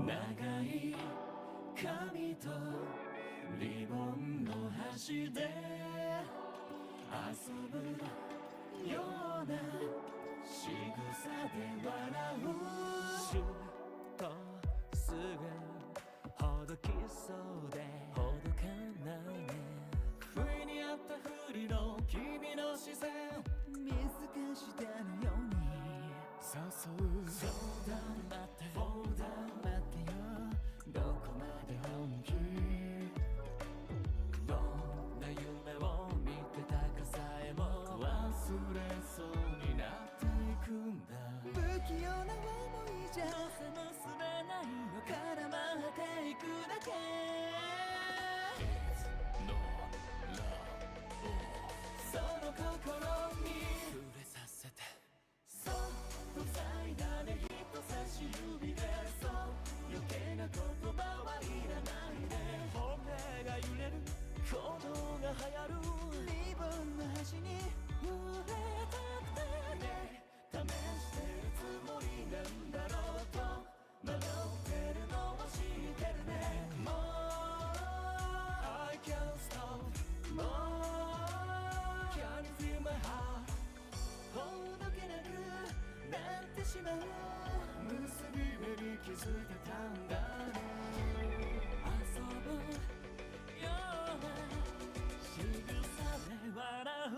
長い髪とリボンの端で遊ぶような仕草で笑う。シュッとすぐほどきそうでほどかないね。不意にあったふりの君の視線見透かしたのように誘う。そうだ待ってそうだ待ってよ、どこまで本気。どんな夢を見てたかさえも忘れそうになっていくんだ。不器用な思いじゃどうせ結べないのから回っていくだけ。その心に触れさせて、そっと塞いだね人差し指で。そう余計な言葉はいらないね。骨が揺れる鼓動が流行るリボンの端に触れたくてね。試してるつもりなんだろうと迷ってるのは知ってるね。もう I can't stop もう Can you feel my heart ほどけなくなってしまう。結び目に気づいてたんだね。遊ぶような仕草で笑う。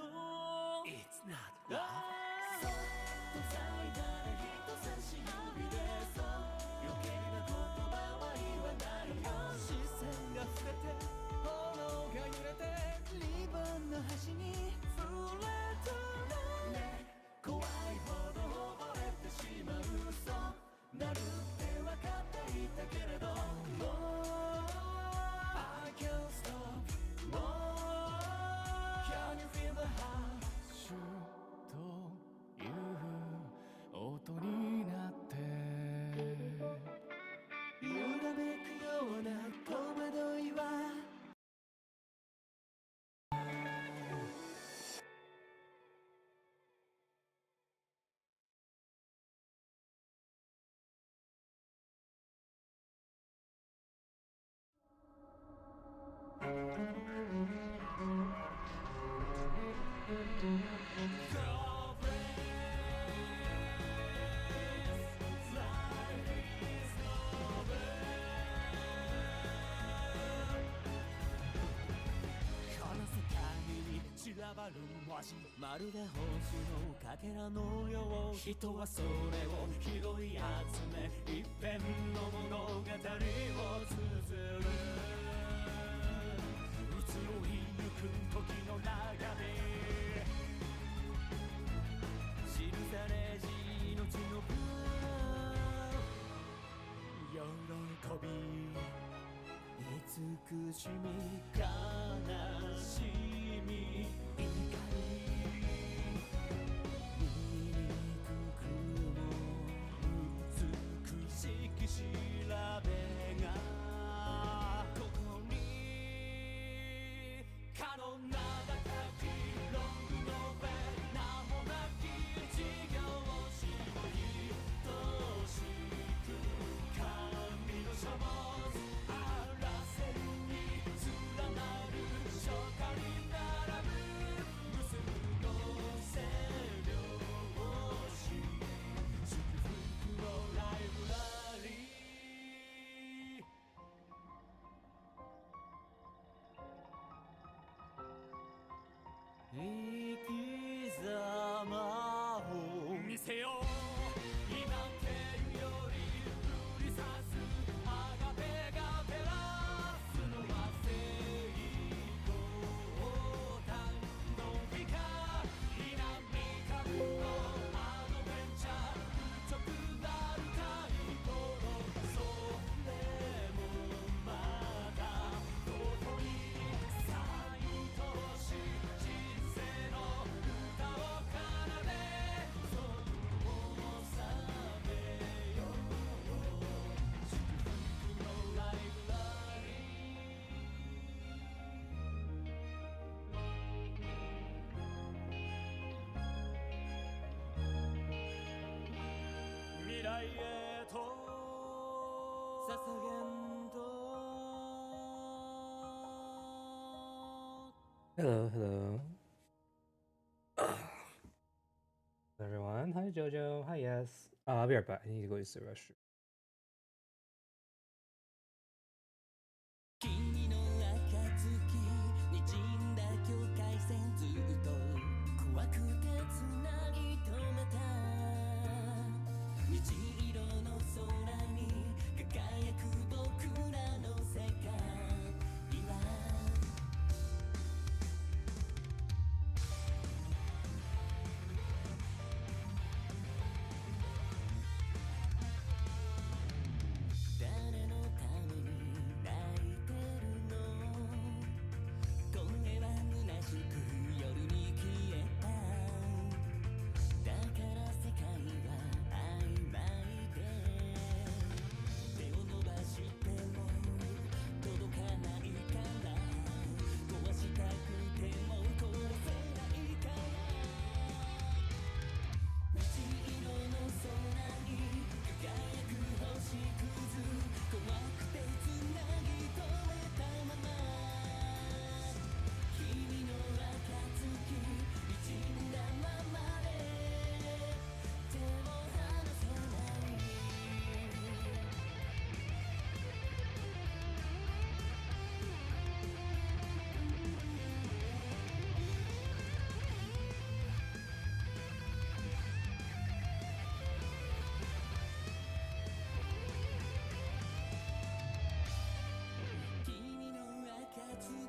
It's not love そっと咲いたね人差し指で。そう余計な言葉は言わないよ。視線が触れて炎が揺れてリボンの端に触れたね。怖いほど溺れてしまう。そうなるって分かっていたけれどもう I can't stop もう Can you feel my heart シュッという音になって揺らめくような戸惑いは散らばる文字まるで星のかけらのよう。人はそれを拾い集め一片の物語を綴る。移ろいゆく時の中で記されし命の分喜び慈しみ悲しみ怒り醜くも美しき調べがここに可能なだけロングノベ名もなき事業をしよいとしく神の書物生き様を見せよう。今天より降りさすあがべが照らすのは正義と単の美か否かぶのアドベンチャー愚直なる太鼓それもまた尊い再とし人生の Hello, hello. Everyone. Hi, Jojo. Hi, Yes. I'll be right back. I need to go use the restroom. 君の暁にじんだ境界線ずっと怖くてつなぎ止めた虹色の空に輝く僕らの世界は誰のために泣いてるの声は虚しく夜に消えただから世界は曖昧で手を伸ばしても届かないから壊したくても壊せないから虹色の空に輝く星屑怖くてつなぎ止めたまま君の暁滲んだままで手を離せない君の暁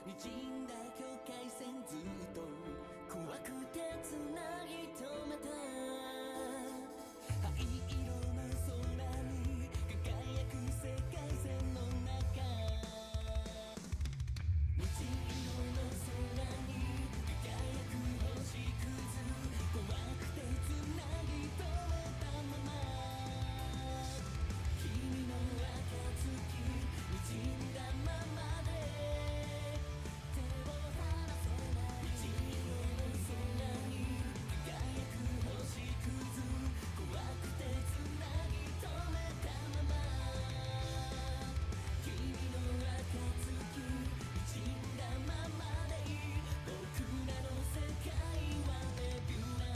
滲んだ境界線ずっと怖くてつなぎ止めた灰色の空に輝く世界線の中虹色の空に輝く星屑怖くてつなぎ止めたまま君の暁滲んだままで手を離せない虹色の空に輝く星屑怖くてつなぎ止めたまま君の暁滲んだままでいい僕らの世界はレビュラー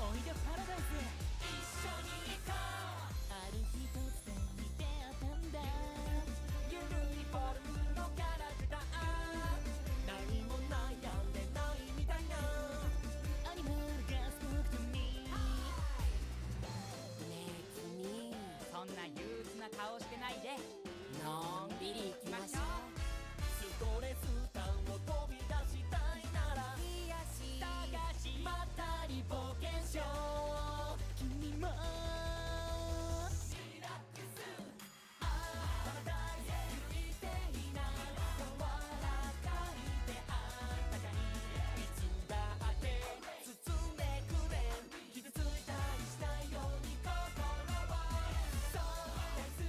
おいでパラダイス一緒に行こうある日突然に出会ったんだゆるいフォルムのキャラクター何も悩んでないみたいなアニマルがスポークとミーねえ君そんな憂鬱な顔してないでのんびり行きましょうストレス感を飛び出したいなら癒し探しまったり冒険しよう君もリラックスパラダイス歩いていな柔らかいであったかいいつだって包んでくれ傷ついたりしないように心をそう大好き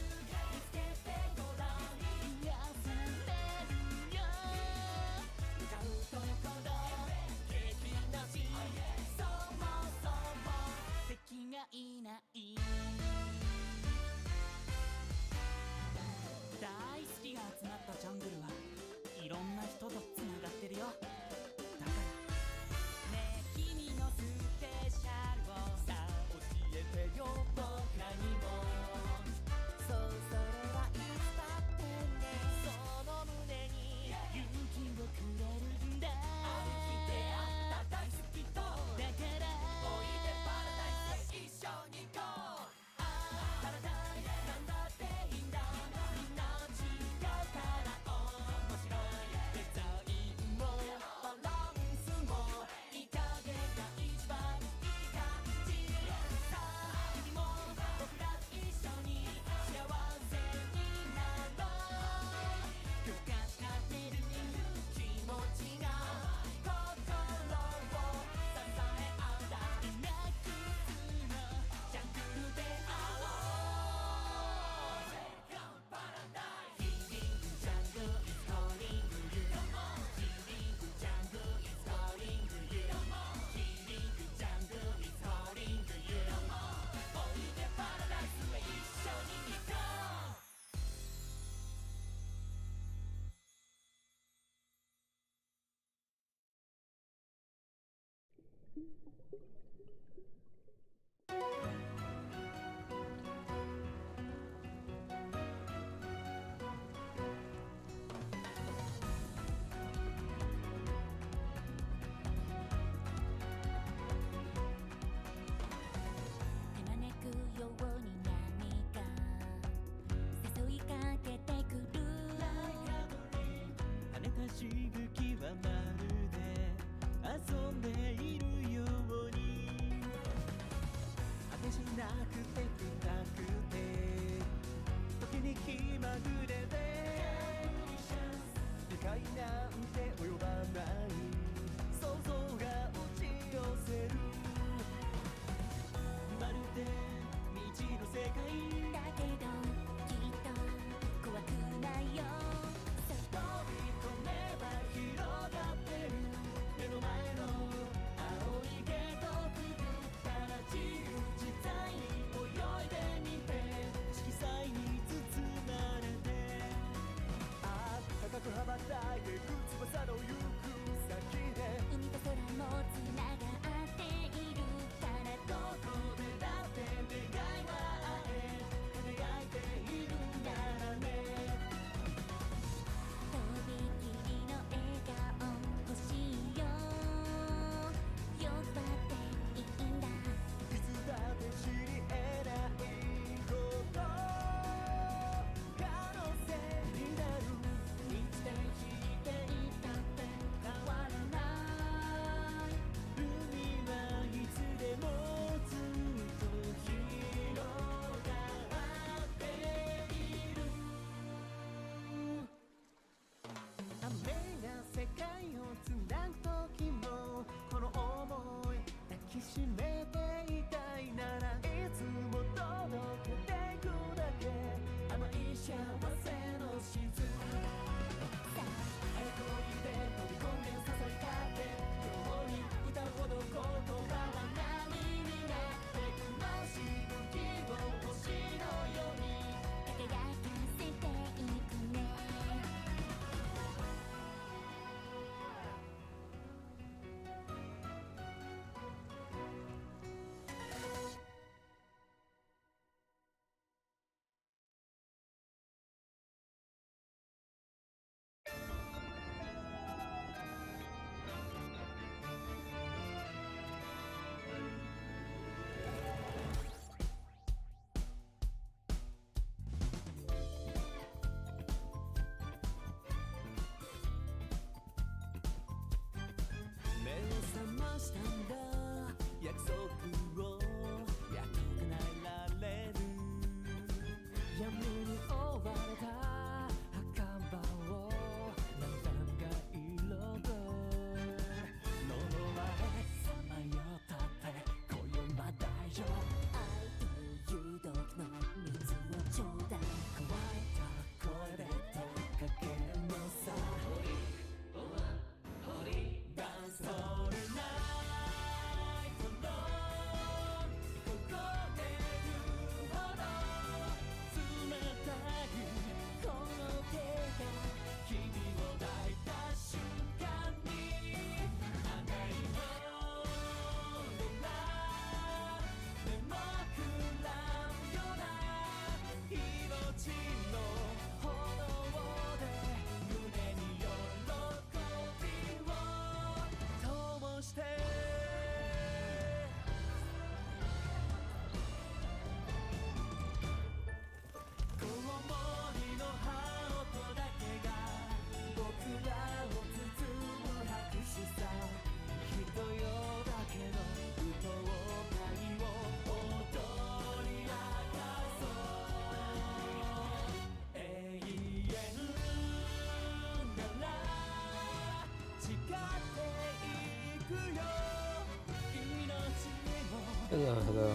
Hello, hello.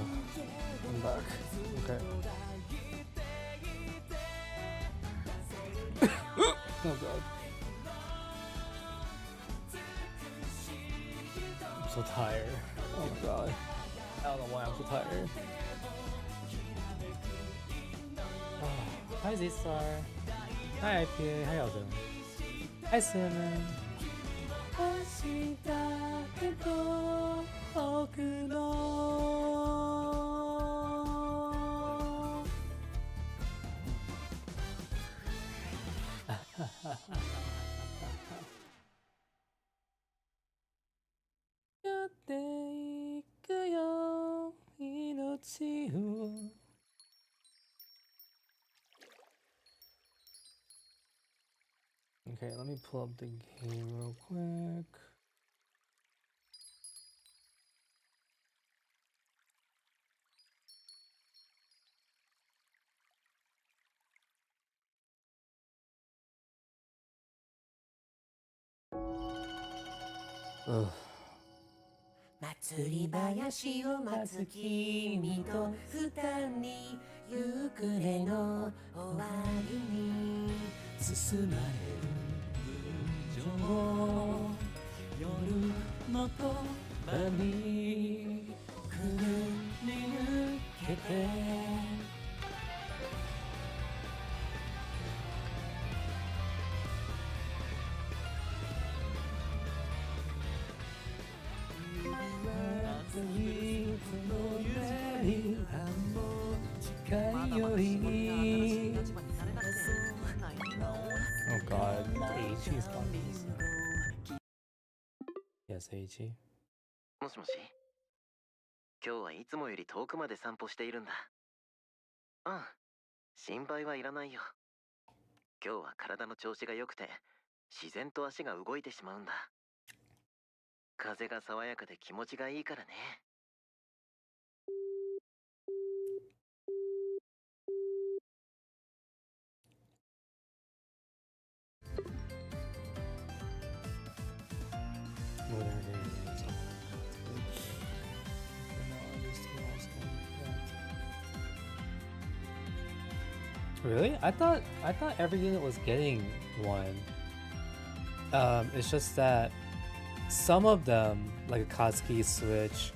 I'm back. Okay. Oh god. I'm so tired. Oh my god. I don't know why I'm so tired. Oh, hi Z-Star. Hi IPA. How y'all doing? Hi Cinnamon. 明日へと see who. Okay, let me pull up the game real quick. Ugh. 祭り林を待つ君と二人夕暮れの終わりに進まれる情夜のとばにくぐり抜けてOh god, Aichi's buttons. Yes, Aichi. もしもし。今日はいつもより遠くまで散歩しているんだ。うん。心配はいらないよ。今日は体の調子が良くて、自然と足が動いてしまうんだ。風が爽やかで気持ちがいいからね。Really? I thought every unit was getting one. It's just that some of them, like Akatsuki, Switch,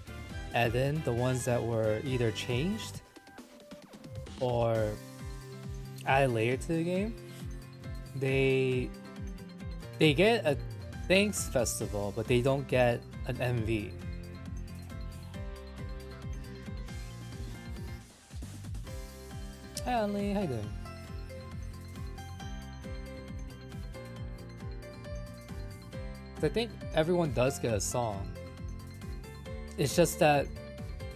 and then the ones that were either changed or added later to the game, they get a thanks festival, but they don't get an MV. Hi Anli, how you doing? I think everyone does get a song. It's just that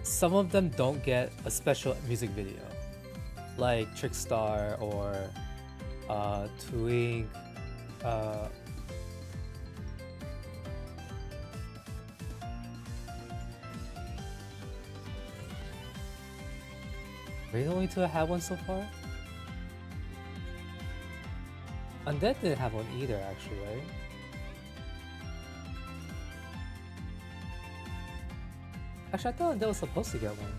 some of them don't get a special music video, like Trickstar or Twink. Are you the only two that have one so far? Undead didn't have one either, actually, right? Actually, I thought Undead was supposed to get one.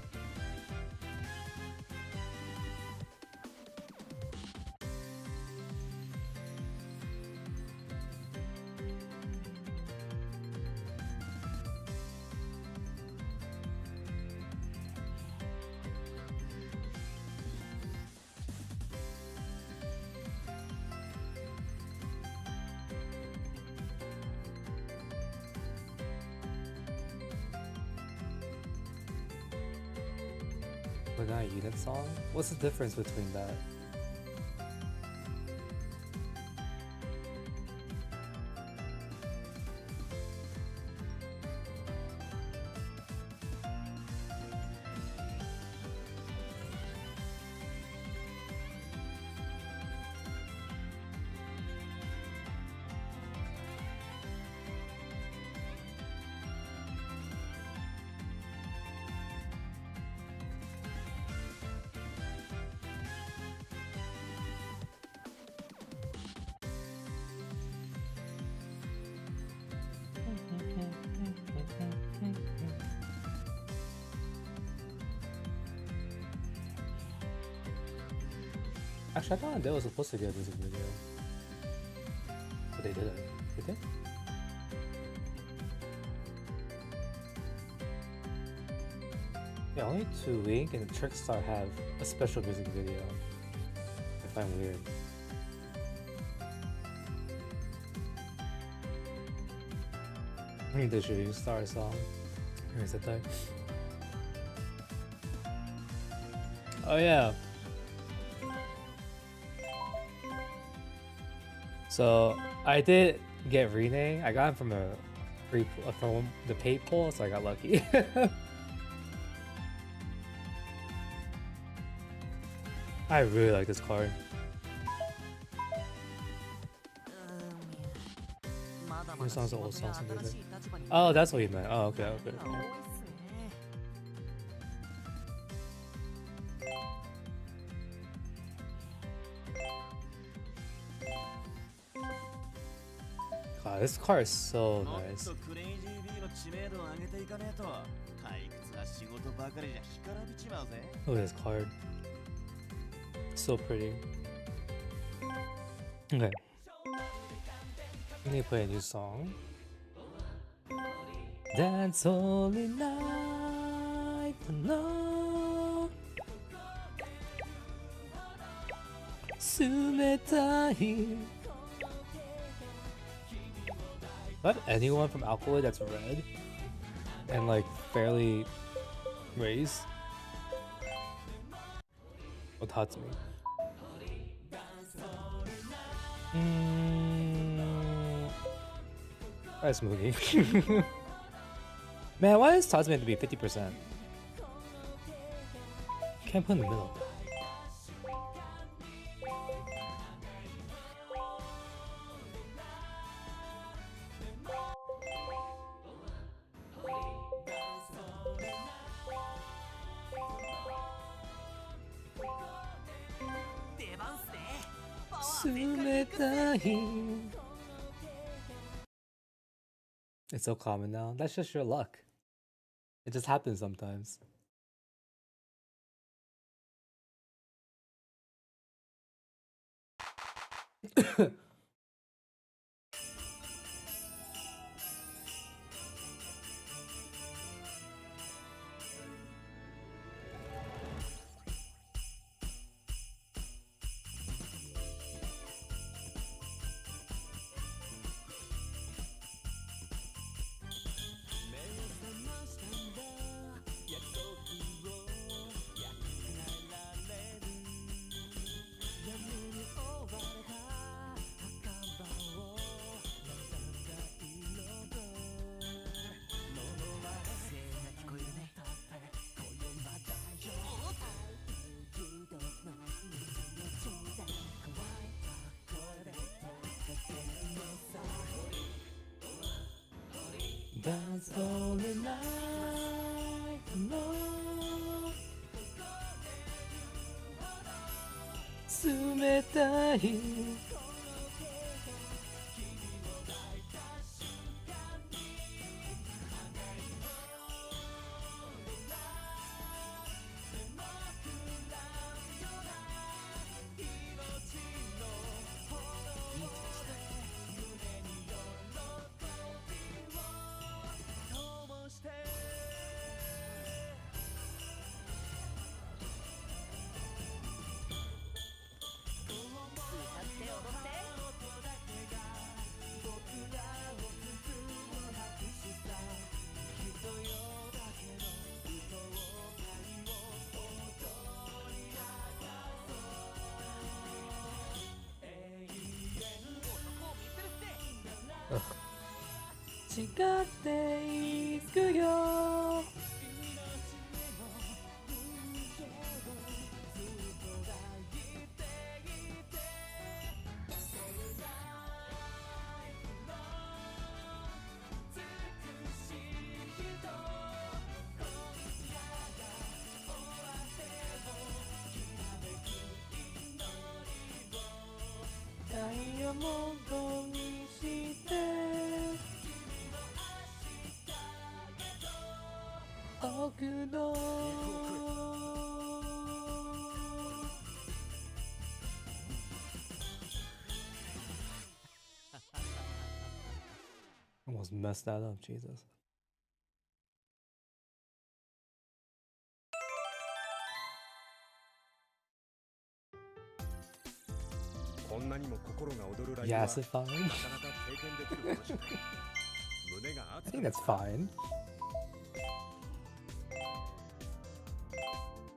But not a unit song? What's the difference between that? Actually, I thought they was supposed to get a music video. But they didn't. Did they? Yeah, only Twink and Trickstar have a special music video. I find weird. I think the Shooting Star song. Or is it that? Oh yeah. So I did get Rene. I got him from from the paid poll, so I got lucky. I really like this card. New songs, old songs, and music. Oh, that's what you meant. Oh, okay, okay. God, this card is so nice. Look at this card. So pretty. Okay. Let me play a new song. Dance holy night alone. Sumetai. Not anyone from Alkaloid that's red and like fairly raised. Oh, Tatsumi. That's Moody. Man, why is Tatsumi have to be 50%? Can't put in the middle. It's so common now. That's just your luck. It just happens sometimes. Dance all the night long. 冷たい違っていくよダイヤモンドにして奥のAlmost messed that up, Jesus. Yes, it's fine. I think that's fine.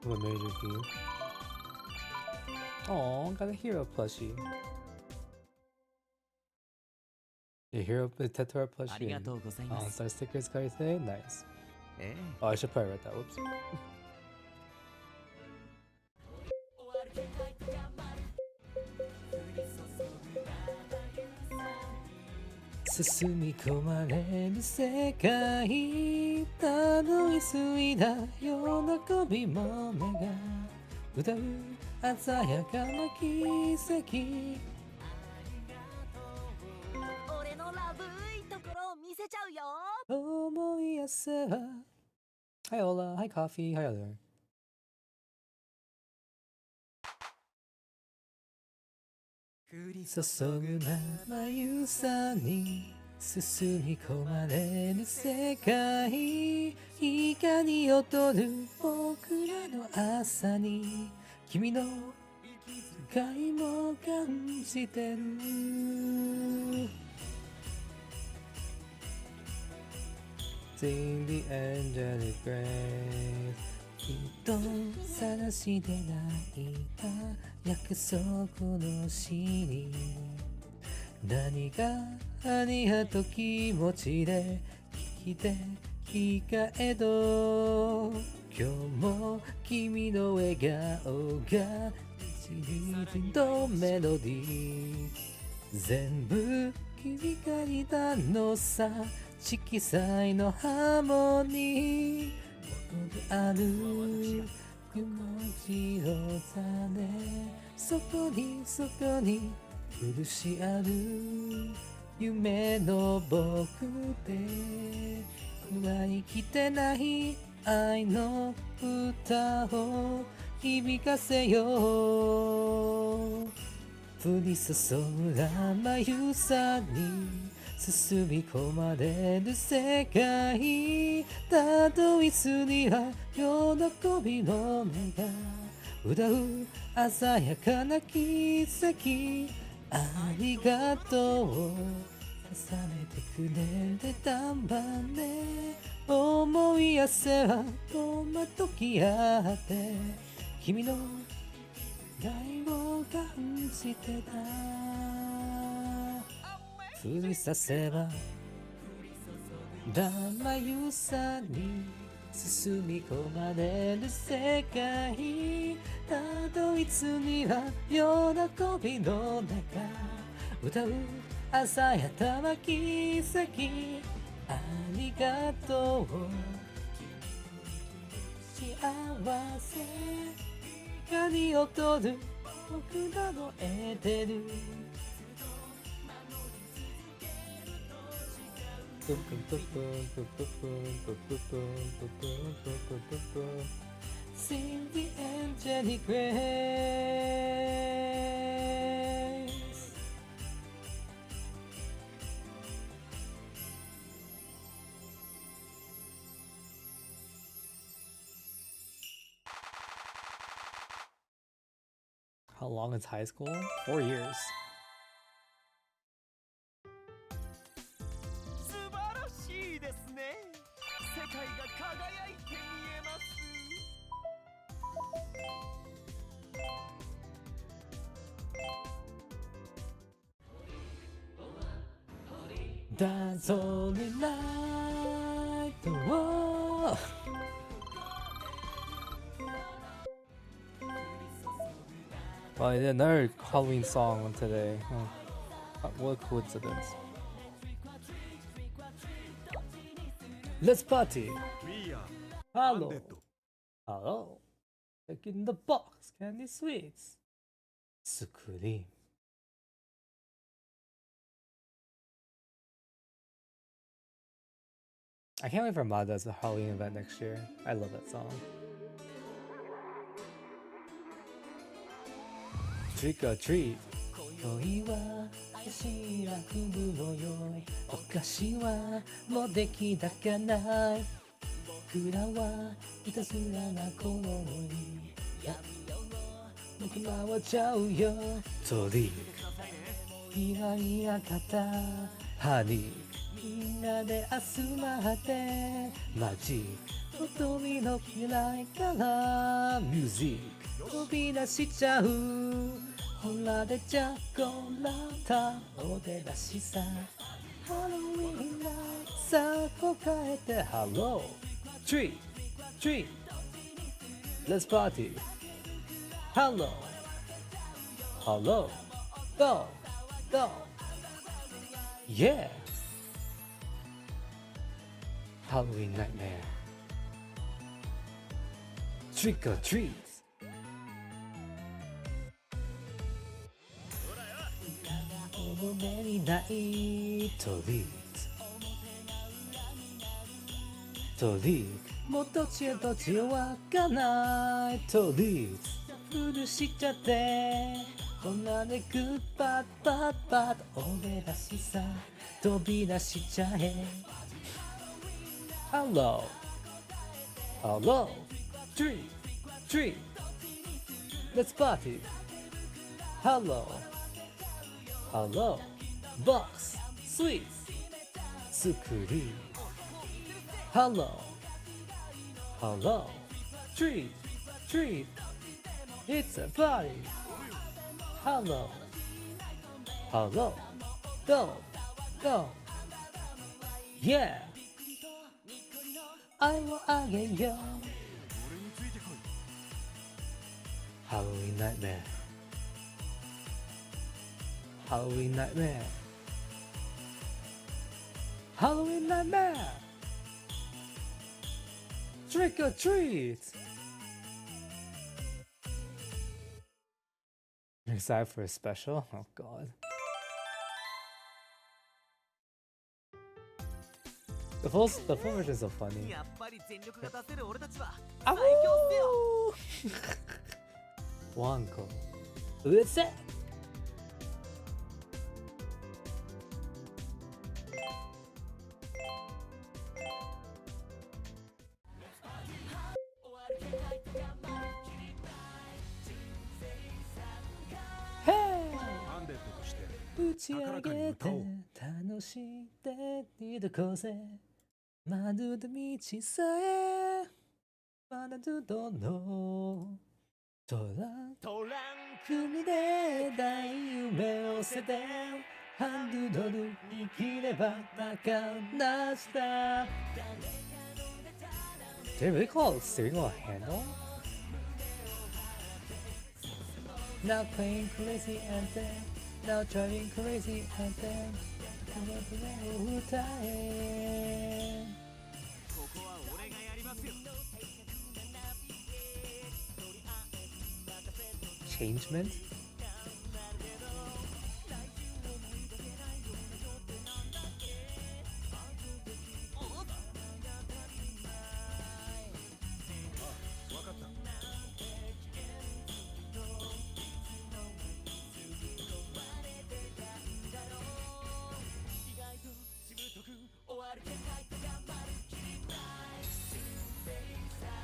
What major view? Oh, got a hero plushie. A hero Tetra plushie. Oh, star stickers card today? Nice. Oh, I should probably write that. Whoops. 進み込まれる世界たどり着いた喜びも目が歌う鮮やかな奇跡俺のラブいところを見せちゃうよ。思いやせば Hi Ola, hi Coffee, hi there. 降り注ぐ生ゆさに進み込まれる世界光を取る僕らの朝に君の息遣いも感じてるSing the angelic grace きっと探して泣いた約束の詩に何が何やと気持ちで聞いて聞かえど今日も君の笑顔が一度メロディー全部君がいたのさ色彩のハーモニーある気持ちよさでそこに許しある夢の僕で生きてない愛の歌を響かせよう降り注ぐ生ゆさに進み込まれる世界たどり着いた喜びの目が歌う鮮やかな奇跡ありがとう重ねてくれたんばね思いやせば止まときあって君の愛を感じてた降りさせば生ゆさに進み込まれる世界たどり着いた喜びの中歌う鮮やかな奇跡ありがとう幸せ光を取る僕らのエーテルSing the angelic grace How long is high school? 4 years. 素晴らしいですね。世界が輝いて見えます。Dazzling light the wall Well, I did another Halloween song today. What a coincidence. Let's party! Hello! Hello! Check in the box, candy sweets. Scream. I can't wait for Mada's Halloween event next year. I love that song. Trick or treat. 恋はしらふるのよいお菓子はもうできたかない僕らはいたずらな頃に僕回っちゃうよ鳥いやいやかたハニーみんなで集まってマジ音見の嫌いからミュージック飛び出しちゃうほらでちゃこらたお出だしさハロウィンライトさあこ変えてハロートリー Let's party Hello Hello Go Go Yeah Halloween nightmare. Trick or treat. Many night to lead. To lead. もうどっちがどっちかわかんないとリーズフルしちゃってこんなでグッバッバッバッ俺らしさ飛び出しちゃえ Hello Hello Tree Tree Let's party Hello Hello Box Sweets 作り Hello Hello, treat, treat, it's a party. Hello, hello, go, go. Yeah, I will again yo. Halloween nightmare. Halloween nightmare. Halloween nightmare. Trick or treat! You're excited for a special? Oh god. The full version is so funny. Ow! Wanko. What's that? Hey! 打ち上げて楽しんでいるこぜまるで道さえまだどのトランクにで大夢を捨ててハンドルに切れば高なした Did they really call it steering wheel a handle? Now playing crazy and then Now driving crazy and then Changement?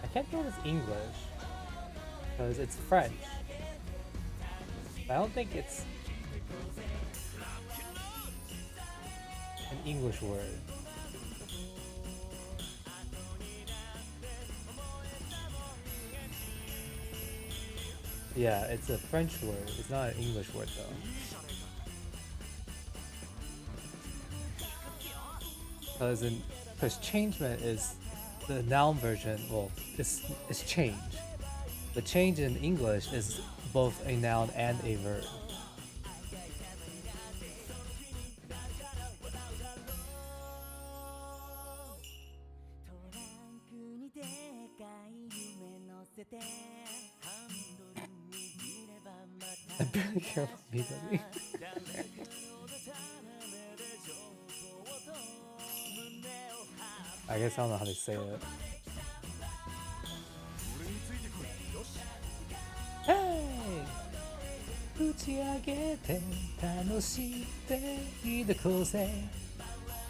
I can't know it's English because it's French. I don't think it's an English word. Yeah, it's a French word. It's not an English word though. Because changement is the noun version. Well, it's change. The change in English is both a noun and a verb. I barely care about Midori. I guess I don't know how to say it. Hey! 打ち上げて楽しんでいるこぜ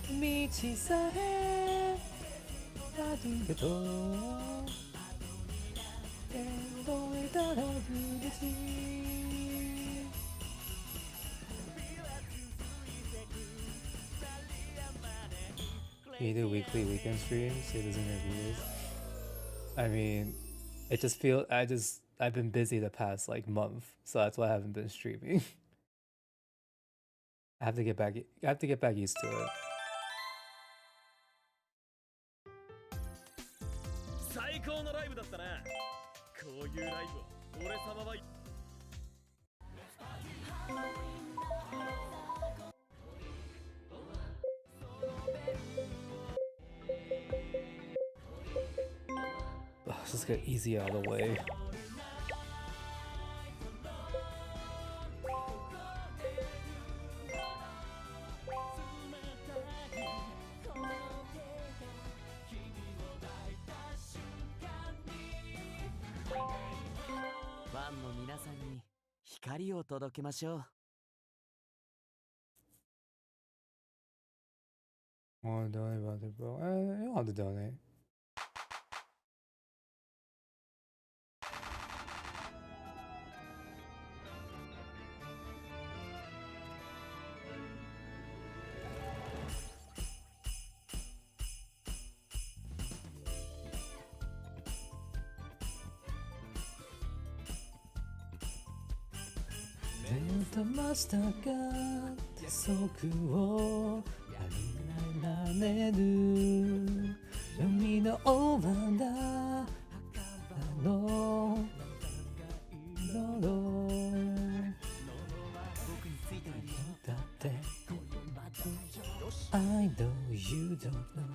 道さえあるけど覚えたら嬉しい Can you do weekly weekend streams? It doesn't reviews. I mean, it just feel I've been busy the past like month, so that's why I haven't been streaming. I have to get back used to it. 最高のライブだったな。こういうライブを俺様は Just get easy out of the way. Want to donate about it, bro? You don't have to donate. The masterが手足をなねる海のオーバーだのだって I know you don't know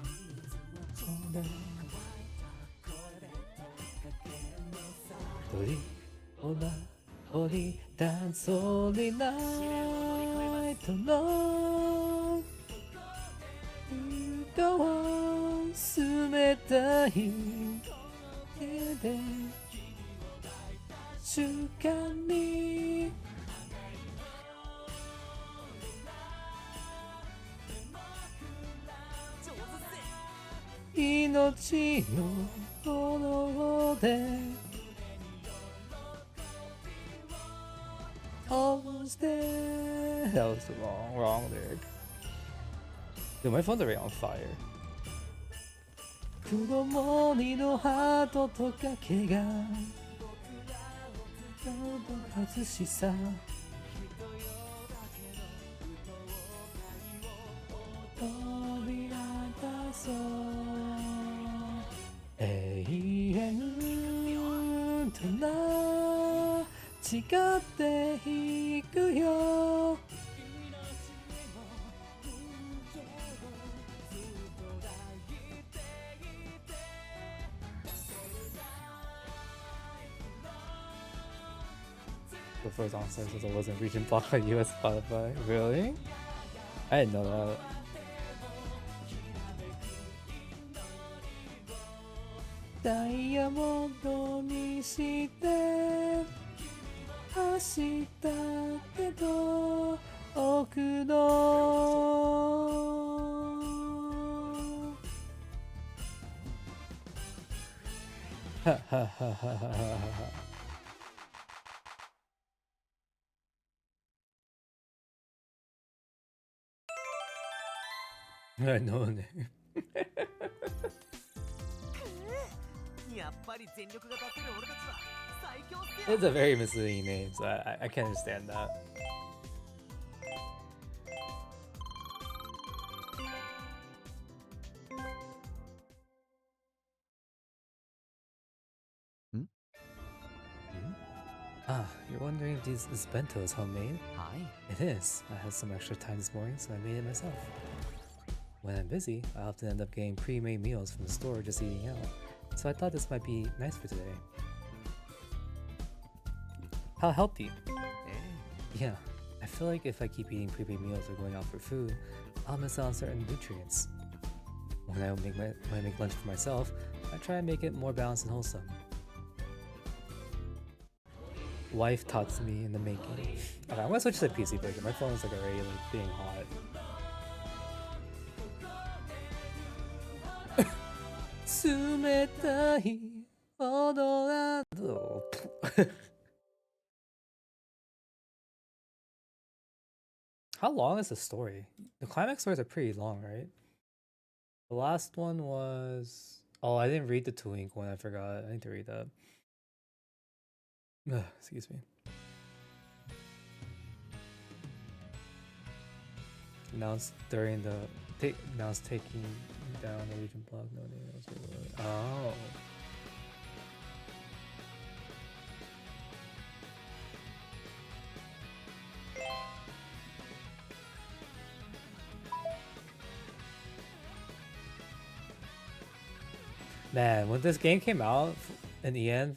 鳥おば鳥ダンソーリナイトの歌を冷たい手で瞬間に命の炎で Almost there. That was the wrong lyric. Dude, my phone's already on fire. 黒森のハートとかけが外しさ飛び出そう永遠とな誓っていくよ The first answer says I wasn't region blocked by US Spotify. Really? I didn't know that. Diamond にして走ったけど奥のははははは I knowね It's a very misleading name, so I can't understand that. Ah, you're wondering if this bento is homemade? Hi. It is. I had some extra time this morning, so I made it myself. When I'm busy, I often end up getting pre-made meals from the store or just eating out. So I thought this might be nice for today. How healthy? Yeah, I feel like if I keep eating pre-made meals or going out for food, I'll miss out on certain nutrients. When I make lunch for myself, I try and make it more balanced and wholesome. Wife taught me in the making. Okay, I'm gonna switch to the PC version. My phone is like already like being hot. 冷たい踊らど How long is the story? The climax stories are pretty long, right? The last one was... Oh, I didn't read the Twink one, I forgot. I need to read that. Ugh, excuse me. Now it's during the... now it's taking down the region block. No, oh. Man, when this game came out, in the end,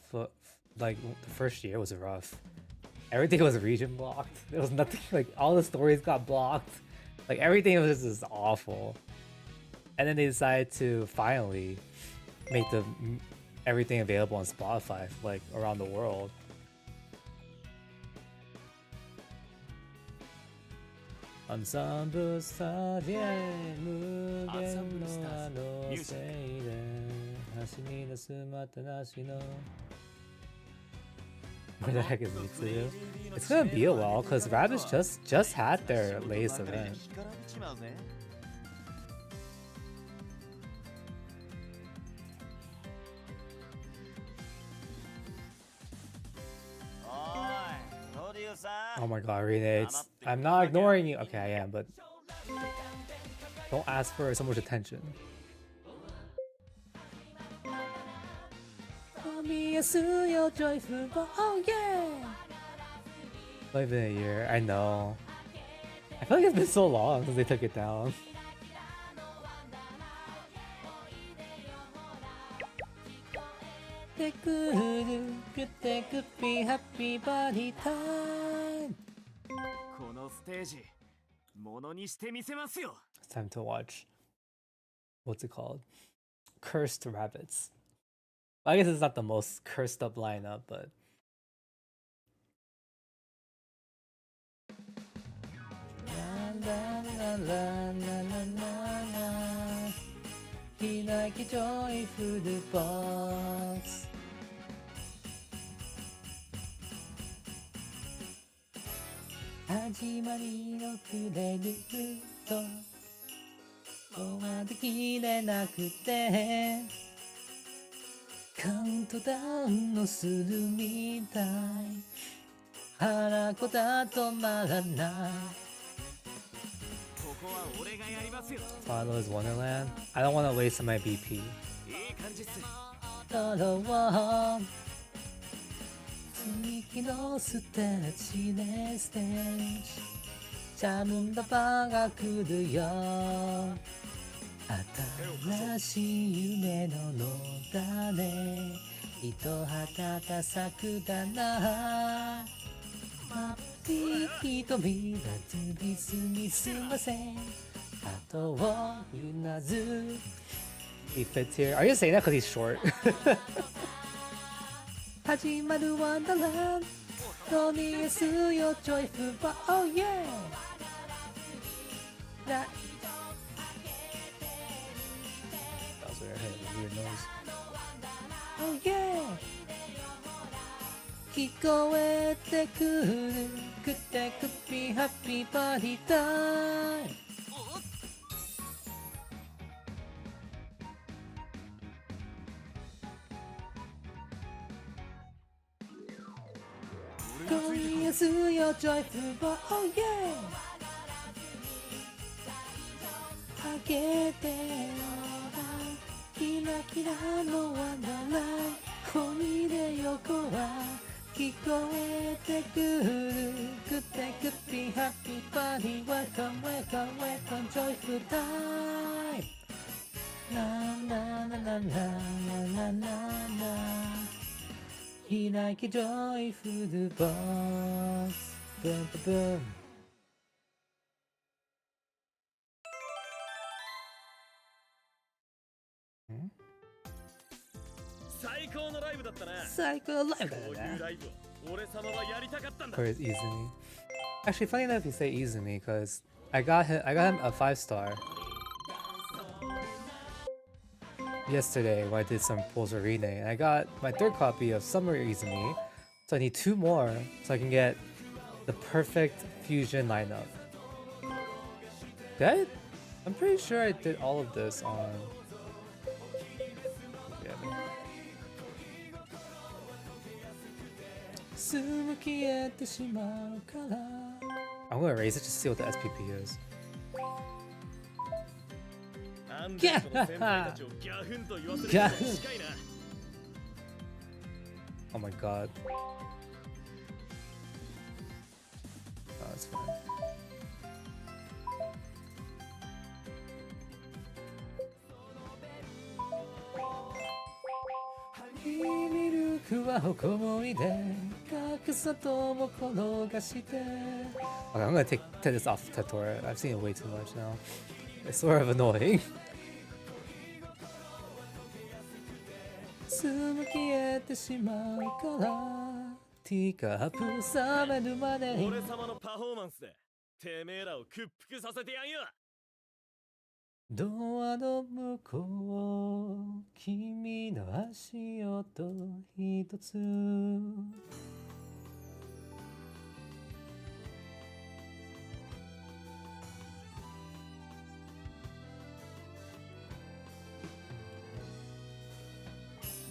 like the first year was rough. Everything was region blocked. There was nothing, like all the stories got blocked. Like everything was just awful. And then they decided to finally make everything available on Spotify, like around the world. Ensemble Star,無限のあのせいで橋に盗まったなしの Where the heck is Mitsuyu? It's gonna be a while because Rabbids just had their latest event. Oh my god, Rene, I'm not ignoring you. Okay, I am, but don't ask for so much attention. Oh yeah! It's only been a year, I know. I feel like it's been so long since they took it down. Happy body time. It's time to watch. What's it called? Cursed Rabbits. I guess it's not the most cursed up lineup, but he like a joyful box. 始まりのくれるともうまできれなくてカウントダウンのするみたい腹こた止まらない Follows Wonderland. I don't want to waste my BP. He fits here. Are you saying that because he's short? Wonderland. Oh yeah. That was weird nose. Oh yeah. 聞こえてくるくてくぴハッピーパーティータイム今夜すよジョイフルボーoh yeah 開けてよキラキラのワンダーラインおいで横は聞こえてくるくてくぴハッピーパーティー Welcome welcome welcome joyful time なななななななな開きジョイフルボックスブンブン最高のライブだったね。Where's Izumi? Actually, funny enough you say Izumi because I got him a 5-star yesterday when I did some polls for Rene, and I got my 3rd copy of Summer Izumi, so I need 2 more so I can get the perfect fusion lineup. I'm pretty sure I did all of this on. I'm gonna erase it just to see what the SPP is. Yeah! Oh my god. Oh, that's fine. くは思いで格差とも転がして Okay, I'm gonna take this off Tetora. I've seen it way too much now. It's sort of annoying. すぐ消えてしまうからティーカップ冷めるまでに俺様のパフォーマンスでてめえらを屈服させてやんよ。ドアの向こう君の足音一つ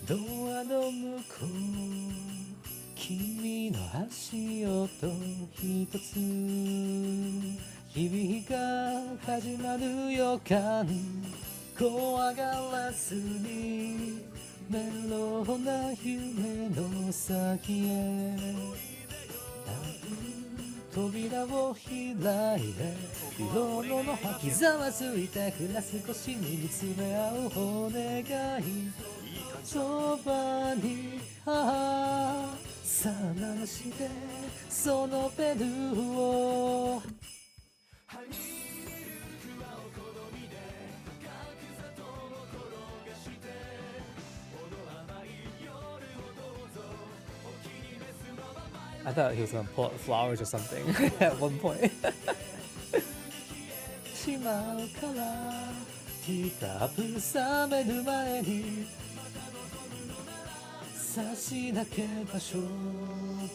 ドアの向こう君の足音一つ日々が始まる予感怖がらずにメロウな夢の先へ扉を開いて色の吐きざわついてくら少しに見つめ合うお願いそばにさらしてそのベルをI thought he was gonna pull out flowers or something at one point. しまうからティーカップ冷める前に差しだけ場所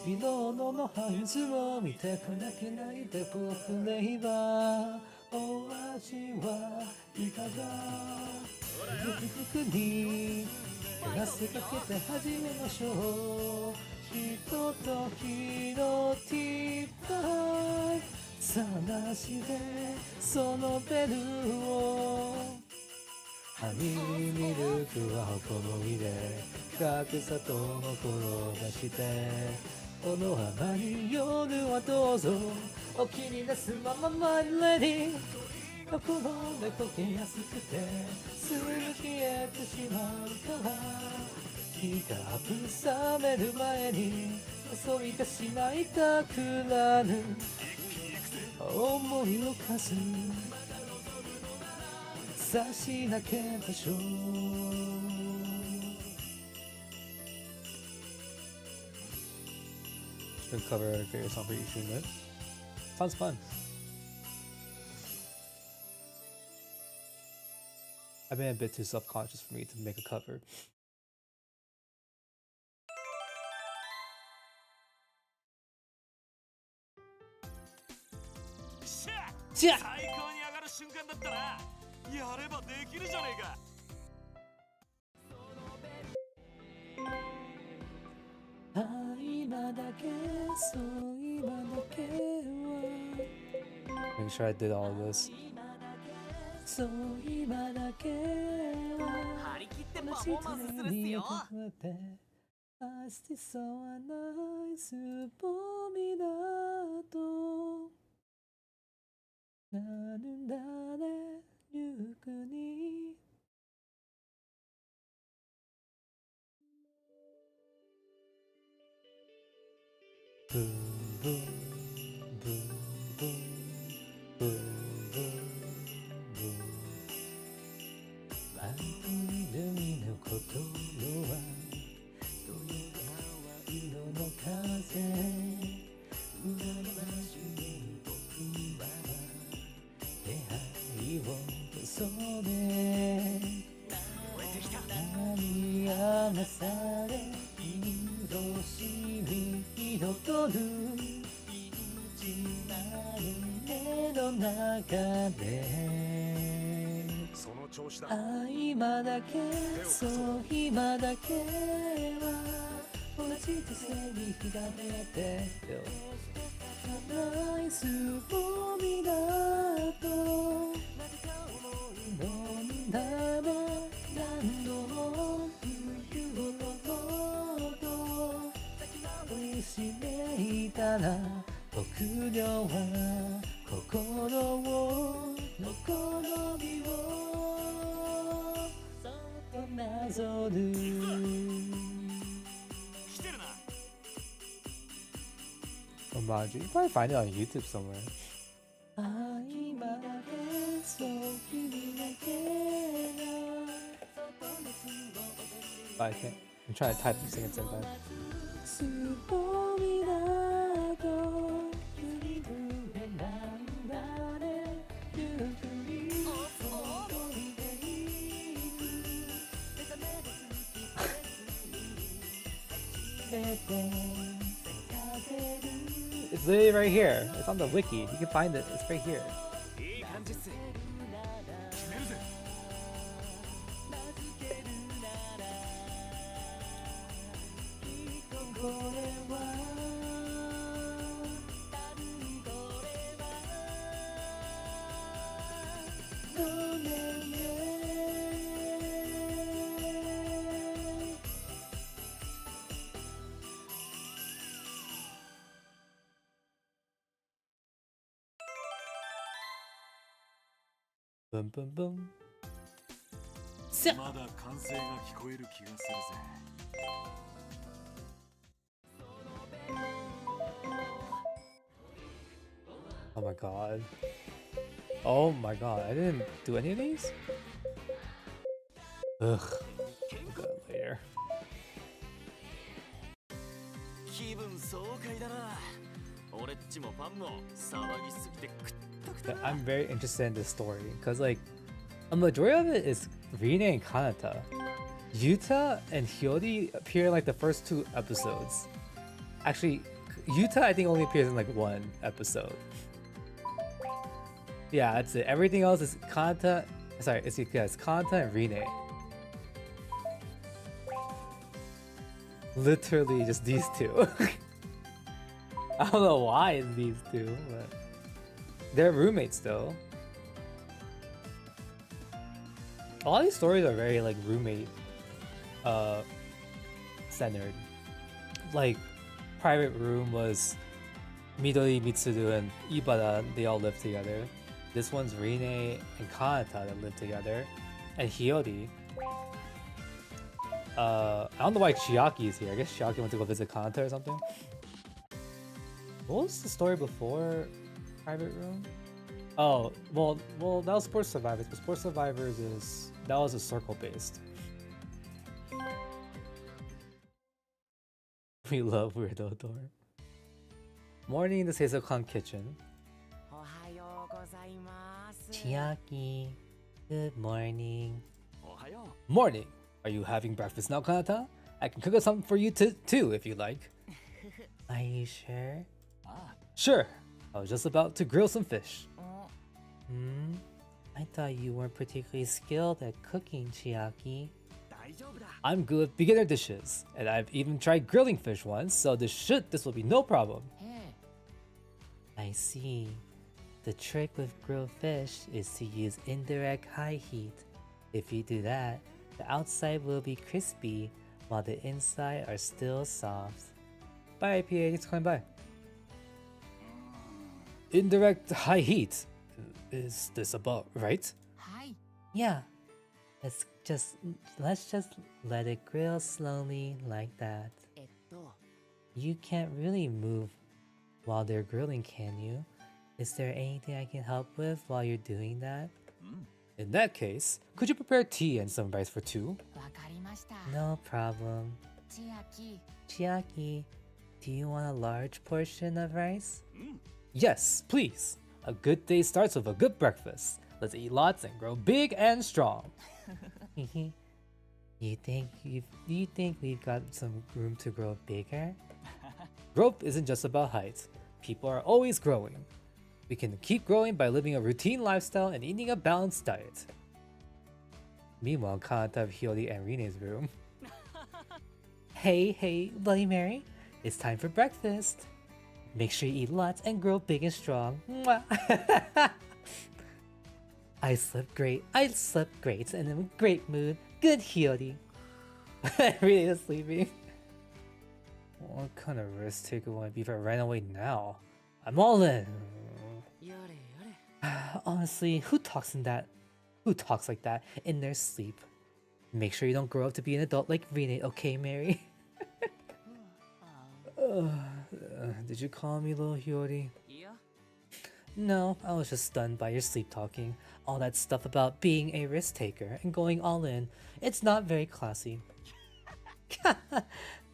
ピロノのハンズを見てくだけないでポップレイバーお味はいかが服に汗かけて始めましょうひとときのティーパイ探してそのベルをハニーミルクはお好みで格差とも転がしてこの浜に夜はどうぞお気に召すままマイレディ心で溶けやすくてすぐ消えてしまうから日が冷める前に襲いてしまいたくなる思いを数差しだけ場所Should cover a create a song for each unit. Sounds fun. I've been a bit too self-conscious for me to make a cover. 最高に上がる瞬間だったな。やればできるじゃねえか。今だけそう今だけは Make sure I did all of this そう今だけは張り切ってパフォーマンスするっすよ。愛してそうはないすぼみだとなるんだねゆくにブンブンブンブンブンブンブン満天の海の心は色の風羨ましい僕は手配を恐れ何やまされ色しみ彩る命なる目の中でその調子だ。今だけそう今だけは同じ手製にひらめてよないすぼみだと飲んだら何度も冬のと追いしめいたら僕には心を残りをそっとなぞる Homage. You can probably find it on YouTube somewhere. But I can't. I'm trying to type and sing at the same time. It's literally right here. It's on the wiki. You can find it. It's right here. Boom, boom, boom. まだ歓声が聞こえる気がするぜ。 Oh my god. Oh my god. I didn't do any of these? Ugh. We'll do it later. 気分爽快だな。俺っちもファンも騒ぎすぎてくったくた I'm very interested in this story because, like, a majority of it is Rine and Kanata. Yuta and Hyori appear in like the first 2 episodes. Actually, Yuta I think only appears in like 1 episode. Yeah, that's it. Everything else is Kanata. Sorry, it's Kanata and Rine. Literally just these 2. I don't know why it's these 2, but they're roommates though. All these stories are very like roommate centered. Like Private Room was Midori, Mitsuru, and Ibara. They all live together. This one's Rine and Kanata that live together, and Hiyori. I don't know why Chiaki is here. I guess Chiaki went to go visit Kanata or something. What was the story before Private Room? Oh, well, that was Sports Survivors, but Sports Survivors that was a circle based. We love Weirdo Dorm. Morning in the Seisokan kitchen. Chiaki, good morning. Morning. Are you having breakfast now, Kanata? I can cook up something for you too, if you like. Are you sure? Sure. I was just about to grill some fish. I thought you weren't particularly skilled at cooking, Chiaki. I'm good with beginner dishes, and I've even tried grilling fish once, so this will be no problem. I see. The trick with grilled fish is to use indirect high heat. If you do that, the outside will be crispy, while the inside are still soft. Bye, IPA. Thanks for coming by. Indirect high heat. Is this about right? Hi. Yeah. Let's just let it grill slowly like that. You can't really move while they're grilling, can you? Is there anything I can help with while you're doing that? In that case, could you prepare tea and some rice for 2? No problem. Chiaki, do you want a large portion of rice? Yes, please. A good day starts with a good breakfast. Let's eat lots and grow big and strong. You think we've got some room to grow bigger? Growth isn't just about height. People are always growing. We can keep growing by living a routine lifestyle and eating a balanced diet. Meanwhile, Kanata, Hiyori, and Rine's room. Hey, Bloody Mary. It's time for breakfast. Make sure you eat lots and grow big and strong. I slept great and in a great mood. Good, Hiyori. Rine is sleeping. What kind of risk taker would I be if I ran away now? I'm all in. Honestly, who talks like that in their sleep? Make sure you don't grow up to be an adult like Rine, okay, Mary? Did you call me, little Hiyori? いや No, I was just stunned by your sleep talking. All that stuff about being a risk taker and going all in. It's not very classy.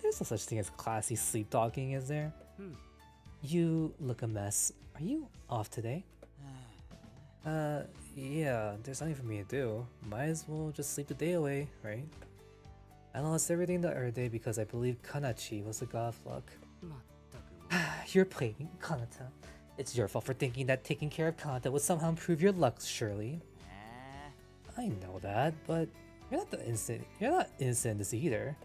There's no such thing as classy sleep talking, is there? You look a mess. Are you off today? Yeah, there's nothing for me to do. Might as well just sleep the day away, right? I lost everything the other day because I believe Kanachi was the god of luck. まったく You're playing Kanata. It's your fault for thinking that taking care of Kanata would somehow improve your luck, surely. I know that, but you're not innocent in this either.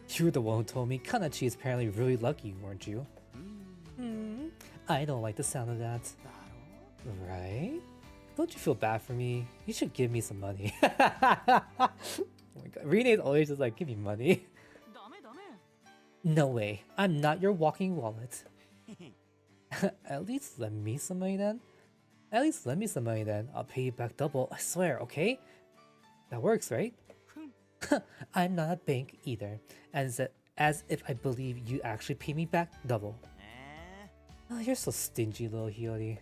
You were the one who told me Kanachi is apparently really lucky, weren't you? I don't like the sound of that. だろ Right? Don't you feel bad for me? You should give me some money. Oh my god. Rene's always just like, give me money. ダメダメ No way. I'm not your walking wallet. At least lend me some money then. At least lend me some money then. I'll pay you back double, I swear, okay? That works, right? I'm not a bank either. As if I believe you actually pay me back double. Oh, you're so stingy, little Hiyori.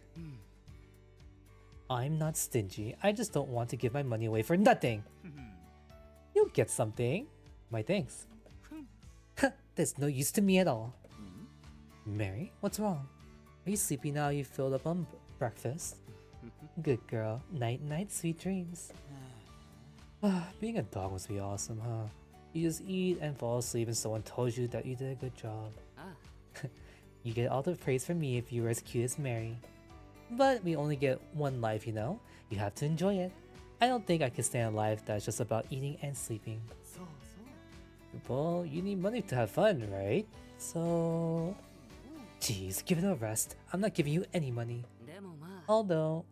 I'm not stingy. I just don't want to give my money away for nothing. You'll get something. My thanks. There's no use to me at all. Mary, what's wrong? Are you sleepy now you filled up on breakfast? Good girl. Night night, sweet dreams. Being a dog must be awesome, huh? You just eat and fall asleep and someone tells you that you did a good job. あ You get all the praise from me if you were as cute as Mary. But we only get one life, you know? You have to enjoy it. I don't think I can stand a life that's just about eating and sleeping. そうそう Well, you need money to have fun, right? So... Jeez, give it a rest. I'm not giving you any money. でもまあ Although,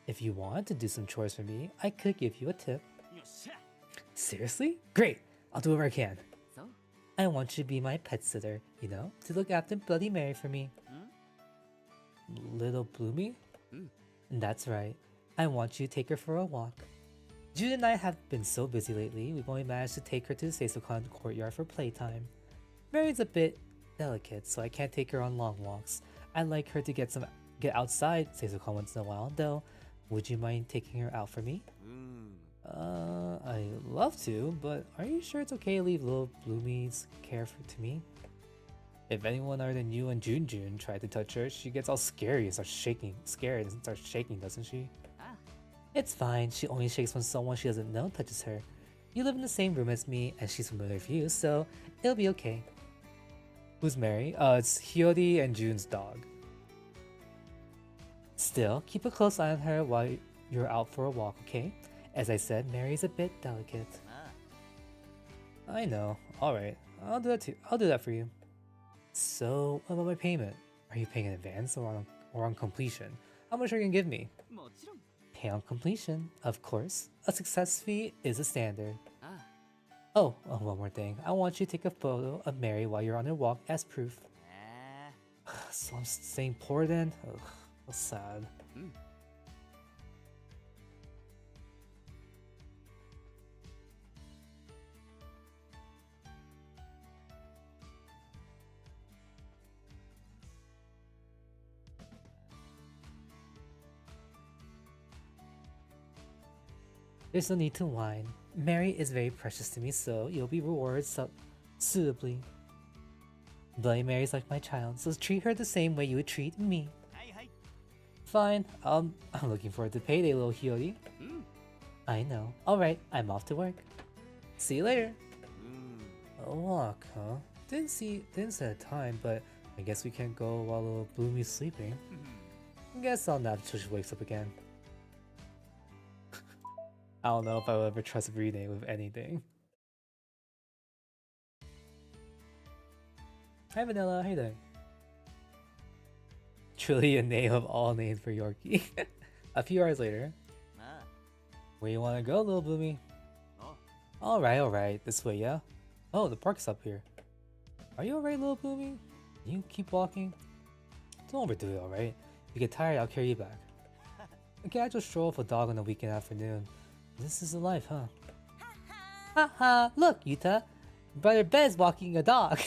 if you want to do some chores for me, I could give you a tip. よっしゃ Seriously? Great! I'll do whatever I can. そう I want you to be my pet sitter, you know? To look after Bloody Mary for me. Little Bloomy? That's right. I want you to take her for a walk. Jude and I have been so busy lately, we've only managed to take her to the Seisokon courtyard for playtime. Mary's a bit delicate, so I can't take her on long walks. I'd like her to get outside Seisokon once in a while, though. Would you mind taking her out for me? I'd love to, but are you sure it's okay to leave little Bloomy's care to me? If anyone other than you and Jun tried to touch her, she gets all scary and starts shaking, doesn't she? あ It's fine, she only shakes when someone she doesn't know touches her. You live in the same room as me, and she's familiar with you, so it'll be okay. Who's Mary? It's Hiyori and Jun's dog. Still, keep a close eye on her while you're out for a walk, okay? As I said, Mary's a bit delicate. あ I know. Alright, I'll do that too. I'll do that for you. So, what about my payment? Are you paying in advance or on completion? How much are you gonna give me? もちろん Pay on completion, of course. A success fee is a standard. あ Oh, one more thing. I want you to take a photo of Mary while you're on your walk as proof. あ So I'm staying poor then? Ugh, that's sad. There's no need to whine. Mary is very precious to me, so you'll be rewarded suitably. Bloody Mary's like my child, so treat her the same way you would treat me. はいはい Fine, I'm looking forward to payday, little Hiyori. I know. Alright, I'm off to work. See you later. A walk, huh? Didn't set a time, but I guess we can't go while little Bloomy's sleeping. Guess I'll nap till she wakes up again. I don't know if I will ever trust Rene with anything. Hi Vanilla, how you doing? Truly a name of all names for Yorkie. A few hours later. あ Where you wanna go, little Bloomy? お Alright, this way, yeah? Oh, the park's up here. Are you alright, little Bloomy? Can you keep walking? Don't overdo it, alright? If you get tired, I'll carry you back. A casual stroll with a dog on a weekend afternoon. This is the life, huh? Haha, look, Yuta! Brother Bez walking a dog!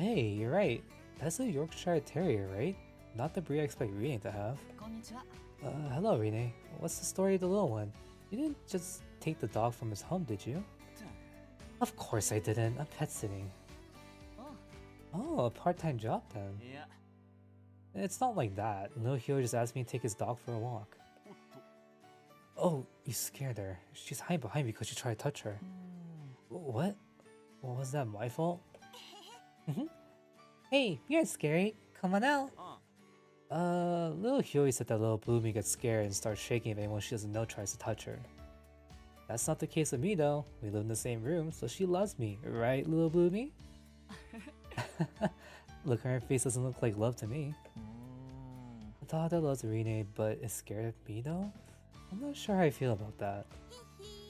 Hey, you're right. That's a Yorkshire Terrier, right? Not the breed I expect Rene to have. こんにちは Hello, Rene. What's the story of the little one? You didn't just take the dog from his home, did you? Of course I didn't. I'm pet sitting. お Oh, a part-time job then. いや It's not like that. Little Hyo just asked me to take his dog for a walk. おっと Oh, you scared her. She's hiding behind me because you tried to touch her. What? Well, was that my fault? Hey, you're scary. Come on out. あ Little Huey said that little Bloomy gets scared and starts shaking if anyone she doesn't know tries to touch her. That's not the case with me though. We live in the same room, so she loves me, right, little Bloomy? Look, her face doesn't look like love to me. うーん A dog that loves Rene but is scared of me though? I'm not sure how I feel about that.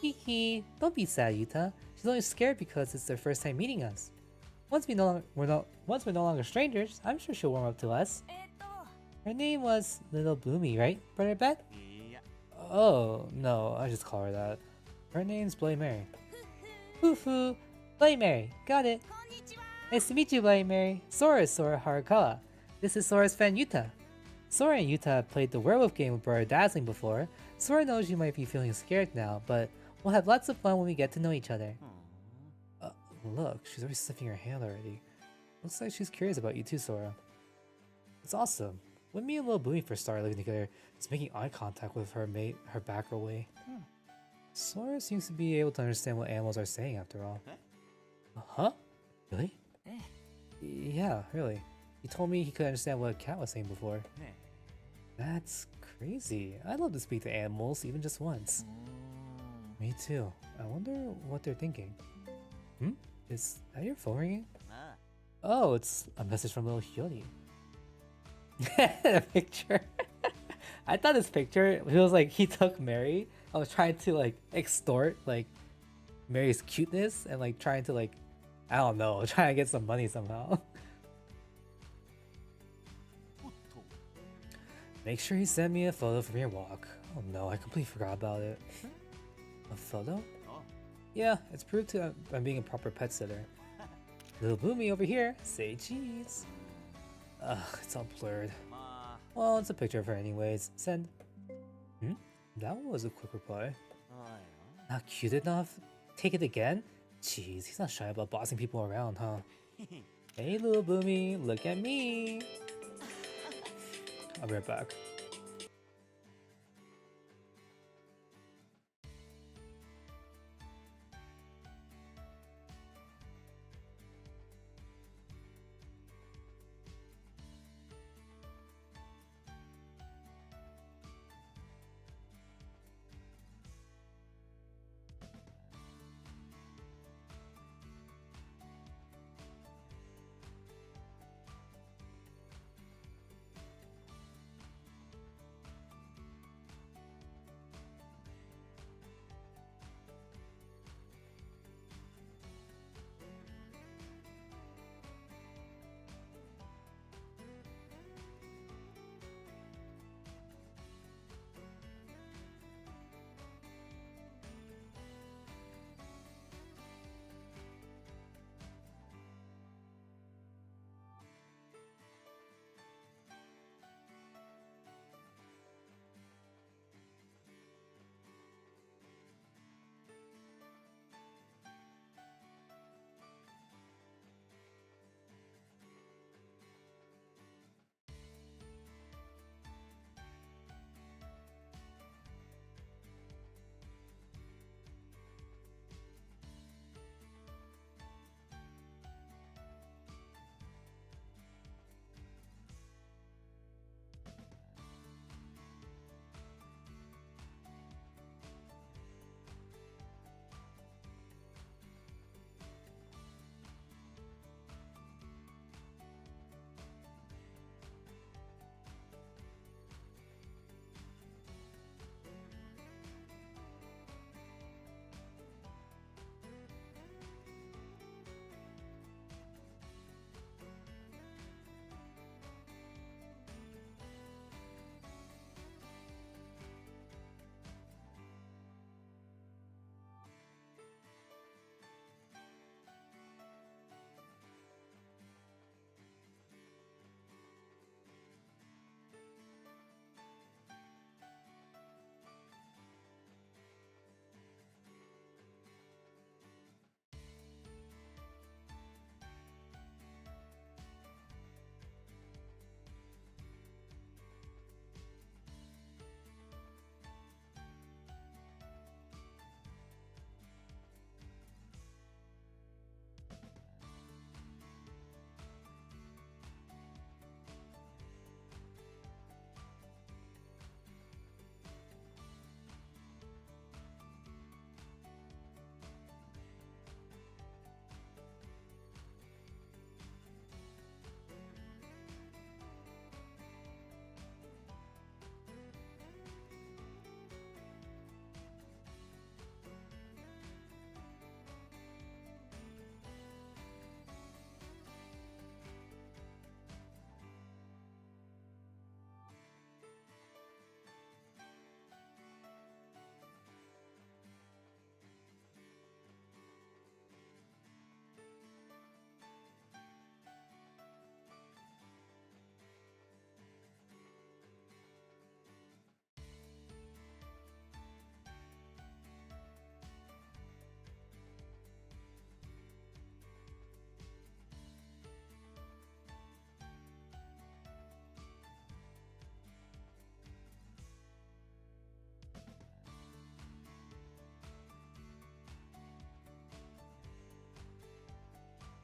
Hee hee, don't be sad, Yuta. She's only scared because it's their first time meeting us. Once we're no longer strangers, I'm sure she'll warm up to us. えっと Her name was Little Bloomy, right, Brother Bet? いや Oh, no, I just call her that. Her name's Bloody Mary. Hoo-hoo! Bloody Mary, got it. こんにちは Nice to meet you, Bloody Mary. Sora is Sora Harukawa. This is Sora's friend Yuta. Sora and Yuta have played the werewolf game with Brother Dazzling before. Sora knows you might be feeling scared now, but we'll have lots of fun when we get to know each other. うーん Look, she's already sniffing your hand already. Looks like she's curious about you too, Sora. It's awesome. When me and Lil Boomy first started living together, it's making eye contact with her mate, her back her way. Sora seems to be able to understand what animals are saying after all. Huh? Really? え Yeah, really. He told me he could understand what a cat was saying before. え That's crazy. I'd love to speak to animals, even just once. うーん Me too. I wonder what they're thinking. Hmm? Is that your phone ringing? あ Oh, it's a message from little Hyori. A picture. I thought this picture, it was like he took Mary. I was trying to like extort like Mary's cuteness and like trying to like, I don't know, trying to get some money somehow. おっと Make sure you send me a photo from your walk. Oh no, I completely forgot about it. A photo? あ Yeah, it's proof to I'm being a proper pet sitter. Little Boomy over here, say cheese. Ugh, it's all blurred. ま Well, it's a picture of her anyways. Send. Hmm? That one was a quick reply. あはい Not cute enough? Take it again? Jeez, he's not shy about bossing people around, huh? Hey, little Boomy, look at me. I'll be right back.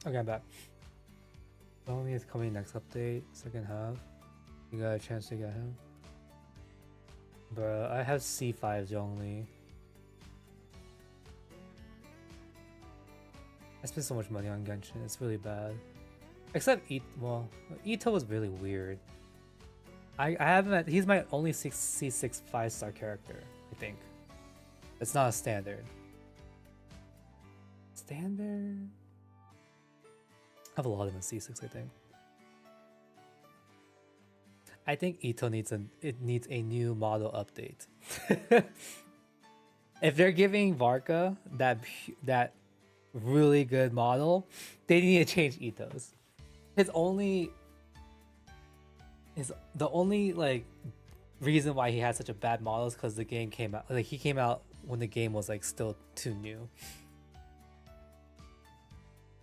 Okay, I'm back. Only is coming next update, second half. You got a chance to get him. Bruh, I have C5 only. I spent so much money on Genshin, it's really bad. Except Ito was really weird. I haven't he's my only C6 5-star character, I think. It's not a standard. Standard? I have a lot of them in C6, I think. I think Ito needs a new model update. If they're giving Varka that really good model, they need to change Ito's. The only like reason why he had such a bad model is because the game came out, like he came out when the game was like still too new.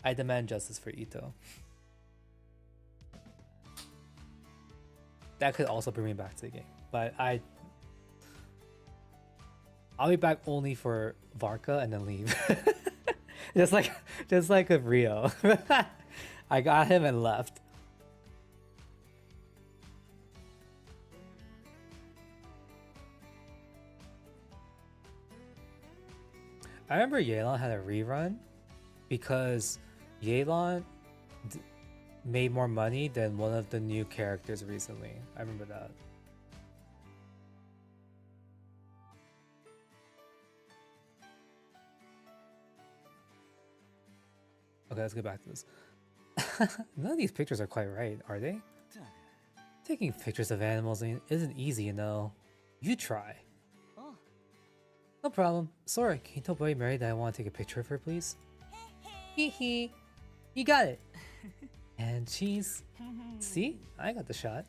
I demand justice for Ito. That could also bring me back to the game, but I'll be back only for Varka and then leave. just like with Rio. I got him and left. I remember Yelan had a rerun because Yelan made more money than one of the new characters recently. I remember that. Okay, let's get back to this. None of these pictures are quite right, are they? Taking pictures of animals isn't easy, you know. You try. No problem. Sora, can you tell Bloody Mary that I want to take a picture of her, please? Hee hee. You got it. And cheese. See? I got the shot.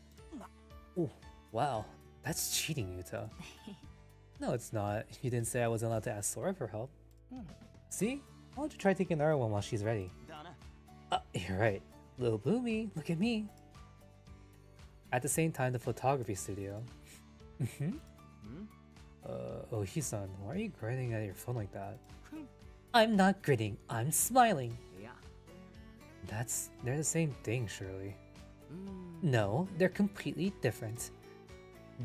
Oh, wow. That's cheating, Yuta. No, it's not. You didn't say I wasn't allowed to ask Sora for help. See? Why don't you try taking another one while she's ready? You're right. Little Bloomy, look at me. At the same time, the photography studio. Ohi-san, why are you grinning at your phone like that? I'm not grinning, I'm smiling. They're the same thing, surely. No, they're completely different.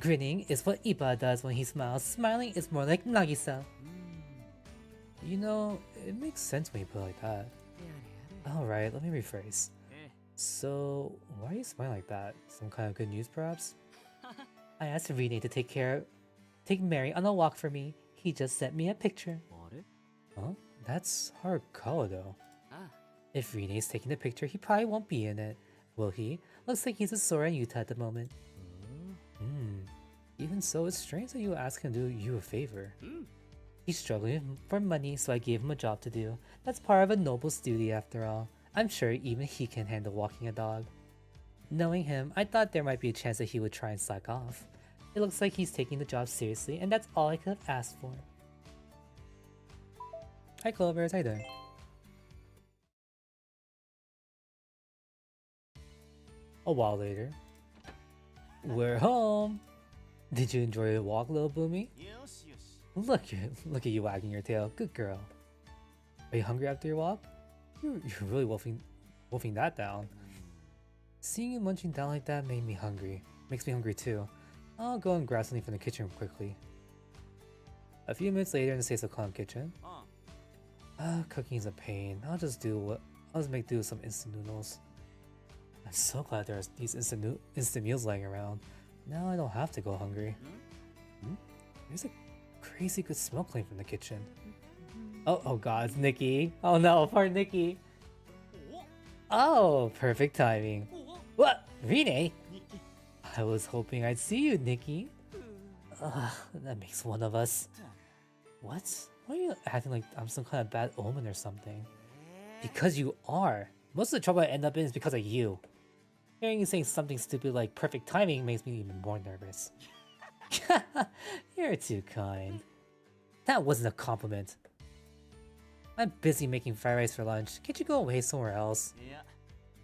Grinning is what Iba does when he smiles. Smiling is more like Nagisa. You know, it makes sense when you put it like that. Alright, let me rephrase. So, why are you smiling like that? Some kind of good news, perhaps? I asked Rene to take Mary on a walk for me. He just sent me a picture. Huh? That's Harukawa, though. If Rene's taking the picture, he probably won't be in it. Will he? Looks like he's with Sora and Yuta at the moment. Even so, it's strange that you ask him to do you a favor. He's struggling for money, so I gave him a job to do. That's part of a noble's duty after all. I'm sure even he can handle walking a dog. Knowing him, I thought there might be a chance that he would try and slack off. It looks like he's taking the job seriously, and that's all I could have asked for. Hi Clovers, how you doing? A while later. We're home! Did you enjoy the walk, little Boomy? Look at you wagging your tail. Good girl. Are you hungry after your walk? You're really wolfing that down. Seeing you munching down like that made me hungry. Makes me hungry too. I'll go and grab something from the kitchen quickly. A few minutes later in the Seiso Calm kitchen. Cooking's a pain. I'll just make do with some instant noodles. I'm so glad there's these instant meals laying around. Now I don't have to go hungry. There's a crazy good smell coming from the kitchen. Oh god, it's Nikki. Oh no, poor Nikki. Oh, perfect timing. What? Rene? I was hoping I'd see you, Nikki. That makes one of us. What? Why are you acting like I'm some kind of bad omen or something? Because you are. Most of the trouble I end up in is because of you. Hearing you saying something stupid like perfect timing makes me even more nervous. You're too kind. That wasn't a compliment. I'm busy making fried rice for lunch. Can't you go away somewhere else?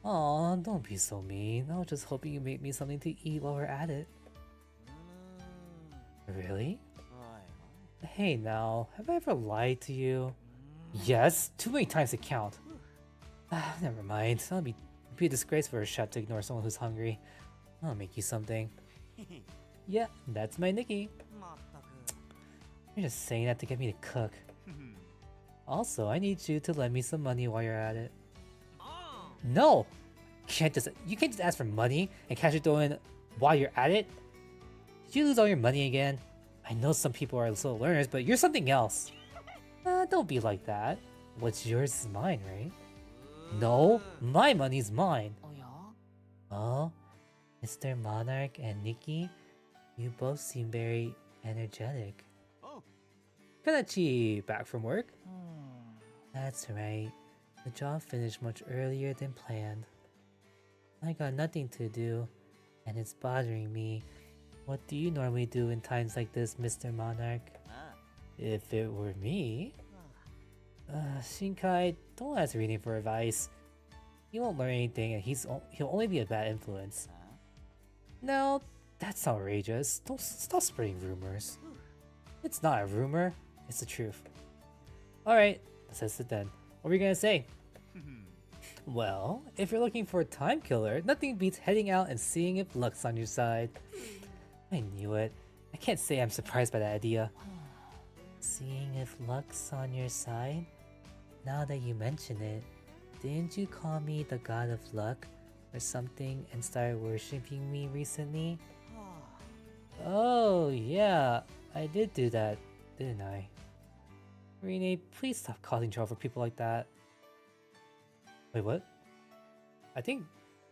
Aw, don't be so mean. I was just hoping you make me something to eat while we're at it. Really? Hey now, have I ever lied to you? Yes, too many times to count. Ah, never mind. It'd be a disgrace for a chef to ignore someone who's hungry. I'll make you something. Yeah, that's my Nikki. You're just saying that to get me to cook. Also, I need you to lend me some money while you're at it. No! You can't just ask for money and cash it in while you're at it. Did you lose all your money again? I know some people are slow learners, but you're something else. Don't be like that. What's yours is mine, right? No, my money's mine. Oh, Mr. Monarch and Nikki, you both seem very energetic. Kanachi, back from work? That's right. The job finished much earlier than planned. I got nothing to do, and it's bothering me. What do you normally do in times like this, Mr. Monarch? If it were me... Shinkai, don't ask Rine for advice. He won't learn anything, and he'll only be a bad influence. No, that's outrageous. Don't stop spreading rumors. It's not a rumor, it's the truth. Alright, let's test it then. What were you gonna say? Well, if you're looking for a time killer, nothing beats heading out and seeing if luck's on your side. I knew it. I can't say I'm surprised by that idea. Seeing if luck's on your side? Now that you mention it, didn't you call me the god of luck or something and start worshipping me recently? Oh, yeah, I did do that, didn't I? Rine, please stop causing trouble for people like that. Wait, what? I think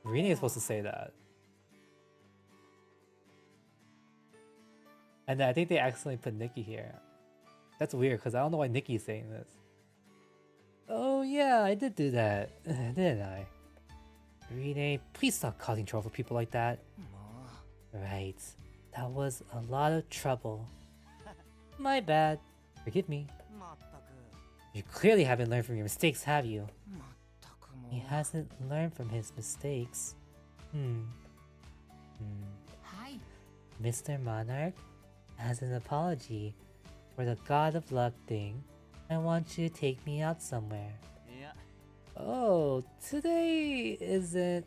Rine is supposed to say that. And then I think they accidentally put Nikki here. That's weird, because I don't know why Nikki's saying this. Oh yeah, I did do that, didn't I? Rine, please stop causing trouble for people like that. Right, that was a lot of trouble. My bad. Forgive me. You clearly haven't learned from your mistakes, have you? He hasn't learned from his mistakes. Mr. Monarch, as an apology for the God of Luck thing, I want you to take me out somewhere. Oh, today isn't...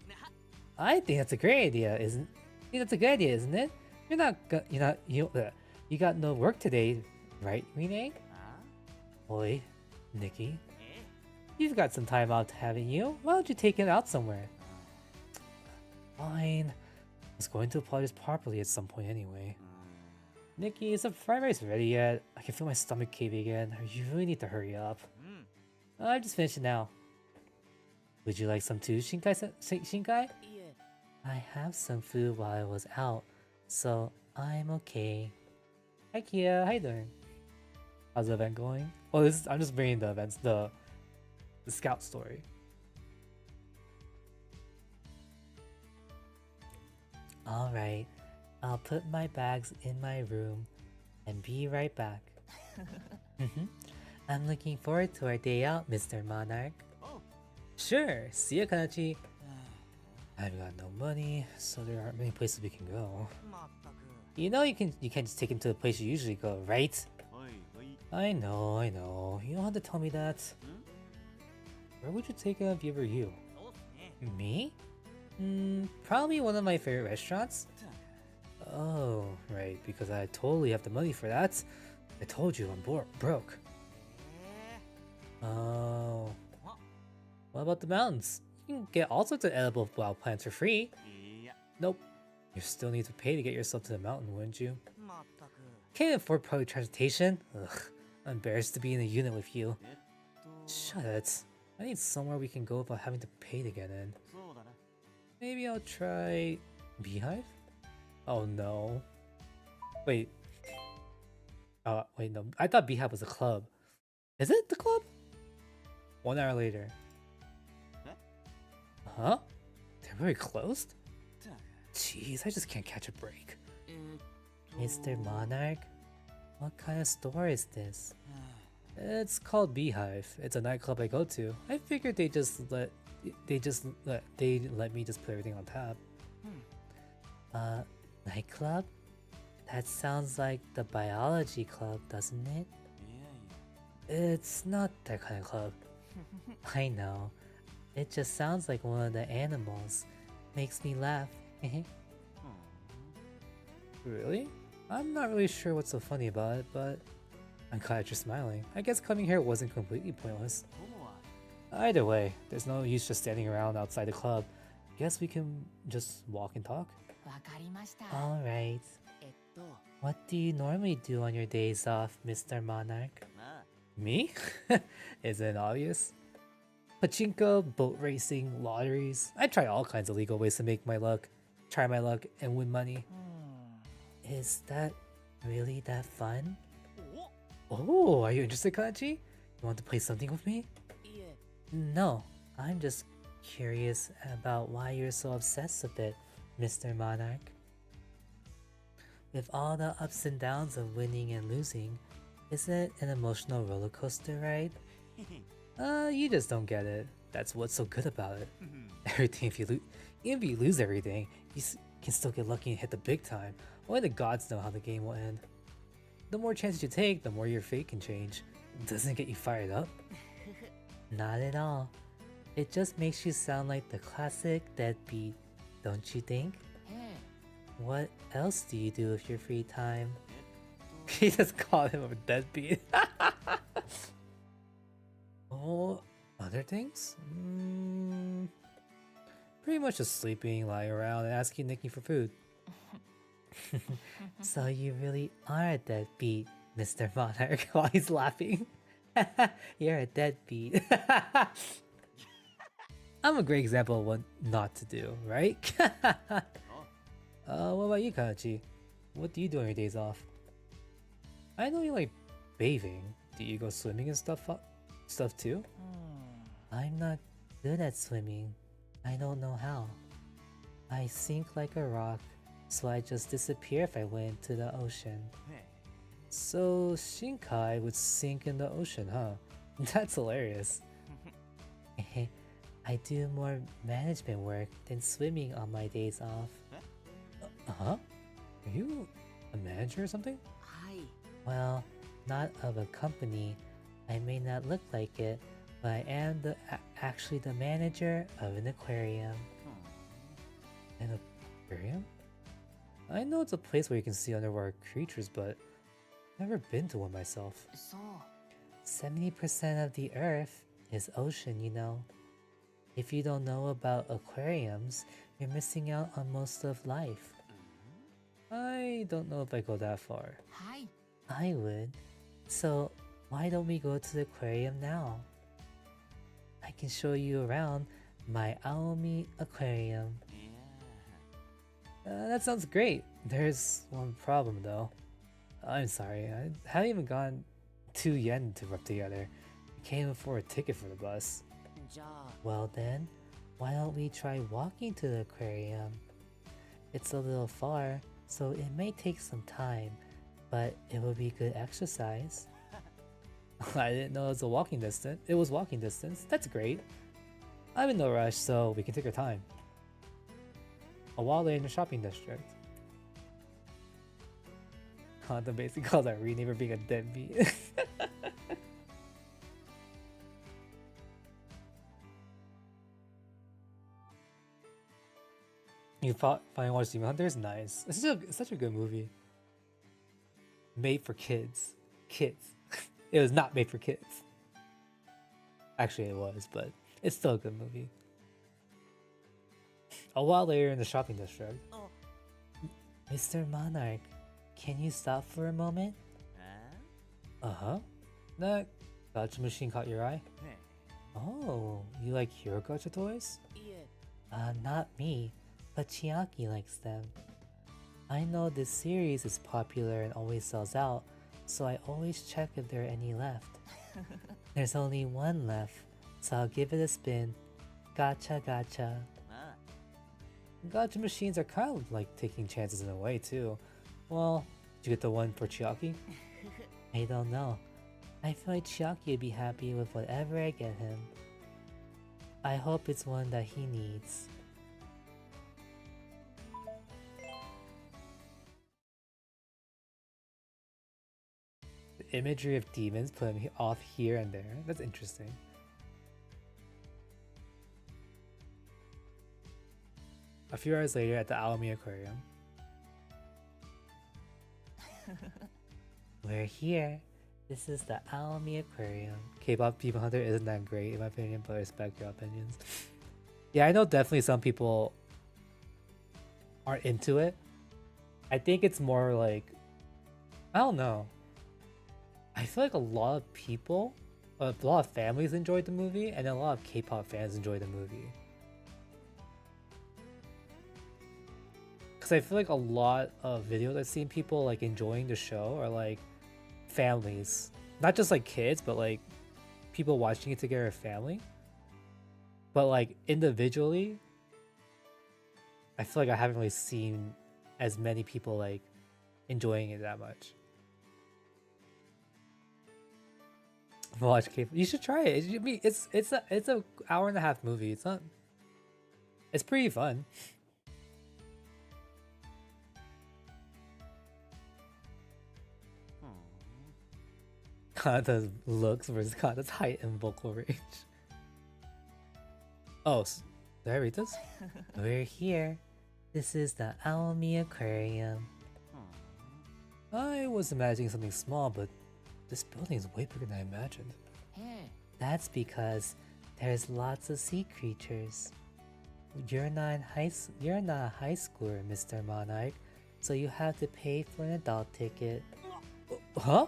I think that's a great idea, isn't? I think that's a good idea, isn't it? You got no work today, right, Rine? Oi, Nikki. You've got some time out, haven't you? Why don't you take it out somewhere? Fine. I was going to apologize properly at some point anyway. Nikki, is the fried rice ready yet? I can feel my stomach caving again. You really need to hurry up. I'm just finished it now. Would you like some too, Shinkai? I have some food while I was out, so I'm okay. Hi Kia, how you doing? How's the event going? Oh, I'm just bringing the events, the scout story. Alright, I'll put my bags in my room and be right back. I'm looking forward to our day out, Mr. Monarch. Sure, see ya, Kanachi. I've got no money, so there aren't many places we can go. You know you can't just take him to the place you usually go, right? I know. You don't have to tell me that. Where would you take him if you were you? Me? Probably one of my favorite restaurants. Oh, right, because I totally have the money for that. I told you I'm broke. Oh. What about the mountains? You can get all sorts of edible wild plants for free. Nope. You still need to pay to get yourself to the mountain, wouldn't you? Can't afford public transportation? Ugh. I'm embarrassed to be in a unit with you. Shut it. I need somewhere we can go without having to pay to get in. Maybe I'll try... Beehive? Oh no. Wait. Wait, no. I thought Beehive was a club. Is it the club? 1 hour later. Huh? They're very closed? Jeez, I just can't catch a break. Mr. Monarch? What kind of store is this? It's called Beehive. It's a nightclub I go to. I figured they let me just put everything on tap. Nightclub? That sounds like the biology club, doesn't it? It's not that kind of club. I know. It just sounds like one of the animals. Makes me laugh. Really? I'm not really sure what's so funny about it, but I'm glad you're smiling. I guess coming here wasn't completely pointless. Either way, there's no use just standing around outside the club. Guess we can just walk and talk? わかりました。 Alright. What do you normally do on your days off, Mr. Monarch? Me? Isn't it obvious? Pachinko, boat racing, lotteries. I try all kinds of legal ways to try my luck, and win money. Is that really that fun? Oh, are you interested, Kachi? You want to play something with me? No, I'm just curious about why you're so obsessed with it, Mr. Monarch. With all the ups and downs of winning and losing, isn't it an emotional roller coaster ride? You just don't get it. That's what's so good about it. Everything, even if you lose everything, you can still get lucky and hit the big time. Only the gods know how the game will end. The more chances you take, the more your fate can change. Doesn't it get you fired up? Not at all. It just makes you sound like the classic deadbeat, don't you think? What else do you do with your free time? He just called him a deadbeat. Oh, other things? Pretty much just sleeping, lying around, and asking Nikki for food. So you really are a deadbeat, Mr. Monarch, while he's laughing. You're a deadbeat. I'm a great example of what not to do, right? What about you, Kachi? What do you do on your days off? I know you like bathing. Do you go swimming and stuff too? I'm not good at swimming. I don't know how. I sink like a rock, so I just disappear if I went into the ocean. So Shinkai would sink in the ocean, huh? That's hilarious. I do more management work than swimming on my days off. Huh? Are you a manager or something? Well, not of a company. I may not look like it, but I am actually the manager of an aquarium. An aquarium? I know it's a place where you can see underwater creatures, but I've never been to one myself. 70% of the Earth is ocean, you know. If you don't know about aquariums, you're missing out on most of life. I don't know if I go that far. I would. So why don't we go to the aquarium now? I can show you around my Aomi aquarium. That sounds great. There's one problem though. I'm sorry, I haven't even gotten 2 yen to rub together. I can't even afford a ticket for the bus. Well then, why don't we try walking to the aquarium? It's a little far, so it may take some time, but it will be good exercise. I didn't know it was walking distance. That's great. I'm in no rush, so we can take our time. A while later in the shopping district. Honda basically calls out Rini for being a deadbeat. You finally watched Demon Hunters? Nice. It's such a good movie. Made for kids. Kids. It was not made for kids. Actually, it was, but it's still a good movie. A while later in the shopping district. Mr. Monarch, can you stop for a moment? Uh-huh. That gacha machine caught your eye? Oh, you like hero gacha toys? Not me, but Chiaki likes them. I know this series is popular and always sells out, so I always check if there are any left. There's only one left, so I'll give it a spin. Gacha gacha. Gacha machines are kind of like taking chances in a way too. Well, did you get the one for Chiaki? I don't know. I feel like Chiaki would be happy with whatever I get him. I hope it's one that he needs. The imagery of demons put him off here and there. That's interesting. A few hours later at the Aomie Aquarium. We're here. This is the Aomie Aquarium. K-pop Demon Hunter isn't that great in my opinion, but I respect your opinions. Yeah, I know definitely some people aren't into it. I think it's more like, I don't know. I feel like a lot of people, a lot of families enjoyed the movie, and a lot of K-pop fans enjoyed the movie. Because I feel like a lot of videos I've seen people like enjoying the show are like families, not just like kids, but like people watching it together as family. But like individually, I feel like I haven't really seen as many people like enjoying it that much. Watch K. You should try it. I mean, it's a hour and a half movie. It's not. It's pretty fun. Kanata's looks versus Kanata's height and vocal range. Oh, did I read this? We're here. This is the Aomie Aquarium. I was imagining something small, but this building is way bigger than I imagined. That's because there's lots of sea creatures. You're not a high schooler, Mr. Monarch, so you have to pay for an adult ticket. Huh?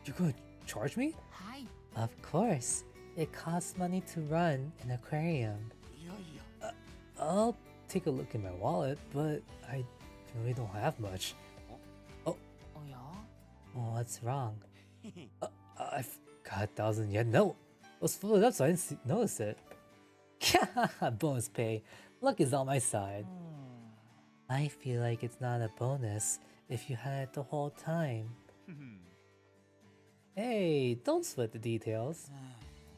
You're gonna charge me? Of course. It costs money to run an aquarium. I'll take a look in my wallet, but I really don't have much. Oh. What's wrong? I got 1,000 yen. No, it was full up, so I didn't notice it. Bonus pay. Luck is on my side. I feel like it's not a bonus if you had it the whole time. Hey, don't sweat the details.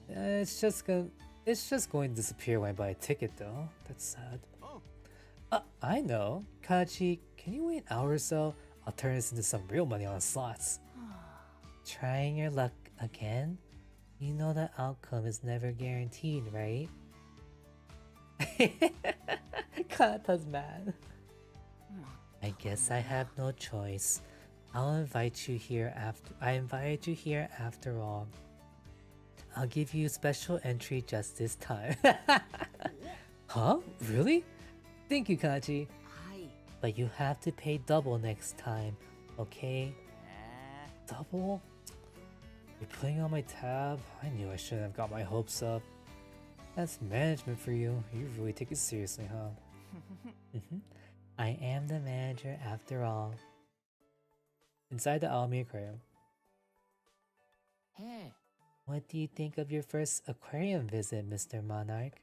It's just going to disappear when I buy a ticket, though. That's sad. I know. Kachi, can you wait an hour or so? I'll turn this into some real money on the slots. Trying your luck again? You know the outcome is never guaranteed, right? Kanata's mad. I guess I have no choice. I invited you here after all. I'll give you special entry just this time. Huh? Really? Thank you, Kachi. But you have to pay double next time, okay? Double? You're putting on my tab? I knew I shouldn't have got my hopes up. That's management for you. You really take it seriously, huh? I am the manager after all. Inside the Aomie Aquarium. What do you think of your first aquarium visit, Mr. Monarch?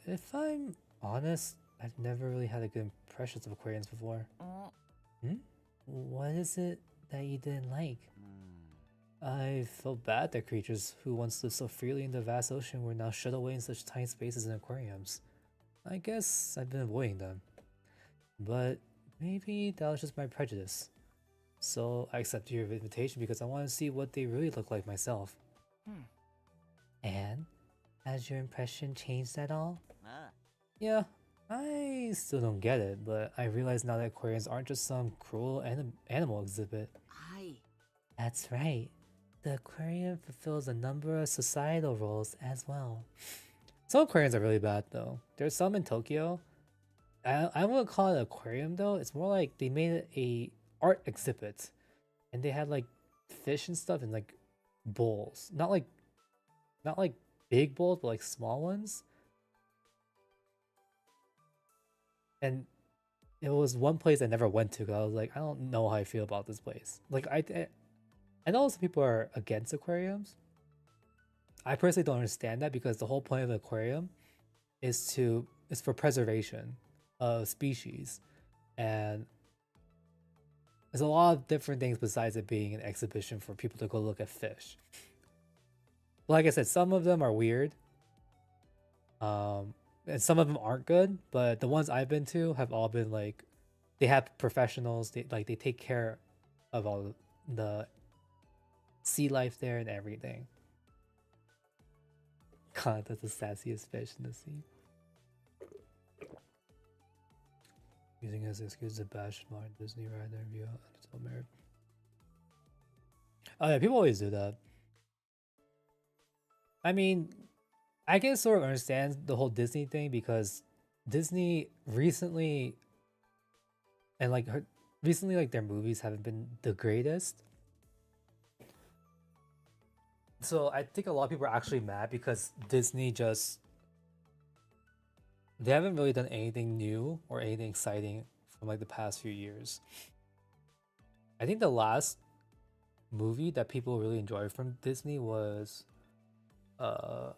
If I'm honest, I've never really had a good impressions of aquariums before. What is it that you didn't like? I felt bad that creatures who once lived so freely in the vast ocean were now shut away in such tiny spaces in aquariums. I guess I've been avoiding them. But maybe that was just my prejudice. So I accepted your invitation because I want to see what they really look like myself. And has your impression changed at all? Yeah, I still don't get it, but I realize now that aquariums aren't just some cruel animal exhibit. That's right. The aquarium fulfills a number of societal roles as well. Some aquariums are really bad though. There's some in Tokyo. I wouldn't call it an aquarium though. It's more like they made it a art exhibit, and they had like fish and stuff in like bowls. Not like big bowls, but like small ones. And it was one place I never went to because I was like, I don't know how I feel about this place. Like I know some people are against aquariums. I personally don't understand that because the whole point of the aquarium is for preservation of species, and there's a lot of different things besides it being an exhibition for people to go look at fish. Like I said, some of them are weird, and some of them aren't good. But the ones I've been to have all been like, they have professionals. They take care of all the sea life there and everything. God, that's the sassiest fish in the sea. Using as an excuse to bash modern Disney ride their review until merit. Oh yeah, people always do that. I mean, I can sort of understand the whole Disney thing because Disney recently and like recently like their movies haven't been the greatest. So I think a lot of people are actually mad because Disney just they haven't really done anything new or anything exciting from like the past few years. I think the last movie that people really enjoyed from Disney was I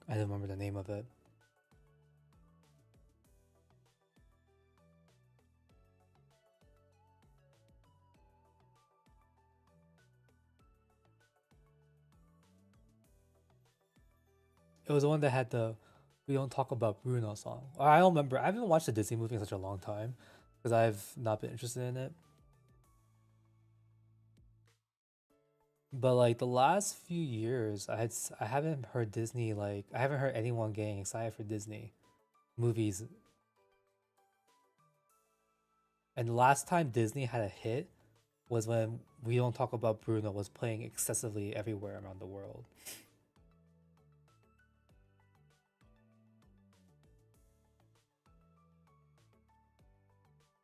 don't remember the name of it. It was the one that had the "We Don't Talk About Bruno" song. I don't remember. I haven't watched a Disney movie in such a long time because I've not been interested in it. But like the last few years, I haven't heard Disney like I haven't heard anyone getting excited for Disney movies. And the last time Disney had a hit was when "We Don't Talk About Bruno" was playing excessively everywhere around the world.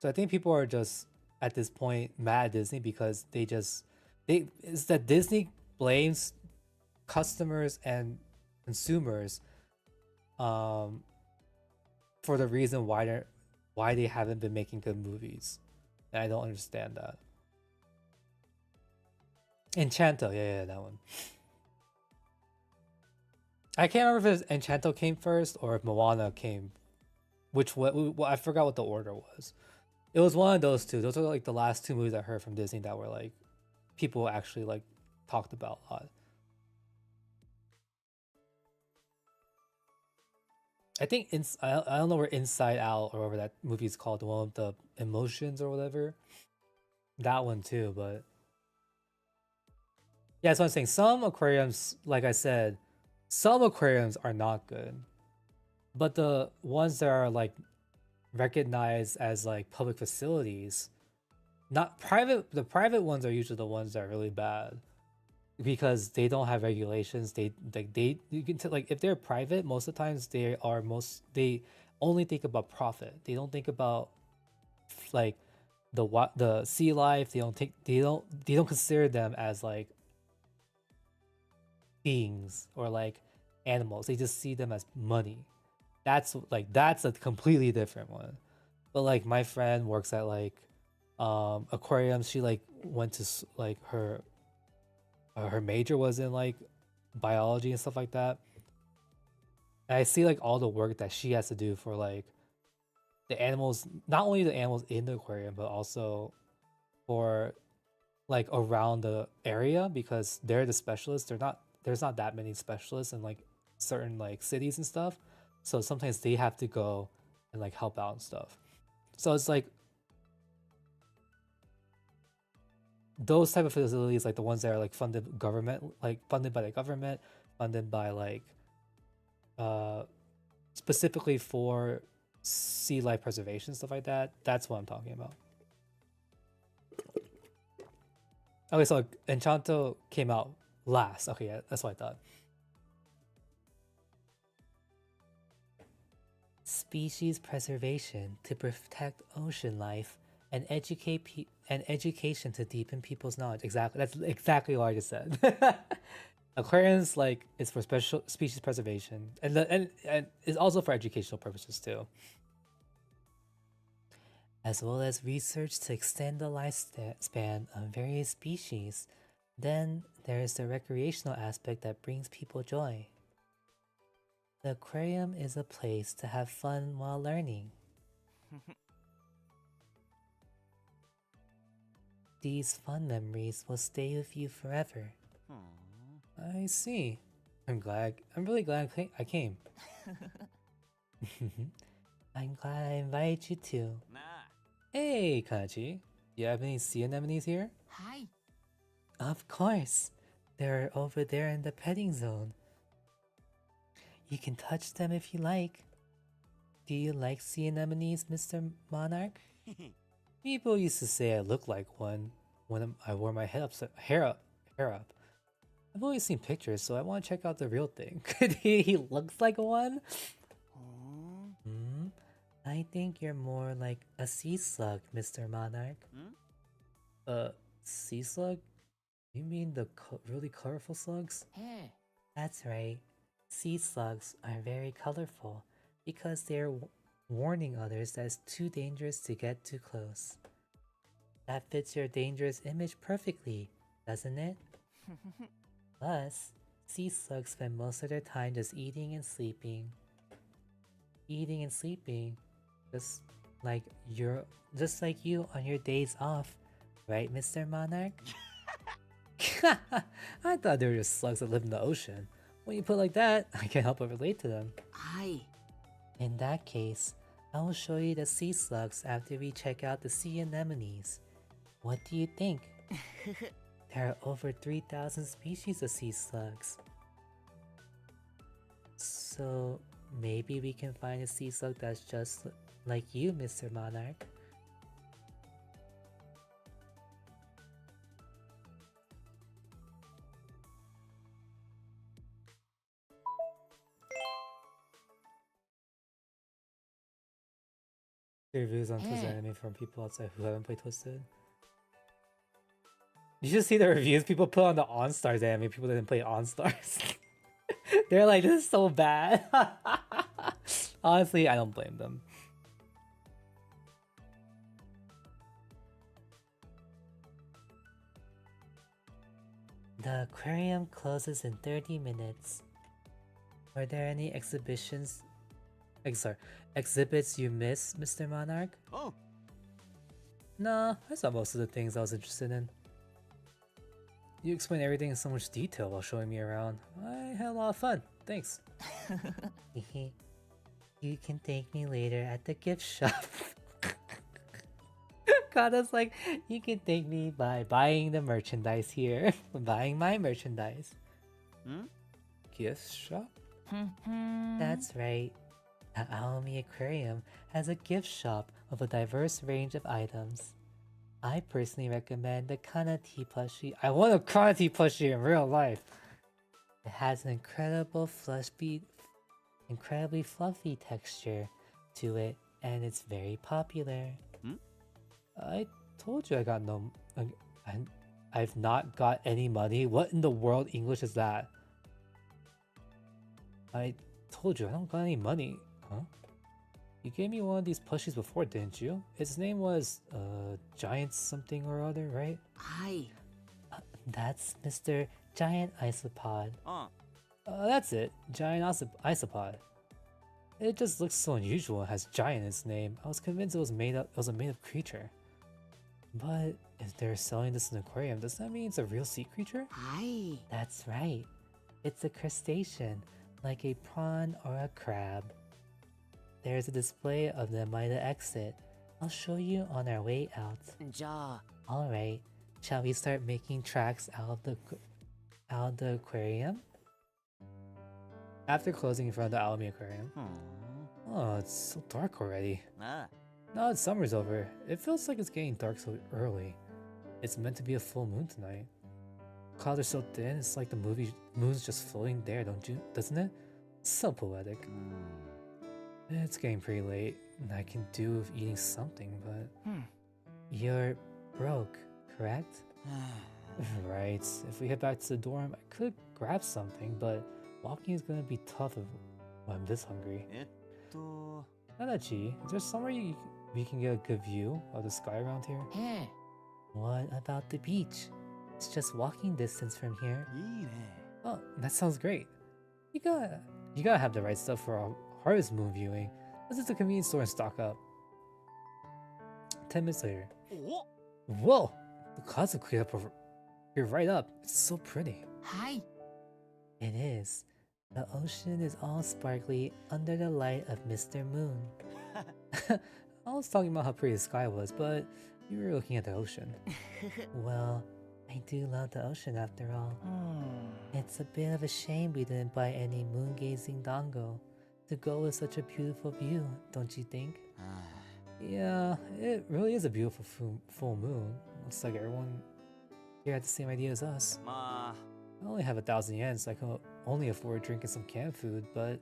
So I think people are just at this point mad at Disney because it's that Disney blames customers and consumers for the reason why they haven't been making good movies. And I don't understand that. Enchanto, yeah, that one. I can't remember if Enchanto came first or if Moana came. I forgot what the order was. It was one of those two. Those are like the last two movies I heard from Disney that were like people actually like talked about a lot. I think I don't know where Inside Out or whatever that movie is called, the one with the emotions or whatever. That one too, but yeah, that's what I'm saying. Some aquariums, like I said, some aquariums are not good, but the ones that are like recognized as like public facilities, not private. The private ones are usually the ones that are really bad because they don't have regulations. They you can like if they're private, most of the times they only think about profit. They don't think about like the sea life. They don't consider them as like beings or like animals. They just see them as money. That's a completely different one. But like my friend works at like aquariums. She like went to like her major was in like biology and stuff like that. And I see like all the work that she has to do for like the animals, not only the animals in the aquarium, but also for like around the area because they're the specialists. There's not that many specialists in like certain like cities and stuff. So sometimes they have to go and like help out and stuff. So it's like those type of facilities, like the ones that are like funded government, like funded by the government, funded by like specifically for sea life preservation, stuff like that. That's what I'm talking about. Okay, so Enchanto came out last. Okay, yeah, that's what I thought. Species preservation to protect ocean life and education to deepen people's knowledge. Exactly, that's exactly what I just said. Aquariums like is for special species preservation and it's also for educational purposes too, as well as research to extend the lifespan of various species. Then there is the recreational aspect that brings people joy. The aquarium is a place to have fun while learning. These fun memories will stay with you forever. I see. I'm really glad I came. I'm glad I invited you too. Hey, Kachi. Do you have any sea anemones here? はい。Of course. They're over there in the petting zone. You can touch them if you like. Do you like sea anemones, Mr. Monarch? People used to say I look like one when I wore my hair up. I've always seen pictures, so I want to check out the real thing. He looks like one? Hmm? I think you're more like a sea slug, Mr. Monarch. Sea slug? You mean the really colorful slugs? Hey. That's right. Sea slugs are very colorful because they're warning others that it's too dangerous to get too close. That fits your dangerous image perfectly, doesn't it? Plus, sea slugs spend most of their time just eating and sleeping. Eating and sleeping, just like you on your days off, right, Mr. Monarch? I thought they were just slugs that live in the ocean. When you put it like that, I can't help but relate to them. Hi. In that case, I will show you the sea slugs after we check out the sea anemones. What do you think? There are over 3,000 species of sea slugs. So maybe we can find a sea slug that's just like you, Mr. Monarch. The reviews on Twisted Anime from people outside who haven't played Twisted. You should see the reviews people put on the OnStars anime. People that didn't play OnStars. They're like, this is so bad. Honestly, I don't blame them. The aquarium closes in 30 minutes. Are there any exhibits you miss, Mr. Monarch? Oh. Nah, I saw most of the things I was interested in. You explained everything in so much detail while showing me around. I had a lot of fun. Thanks. You can thank me later at the gift shop. God, that's like, you can thank me by buying the merchandise here. Buying my merchandise. Gift shop? That's right. The Aomi Aquarium has a gift shop of a diverse range of items. I personally recommend the Kanati plushie. I want a Kanati plushie in real life. It has an incredibly fluffy texture to it, and it's very popular. I told you I got no... I've not got any money. What in the world English is that? I told you I don't got any money. Huh? You gave me one of these plushies before, didn't you? Its name was, Giant something or other, right? Hi. That's Mr. Giant Isopod. That's it. Giant Isopod. It just looks so unusual and has giant in its name. I was convinced it was a made-up creature. But if they're selling this in an aquarium, does that mean it's a real sea creature? Hi. That's right. It's a crustacean, like a prawn or a crab. There's a display of them by the exit. I'll show you on our way out. Ja. Alright, shall we start making tracks out of the aquarium? After closing in front of the Alamy Aquarium. Oh, it's so dark already. Now that summer's over, it feels like it's getting dark so early. It's meant to be a full moon tonight. Clouds are so thin, it's like the moon's just floating there, doesn't it? So poetic. It's getting pretty late, and I can do with eating something, but... You're broke, correct? Right. If we head back to the dorm, I could grab something, but walking is gonna be tough if I'm this hungry. Nanachi, is there somewhere we can get a good view of the sky around here? Hey. What about the beach? It's just walking distance from here. Oh, that sounds great. You gotta have the right stuff for our Harvest Moon viewing. Let's just a convenience store and stock up. 10 minutes later. Whoa! The clouds have cleared up. You're right up. It's so pretty. Hi. It is. The ocean is all sparkly under the light of Mr. Moon. I was talking about how pretty the sky was, but You were looking at the ocean. Well, I do love the ocean after all. It's a bit of a shame we didn't buy any moon-gazing dango to go with such a beautiful view, don't you think? Yeah, it really is a beautiful full moon. Looks like everyone here had the same idea as us. I only have 1,000 yen, so I can only afford drinking some canned food, but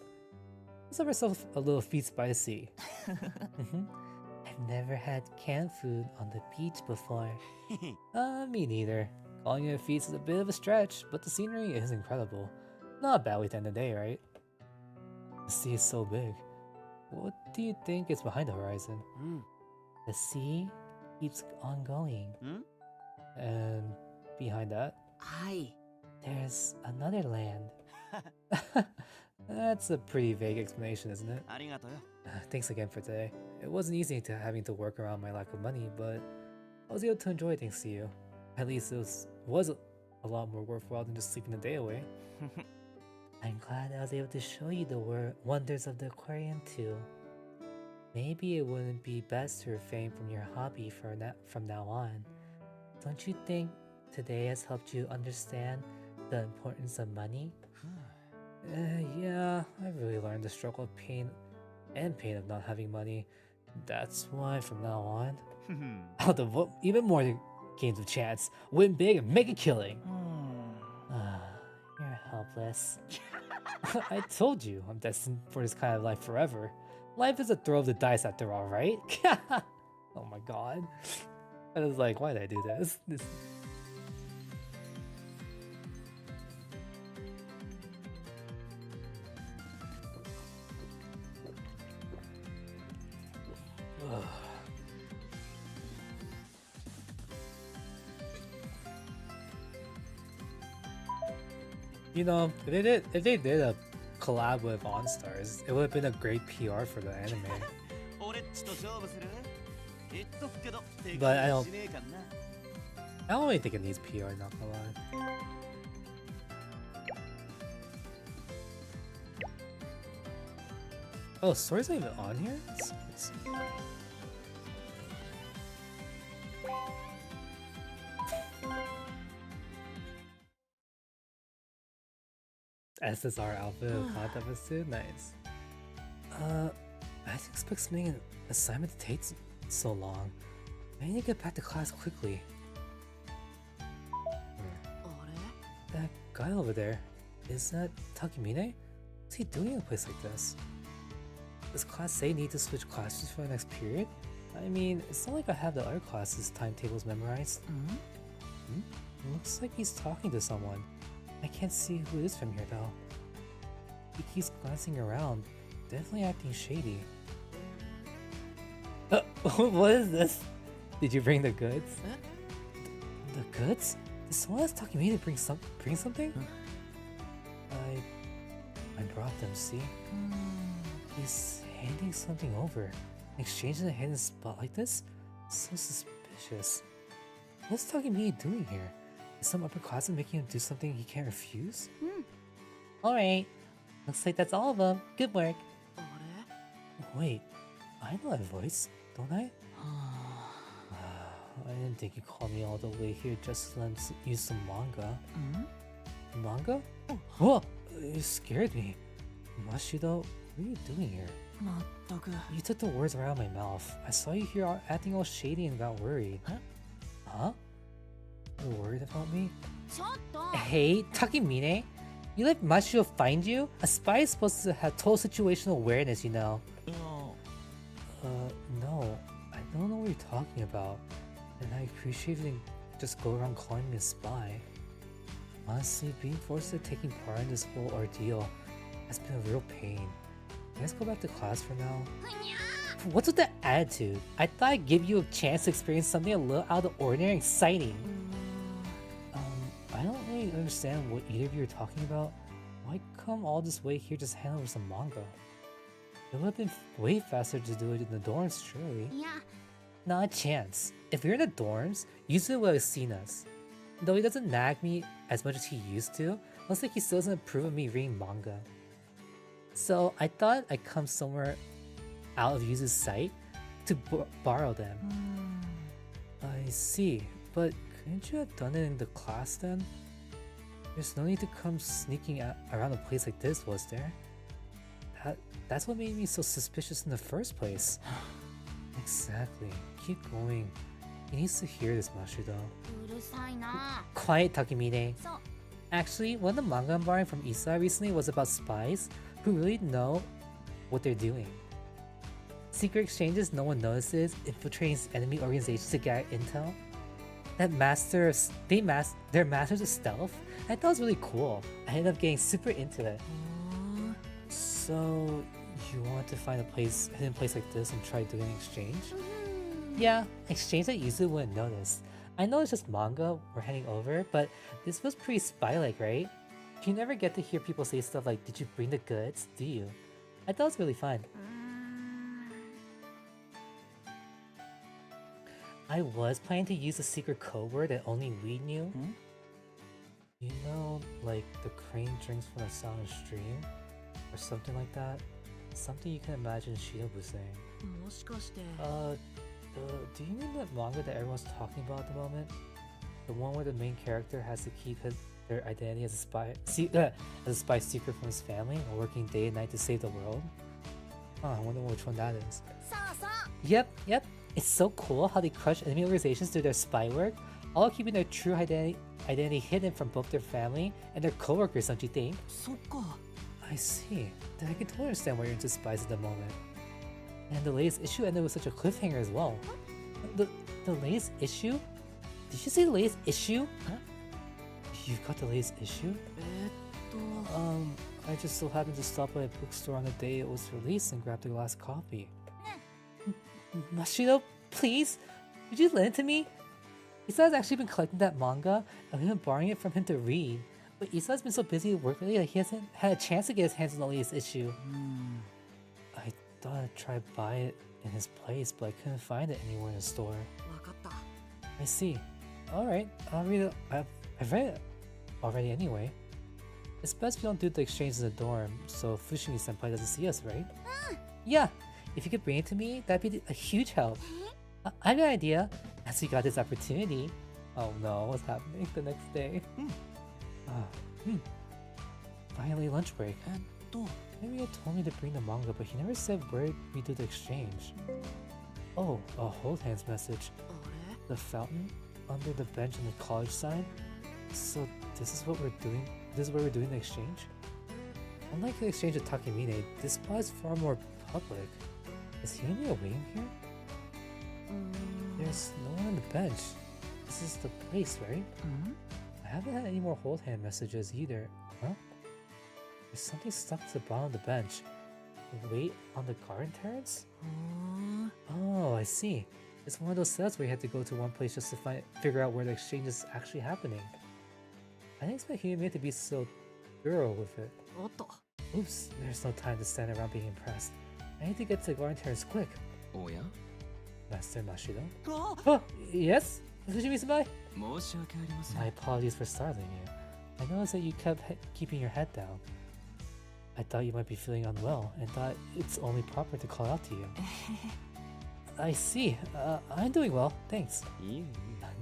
let's have ourselves a little feast by the sea. I've never had canned food on the beach before. Me neither. Calling it a feast is a bit of a stretch, but the scenery is incredible. Not a bad way to end the day, right? The sea is so big. What do you think is behind the horizon? The sea keeps on going. And behind that, there's another land. That's a pretty vague explanation, isn't it? Thanks again for today. It wasn't easy having to work around my lack of money, but I was able to enjoy it thanks to you. At least it was a lot more worthwhile than just sleeping the day away. I'm glad I was able to show you the wonders of the aquarium too. Maybe it wouldn't be best to refrain from your hobby from now on. Don't you think today has helped you understand the importance of money? Yeah, I really learned the struggle of pain of not having money. That's why from now on, I'll devote even more to games of chance, win big and make a killing. You're helpless. I told you, I'm destined for this kind of life forever. Life is a throw of the dice after all, right? Oh my god. I was like, why did I do this? You know, if they did a collab with OnStars, it would have been a great PR for the anime. But I don't really think it needs PR, not gonna lie. Oh, story's not even on here? Let's see. SSR outfit of hot episode, nice. I didn't expect submitting an assignment to take so long. I need to get back to class quickly. That guy over there, is that Takemine? What's he doing in a place like this? Does class A need to switch classes for the next period? I mean, it's not like I have the other classes' timetables memorized. It looks like he's talking to someone. I can't see who it is from here though. He keeps glancing around, definitely acting shady. What is this? Did you bring the goods? The goods? Did someone else talking to me to bring something? I brought them, see? He's handing something over. Exchanging a hidden spot like this? So suspicious. What's talking me doing here? Is some upperclassman making him do something he can't refuse? Alright. Looks like that's all of them. Good work. Wait, I know that voice, don't I? I didn't think you called me all the way here just to let him use some manga. Manga? Whoa! You scared me. Mashido, what are you doing here? You took the words right out of my mouth. I saw you here acting all shady and got worried. Huh? You're worried about me? Hey, Takemine! You let Mashido find you? A spy is supposed to have total situational awareness, you know. No. I don't know what you're talking about. And I appreciate you just go around calling me a spy. Honestly, being forced to taking part in this whole ordeal has been a real pain. Let's go back to class for now. What's with that attitude? I thought I'd give you a chance to experience something a little out of the ordinary and exciting. I don't really understand what either of you are talking about. Why come all this way here just hand over some manga? It would have been way faster to do it in the dorms, surely. Not a chance. If we were in the dorms, Yuzu would have seen us. Though he doesn't nag me as much as he used to, looks like he still doesn't approve of me reading manga. So I thought I'd come somewhere out of Yuzu's sight to borrow them. I see, but couldn't you have done it in the class then? There's no need to come sneaking around a place like this, was there? That's what made me so suspicious in the first place. Exactly. Keep going. He needs to hear this, Mashido. うるさいな。 Quiet, Takemine. そう。 Actually, one of the manga I'm borrowing from Isa recently was about spies who really know what they're doing. Secret exchanges no one notices, infiltrating enemy organizations to get intel. Their masters of stealth. I thought it was really cool. I ended up getting super into it. So, you want to find a hidden place like this and try doing an exchange? Yeah, exchange that usually wouldn't notice. I know it's just manga we're heading over, but this was pretty spy-like, right? You never get to hear people say stuff like, "Did you bring the goods?" Do you? I thought it was really fun. I was planning to use a secret code word that only we knew. You know, like the crane drinks from a silent stream? Or something like that? Something you can imagine Shinobu saying. もしかして。 Do you mean that manga that everyone's talking about at the moment? The one where the main character has to keep their identity as a spy secret from his family while working day and night to save the world? Oh, I wonder which one that is. そうそう。 Yep. It's so cool how they crush enemy organizations through their spy work, all keeping their true identity hidden from both their family and their coworkers, don't you think? そっか。 I see. Then I can totally understand why you're into spies at the moment. And the latest issue ended with such a cliffhanger as well. The latest issue? Did you say the latest issue? Huh? You got the latest issue? えっと。 I just so happened to stop by a bookstore on the day it was released and grab the last copy. Mashiro, please? Would you lend it to me? Isa's actually been collecting that manga, and we've been borrowing it from him to read. But Isa's been so busy at work lately that he hasn't had a chance to get his hands on the latest issue. I thought I'd try buy it in his place, but I couldn't find it anywhere in the store. わかった。 I see. Alright, I'll read it. I've read it already anyway. It's best we don't do the exchange in the dorm, so Fushimi-senpai doesn't see us, right? Yeah, if you could bring it to me, that'd be a huge help. I have an idea. As we got this opportunity. Oh no, what's happening the next day? Finally, lunch break. えっと。 Maybe he told me to bring the manga, but he never said where we do the exchange. Oh, a hold hands message. あれ The fountain under the bench on the college side. So this is what we're doing. This is where we're doing the exchange. Unlike the exchange with Takemine, this spot is far more public. Is he only waiting here? There's no one on the bench. This is the place, right? I haven't had any more hold hand messages either. Huh? There's something stuck to the bottom of the bench. Wait on the garden terrace? Oh, I see. It's one of those setups where you have to go to one place just to figure out where the exchange is actually happening. I didn't expect Hime to be so thorough with it. おっと。 Oops, there's no time to stand around being impressed. I need to get to the garden terrace quick. おや Master Mashido? あ Oh, yes? Fushimi-senpai? 申し訳ありません My apologies for startling you. I noticed that you kept keeping your head down. I thought you might be feeling unwell and thought it's only proper to call out to you. I see. I'm doing well, thanks. いえいえ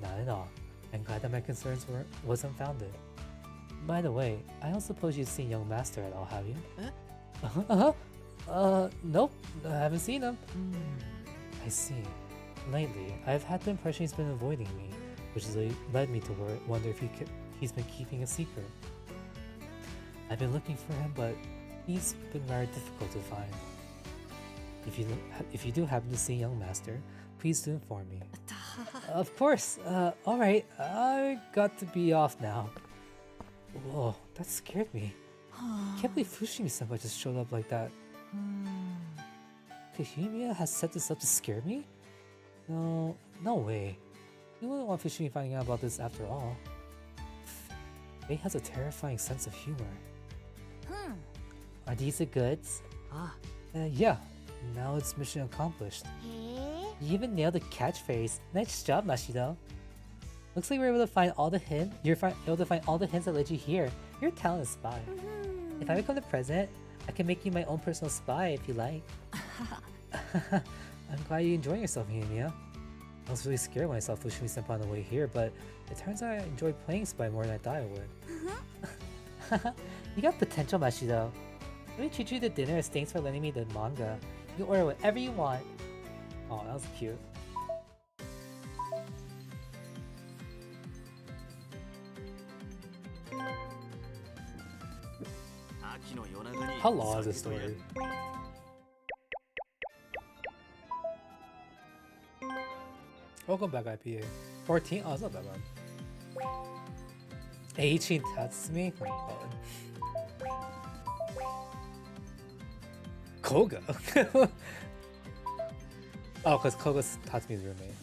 Not at all. I'm glad that my concerns wasn't founded. By the way, I don't suppose you've seen Young Master at all, have you? Nope. I haven't seen him. I see. Lately, I've had the impression he's been avoiding me, which has led me to wonder if he's been keeping a secret. I've been looking for him, but he's been very difficult to find. If you do happen to see Young Master, please do inform me. Of course. Alright. I got to be off now. Whoa, that scared me. Can't believe Fushimi-senpai just showed up like that. Kahimiya has set this up to scare me? No way. You wouldn't want Fushimi finding out about this after all. Faye has a terrifying sense of humor. Are these the goods? あ。 Yeah. Now it's mission accomplished. へえ。 You even nailed the catchphrase. Nice job, Mashido. Looks like we're able to find all the hints. You're able to find all the hints that led you here. You're a talented spy. If I become the president, I can make you my own personal spy if you like. I'm glad you're enjoying yourself, Mia. I was really scared when I saw Fushimi Senpai on the way here, but it turns out I enjoy playing Spy more than I thought I would. You got potential, Mashido. Let me treat you to dinner as thanks for lending me the manga. You can order whatever you want. Oh, that was cute. How long is this story? Welcome back, IPA. 14? Oh, it's not that bad. 18 Tatsumi? Oh my god. Koga? Oh, because Koga's Tatsumi's roommate.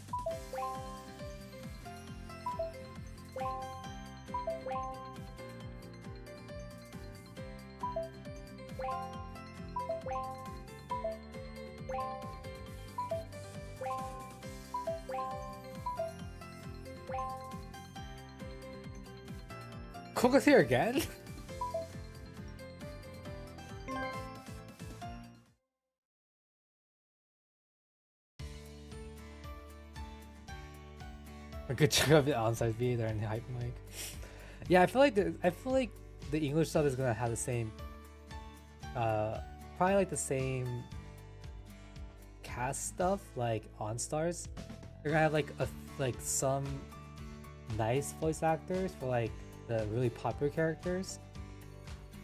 Koga's here again? A good chunk of the onside V there in the hype mic. Yeah, I feel like the English stuff is gonna have the same, probably like the same cast stuff like OnStars. They're gonna have like some nice voice actors for like the really popular characters,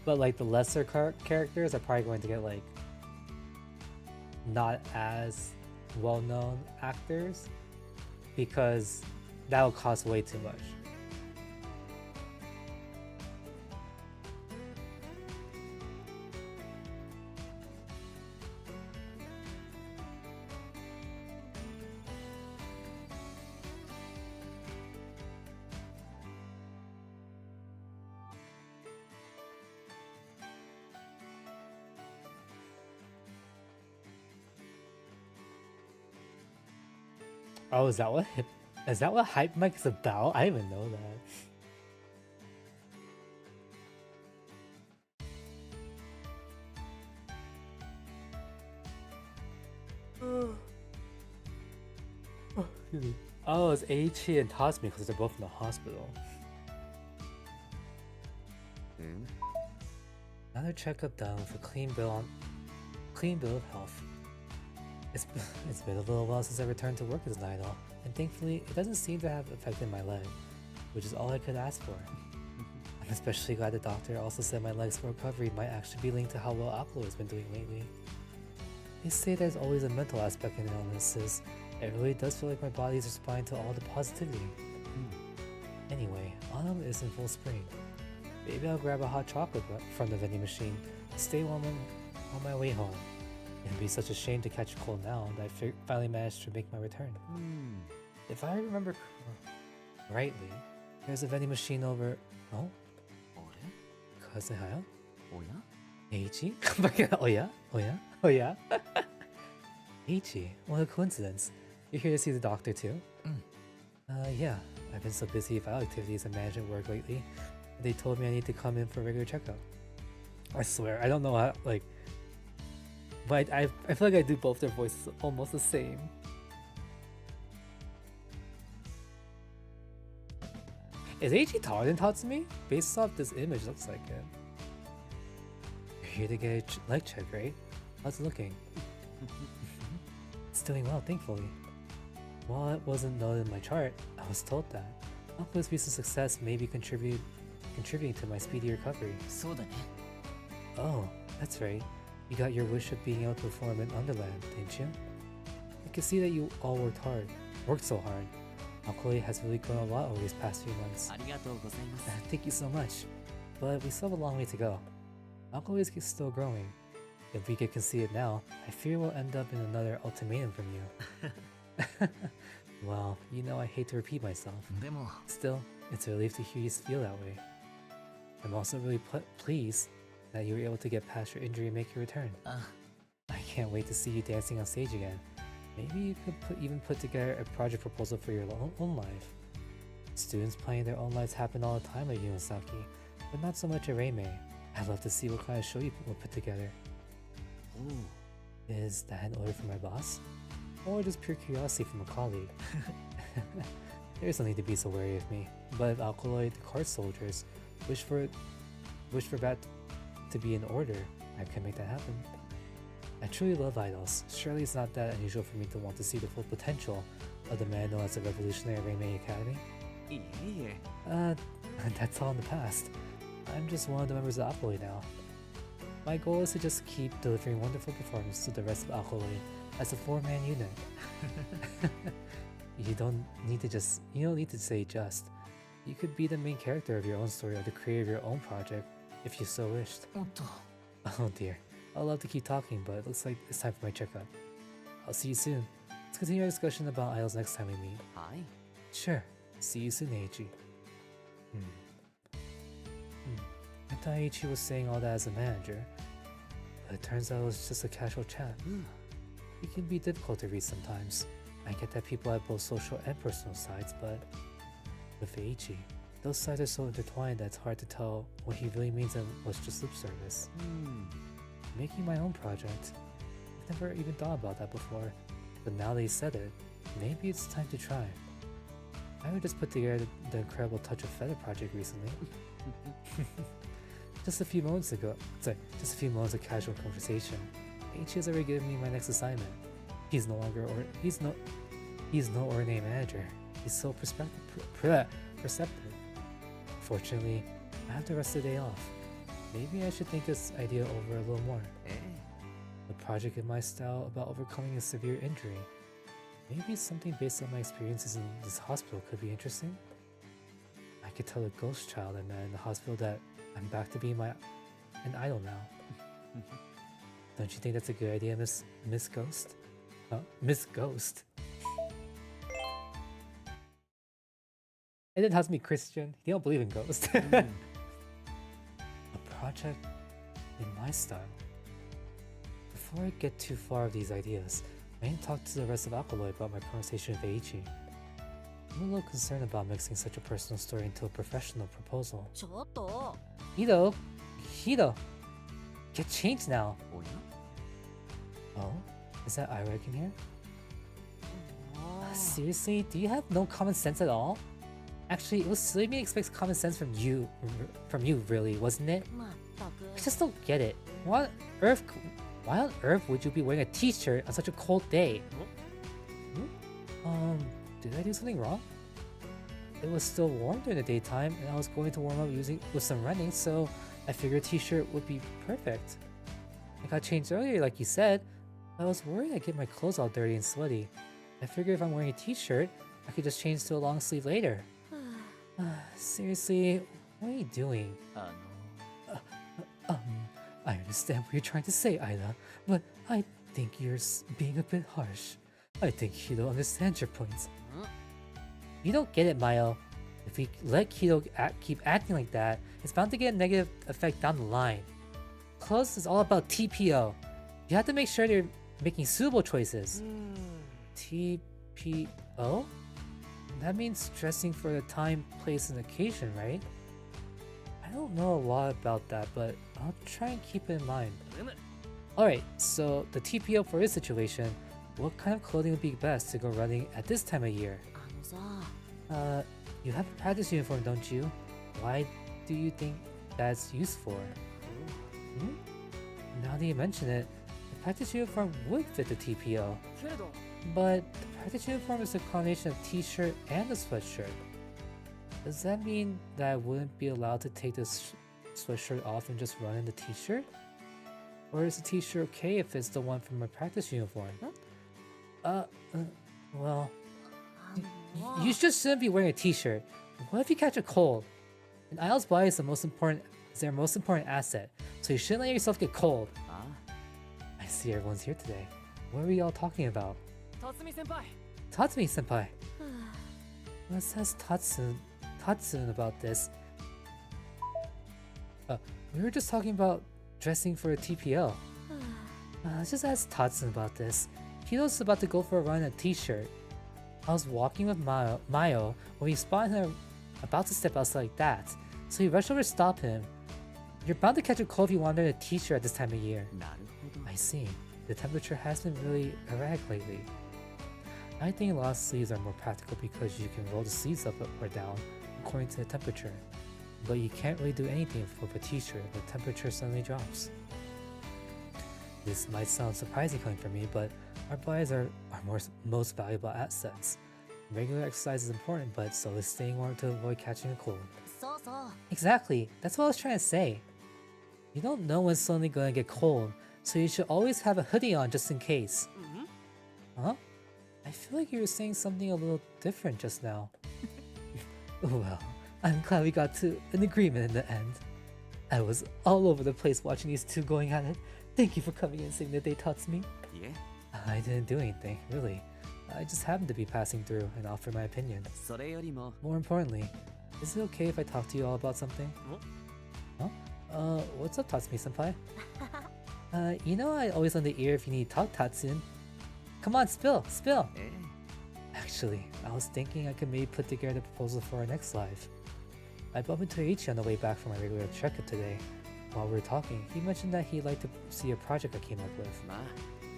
but like the lesser characters are probably going to get like not as well-known actors because that'll cost way too much. Oh, is that what Hype Mic is about? I didn't even know that. Oh, it's Eiichi and Tatsumi because they're both in the hospital. Another checkup done with a clean bill of health. It's been a little while since I returned to work as an idol, and thankfully it doesn't seem to have affected my leg, which is all I could ask for. I'm especially glad the doctor also said my leg's recovery might actually be linked to how well Aklo has been doing lately. They say there's always a mental aspect in illnesses. It really does feel like my body's responding to all the positivity. Anyway, autumn is in full spring. Maybe I'll grab a hot chocolate from the vending machine to stay warm on my way home. It'd be such a shame to catch a cold now that I finally managed to make my return. If I remember rightly, there's a vending machine over... Oh? Cousin Haya? Eiichi? Oh yeah? Oh yeah? Oh yeah? Eiichi, what a coincidence. You're here to see the doctor too? Yeah. I've been so busy with our activities and management work lately. They told me I need to come in for a regular checkup. I swear, I don't know how, like... But I feel like I do both their voices almost the same. Is Eiichi taller than Tatsumi? Based off this image, looks like it. You're here to get a leg check, right? How's it looking? It's doing well, thankfully. While it wasn't noted in my chart, I was told that Aklo's recent success may be contributing to my speedy recovery. Oh, that's right. You got your wish of being able to perform in Underland, didn't you? I can see that you all worked so hard. Aklo has really grown a lot over these past few months. Thank you so much. But we still have a long way to go. Aklo is still growing. If we get conceded now, I fear we'll end up in another ultimatum from you. Well, you know I hate to repeat myself. Still, it's a relief to hear you feel that way. I'm also really pleased that you were able to get past your injury and make your return. I can't wait to see you dancing on stage again. Maybe you could even put together a project proposal for your own life. Students playing their own lives happen all the time at Unosaki, but not so much at Reimei. I'd love to see what kind of show you will put together. Is that an order from my boss? or just pure curiosity from a colleague. There's no need to be so wary of me, but if Alkaloid, the card soldiers, wish for that to be in order, I can make that happen. I truly love idols. Surely it's not that unusual for me to want to see the full potential of the man known as the revolutionary Raymay Academy. いえいえ That's all in the past. I'm just one of the members of Alkaloid now. My goal is to just keep delivering wonderful performances to the rest of Alkaloid as a 4-man unit. You don't need to say just. You could be the main character of your own story or the creator of your own project if you so wished. おっと Oh dear. I'd love to keep talking, but it looks like it's time for my checkup. I'll see you soon. Let's continue our discussion about idols next time we meet. はい Sure. See you soon, Eiichi. I thought Eiichi was saying all that as a manager, but it turns out it was just a casual chat. It can be difficult to read sometimes. I get that people have both social and personal sides, but with Eiichi, those sides are so intertwined that it's hard to tell what he really means and what's just lip service. Making my own project. I've never even thought about that before, but now that he said it, maybe it's time to try. I would just put together the incredible Touch of Feather project recently. Just a few moments of casual conversation. Eiichi has already given me my next assignment. He's no ordinary manager. He's so perceptive. Fortunately, I have the rest of the day off. Maybe I should think this idea over a little more. え A project in my style about overcoming a severe injury. Maybe something based on my experiences in this hospital could be interesting. I could tell a ghost child I met in the hospital that I'm back to being an idol now. Don't you think that's a good idea, Miss Ghost? Miss Ghost. It didn't have to be Christian. He don't believe in ghosts. A project in my style. Before I get too far with these ideas, I need to talk to the rest of Alkaloid about my conversation with Eiichi. I'm a little concerned about mixing such a personal story into a professional proposal. ちょっと Hito! Get changed now! おや Oh? Is that Ira in here? Seriously? Do you have no common sense at all? Actually, it was silly of me to expect common sense from you, really, wasn't it? まったく I just don't get it. Why on earth would you be wearing a t-shirt on such a cold day? Did I do something wrong? It was still warm during the daytime, and I was going to warm up with some running, so I figured a t-shirt would be perfect. I got changed earlier, like you said. I was worried I'd get my clothes all dirty and sweaty. I figured if I'm wearing a t-shirt, I could just change to a long sleeve later. Seriously, what are you doing? あ I understand what you're trying to say, Ayla, but I think you're being a bit harsh. I think Hito understands your points. You don't get it, Mayo. If we let Hito keep acting like that, it's bound to get a negative effect down the line. Clothes is all about TPO. You have to make sure they're making suitable choices. TPO? That means dressing for the time, place, and occasion, right? I don't know a lot about that, but I'll try and keep it in mind. Alright, so the TPO for this situation, what kind of clothing would be best to go running at this time of year? あのさ You have a practice uniform, don't you? Why do you think that's useful? Now that you mention it, the practice uniform would fit the TPO. けれど But the practice uniform is a combination of t-shirt and a sweatshirt. Does that mean that I wouldn't be allowed to take this sweatshirt off and just run in the t-shirt? Or is the t-shirt okay if it's the one from my practice uniform? Well, you just shouldn't be wearing a t-shirt. What if you catch a cold? An idol's body is their most important asset, so you shouldn't let yourself get cold. あ I see everyone's here today. What are we all talking about? 辰巳先輩 Tatsumi-senpai. Let's ask Tatsun about this. We were just talking about dressing for a TPO. Let's just ask Tatsun about this. Hito's about to go for a run in a t-shirt. I was walking with Mayo when we spotted him about to step outside like that, so we rushed over to stop him. You're bound to catch a cold if you wander in a t-shirt at this time of year. なるほど I see. The temperature has been really erratic lately. I think a lot of sleeves are more practical because you can roll the sleeves up or down according to the temperature. But you can't really do anything with a t-shirt when the temperature suddenly drops. This might sound surprising coming from me, but our bodies are our most valuable assets. Regular exercise is important, but so is staying warm to avoid catching a cold. そうそう Exactly, that's what I was trying to say. You don't know when it's suddenly gonna get cold, so you should always have a hoodie on just in case. Huh? I feel like you were saying something a little different just now. Well, I'm glad we got to an agreement in the end. I was all over the place watching these two going at it. Thank you for coming and saying that they taught me. Yeah. I didn't do anything, really. I just happened to be passing through and offer my opinion. それよりも More importantly, is it okay if I talk to you all about something? Huh? What's up, Tatsumi-senpai? You know I always lend the ear if you need to talk, Tatsun. Come on, spill! ええ Actually, I was thinking I could maybe put together a proposal for our next live. I bumped into Eiichi on the way back from my regular checkup today. While we were talking, he mentioned that he'd like to see a project I came up with. まあ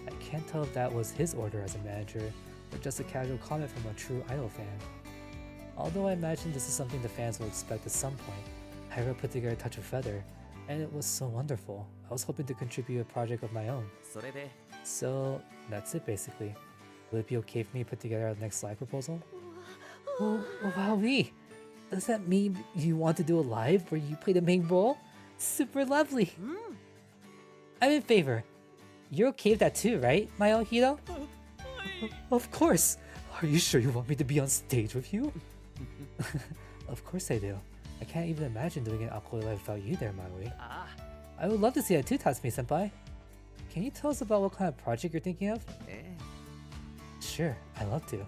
I can't tell if that was his order as a manager, or just a casual comment from a true idol fan. Although I imagine this is something the fans will expect at some point, I ever put together Touch of Feather, and it was so wonderful. I was hoping to contribute a project of my own. それで So, that's it basically. Will it be okay for me to put together our next live proposal? Oh, wow, me! Does that mean you want to do a live where you play the main role? Super lovely! I'm in favor. You're okay with that too, right, Mayohiro? Of course! Are you sure you want me to be on stage with you? Of course I do. I can't even imagine doing an Aqua Live without you there, Maui. あ I would love to see that too, Tatsumi-senpai. Can you tell us about what kind of project you're thinking of? あええ Sure, I'd love to.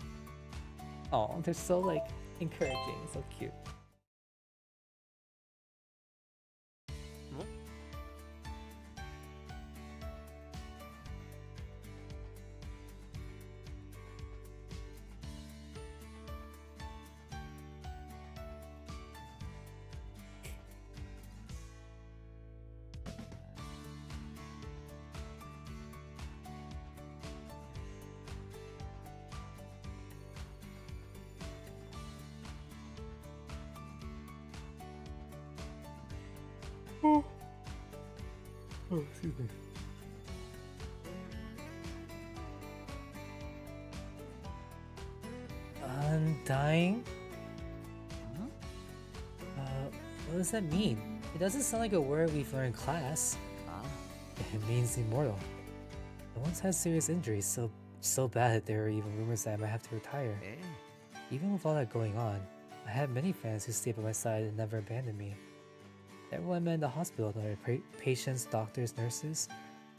Oh, they're so like encouraging, so cute. Oh, excuse me. Undying? What does that mean? It doesn't sound like a word we've learned in class. あ It means immortal. I once had serious injuries, so bad that there were even rumors that I might have to retire. え Even with all that going on, I had many fans who stayed by my side and never abandoned me. Everyone I met in the hospital, whether patients, doctors, nurses,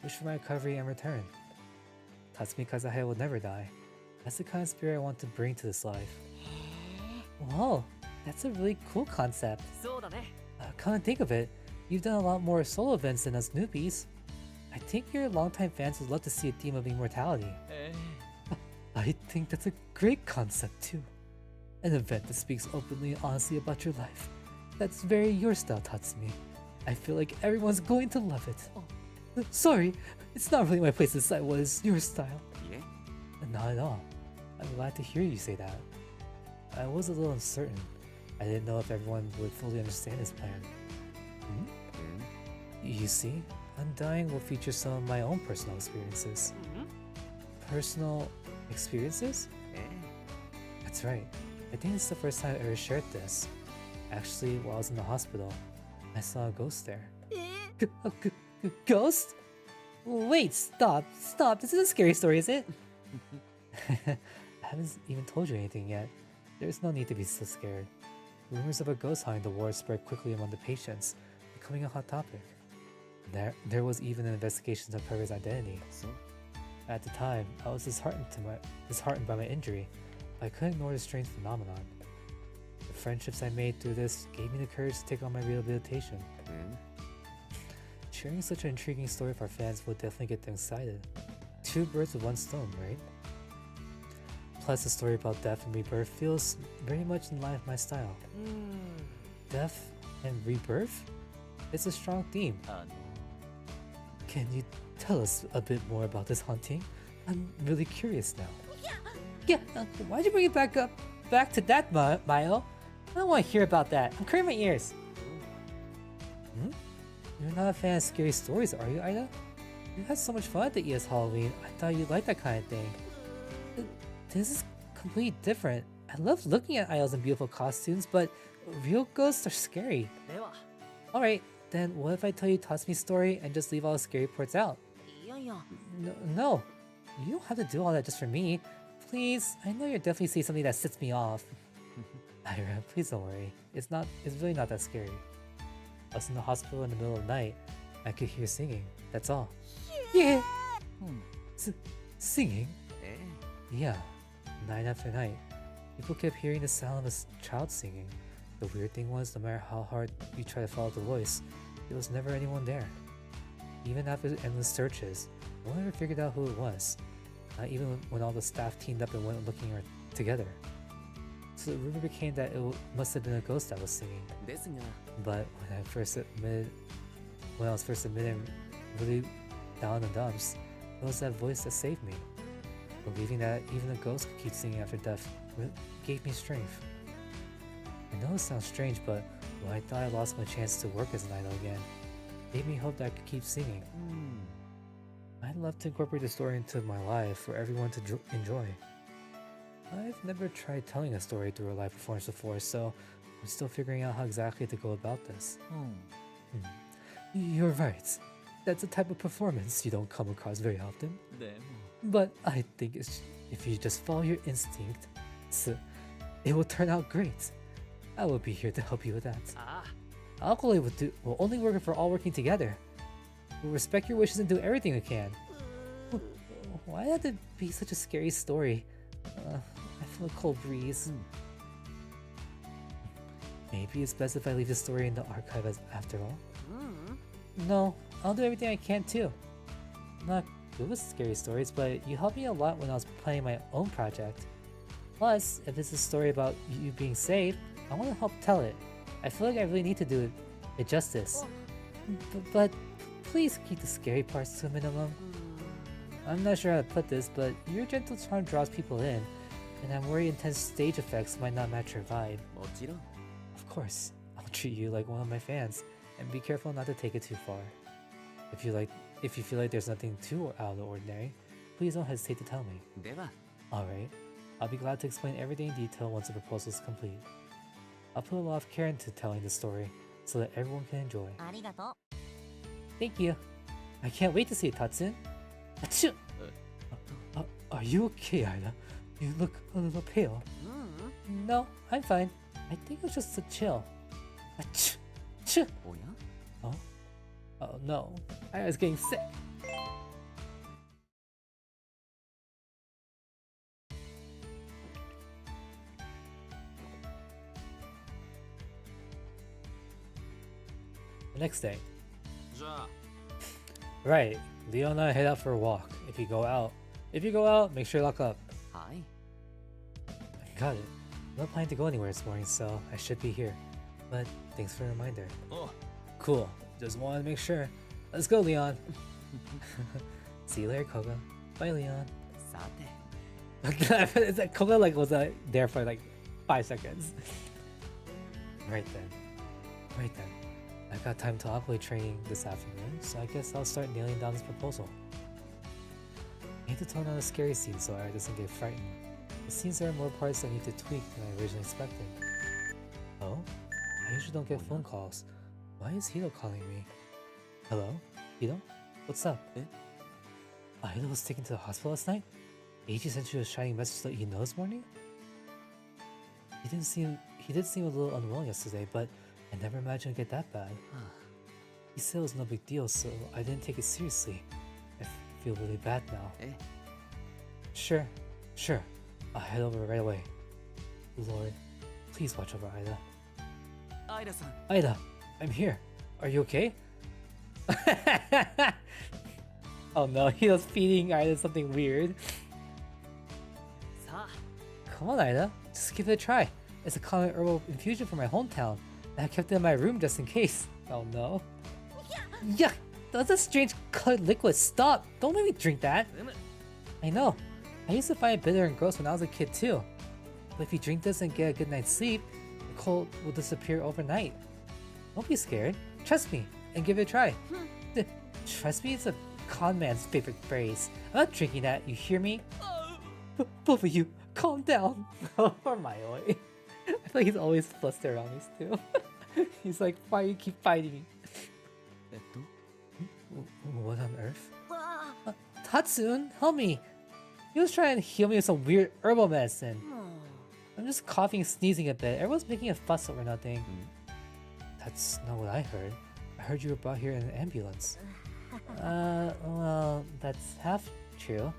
wished for my recovery and return. Tatsumi Kazuhaya will never die. That's the kind of spirit I want to bring to this life. Whoa, that's a really cool concept. そうだね Come and think of it, you've done a lot more solo events than us newbies. I think your longtime fans would love to see a theme of immortality. え I think that's a great concept too. An event that speaks openly and honestly about your life. That's very your style, Tatsumi. I feel like everyone's going to love it. Sorry, it's not really my place to decide what is your style. えいえ Not at all. I'm glad to hear you say that. I was a little uncertain. I didn't know if everyone would fully understand this plan. You see, Undying will feature some of my own personal experiences. Personal experiences? え That's right. I think it's the first time I ever shared this. Actually, while I was in the hospital, I saw a ghost there. Ghost? Wait, stop. This is a scary story, is it? I haven't even told you anything yet. There's no need to be so scared. Rumors of a ghost haunting the ward spread quickly among the patients, becoming a hot topic. There was even an investigation of Trevor's identity. そう At the time, I was disheartened by my injury, but I couldn't ignore the strange phenomenon. The friendships I made through this gave me the courage to take on my rehabilitation. うん Sharing such an intriguing story with our fans will definitely get them excited. Two birds with one stone, right? Plus, the story about death and rebirth feels very much in line with my style. Death and rebirth? It's a strong theme. あの Can you tell us a bit more about this haunting? I'm really curious now. Yeah, why'd you bring it back to that, Milo? I don't want to hear about that. I'm clearing my ears. Hmm? You're not a fan of scary stories, are you, Ida? You had so much fun at the ES Halloween. I thought you'd like that kind of thing. This is completely different. I love looking at idols in beautiful costumes, but real ghosts are scary. では Alright, then what if I tell you Tatsumi's story and just leave all the scary parts out? いやいや No, you don't have to do all that just for me. Please, I know you'll definitely see something that sets me off. Ira, please don't worry. It's really not that scary. I was in the hospital in the middle of the night. I could hear singing. That's all. Yeah! Singing? え Yeah. Night after night. People kept hearing the sound of a child singing. The weird thing was, no matter how hard you try to follow the voice, there was never anyone there. Even after endless searches, no one ever figured out who it was. Not even when all the staff teamed up and went looking together. So the rumor became that it must have been a ghost that was singing. ですが But when I was first admitted really down in the dumps, it was that voice that saved me. Believing that even a ghost could keep singing after death gave me strength. I know it sounds strange, but when I thought I lost my chance to work as an idol again, it gave me hope that I could keep singing. I'd love to incorporate the story into my life for everyone to enjoy. I've never tried telling a story through a live performance before, so I'm still figuring out how exactly to go about this. You're right. That's a type of performance you don't come across very often. でも But I think if you just follow your instinct, it will turn out great. I will be here to help you with that. あ Alcohol will only work if we're all working together. We'll respect your wishes and do everything we can. Why had to be such a scary story? I feel a cold breeze. Maybe it's best if I leave the story in the archive after all. No, I'll do everything I can too. I'm not good with scary stories, but you helped me a lot when I was planning my own project. Plus, if it's a story about you being saved, I want to help tell it. I feel like I really need to do it justice. But please keep the scary parts to a minimum. I'm not sure how to put this, but your gentle charm draws people in, and I'm worried intense stage effects might not match your vibe. もちろん Of course, I'll treat you like one of my fans, and be careful not to take it too far. If you feel like there's nothing too out of the ordinary, please don't hesitate to tell me. では Alright, I'll be glad to explain everything in detail once the proposal is complete. I'll put a lot of care into telling the story, so that everyone can enjoy. ありがとう Thank you. I can't wait to see it, Tatsun. Achoo! Are you okay, Ida? You look a little pale. No, I'm fine. I think it was just a chill. Achoo! Achoo! おや Oh no, I was getting sick. The next day. じゃあ Right, Leo and I head out for a walk. If you go out, make sure you lock up. はい Got it. I'm not planning to go anywhere this morning, so I should be here. But thanks for the reminder. お Cool. Just wanted to make sure. Let's go, Leon. See you later, Koga. Bye, Leon. さて It's like Koga was there for like 5 seconds. Right then. I got time to Aqua training this afternoon, so I guess I'll start nailing down this proposal. I need to tone down the scary scenes so Ira doesn't get frightened. It seems there are more parts I need to tweak than I originally expected. Oh? I usually don't get phone calls. Why is Hito calling me? Hello? Hito? What's up? Eh? Ida was taken to the hospital last night? Eiji sent you a shining message to let you know this morning? He did seem a little unwell yesterday, but I never imagined it'd get that bad. He said it was no big deal, so I didn't take it seriously. I feel really bad now. Eh? Sure. I'll head over right away. Lord, please watch over Ida. アイラさん Ida, I'm here. Are you okay? Oh no, he was feeding Ida something weird. さあ Come on, Ida. Just give it a try. It's a common herbal infusion from my hometown, and I kept it in my room just in case. Oh no. Yuck! That's a strange colored liquid. Stop! Don't make me drink that. うむ I know. I used to find it bitter and gross when I was a kid too. But if you drink this and get a good night's sleep, the cold will disappear overnight. Don't be scared. Trust me and give it a try. Trust me is a con man's favorite phrase. I'm not drinking that, you hear me? Both of you, calm down. Poor Mayoi. I feel like he's always flustered around these two. He's like, why do you keep fighting me? What on earth? Tatsune, help me! He was trying to heal me with some weird herbal medicine. I'm just coughing and sneezing a bit. Everyone's making a fuss over nothing. That's not what I heard. I heard you were brought here in an ambulance. Well, that's half true.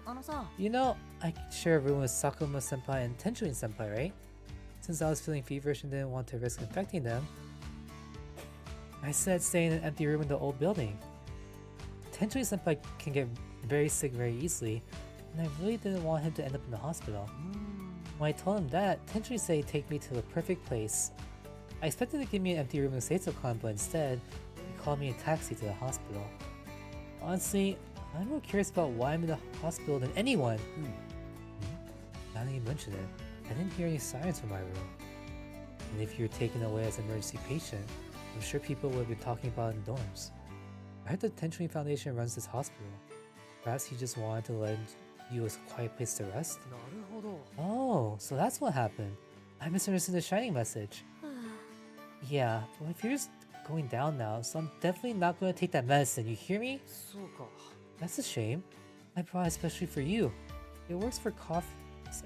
You know, I share a room with Sakuma senpai and Tenchuin senpai, right? Since I was feeling feverish and didn't want to risk infecting them, I said stay in an empty room in the old building. Tenchuin senpai can get very sick very easily, and I really didn't want him to end up in the hospital. When I told him that, Tenchuin said he'd take me to the perfect place. I expected to give me an empty room in Seitsukan, but instead, he called me a taxi to the hospital. Honestly, I'm more curious about why I'm in the hospital than anyone. Now that you mention it, I didn't hear any sirens from my room. And if you were taken away as an emergency patient, I'm sure people would have been talking about it in the dorms. I heard the Tenchuin Foundation runs this hospital. Perhaps he just wanted to lend you a quiet place to rest? Oh, so that's what happened. I misunderstood the Shining message. Yeah, well if you're just going down now, so I'm definitely not going to take that medicine, you hear me? That's a shame. I brought it especially for you. It works for cough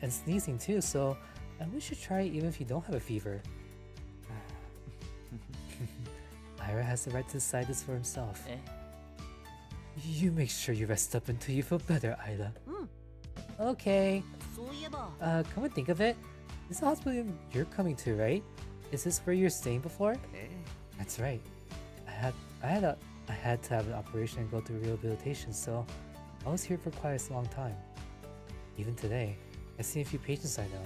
and sneezing too, so I wish you try it even if you don't have a fever. Ira has the right to decide this for himself. You make sure you rest up until you feel better, Ida. Okay. Come and think of it, this is the hospital you're coming to, right? Is this where you're staying before? That's right. I had to have an operation and go through rehabilitation, so I was here for quite a long time. Even today, I see a few patients I know.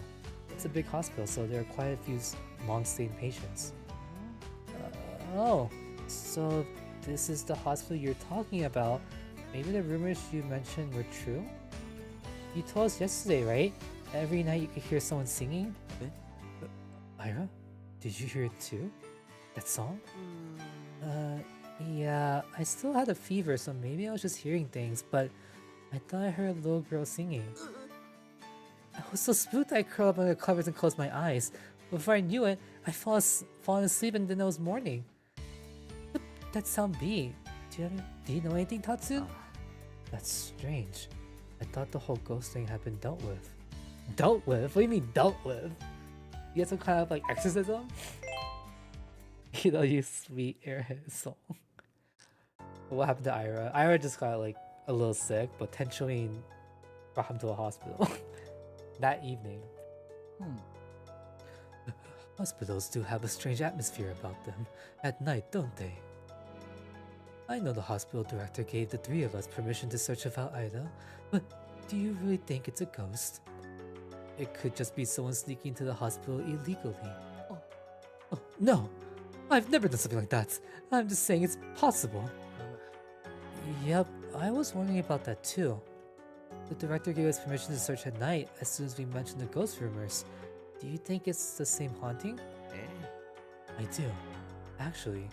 It's a big hospital, so there are quite a few long-staying patients. Oh, so this is the hospital you're talking about. Maybe the rumors you mentioned were true? You told us yesterday, right? Every night you could hear someone singing? Ira? Did you hear it too? That song? Yeah, I still had a fever, so maybe I was just hearing things, but I thought I heard a little girl singing. I was so spooked I curled up under the covers and closed my eyes. Before I knew it, I fallen asleep and then it was morning. What would that sound be? Do you know anything, Tatsu? That's strange. I thought the whole ghost thing had been dealt with. Dealt with? What do you mean dealt with? You had some kind of like exorcism? You know, you sweet airhead soul. What happened to Ira? Ira just got like a little sick, but Tenchuin brought him to a hospital that evening. Hospitals do have a strange atmosphere about them at night, don't they? I know the hospital director gave the three of us permission to search about Ida, but do you really think it's a ghost? It could just be someone sneaking into the hospital illegally. Oh, no! I've never done something like that. I'm just saying it's possible. Yep, I was wondering about that too. The director gave us permission to search at night as soon as we mentioned the ghost rumors. Do you think it's the same haunting? I do. Actually,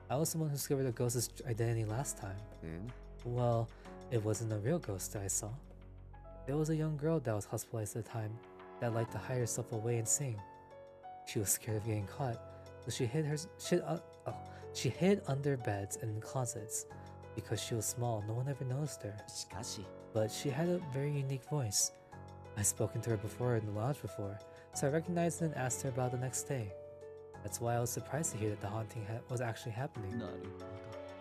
I was the one who discovered the ghost's identity last time. Well, it wasn't a real ghost that I saw. There was a young girl that was hospitalized at the time that liked to hide herself away and sing. She was scared of getting caught, so she hid under beds and in closets. Because she was small, no one ever noticed her. But she had a very unique voice. I'd spoken to her before in the lounge before, so I recognized her and asked her about the next day. That's why I was surprised to hear that the haunting was actually happening.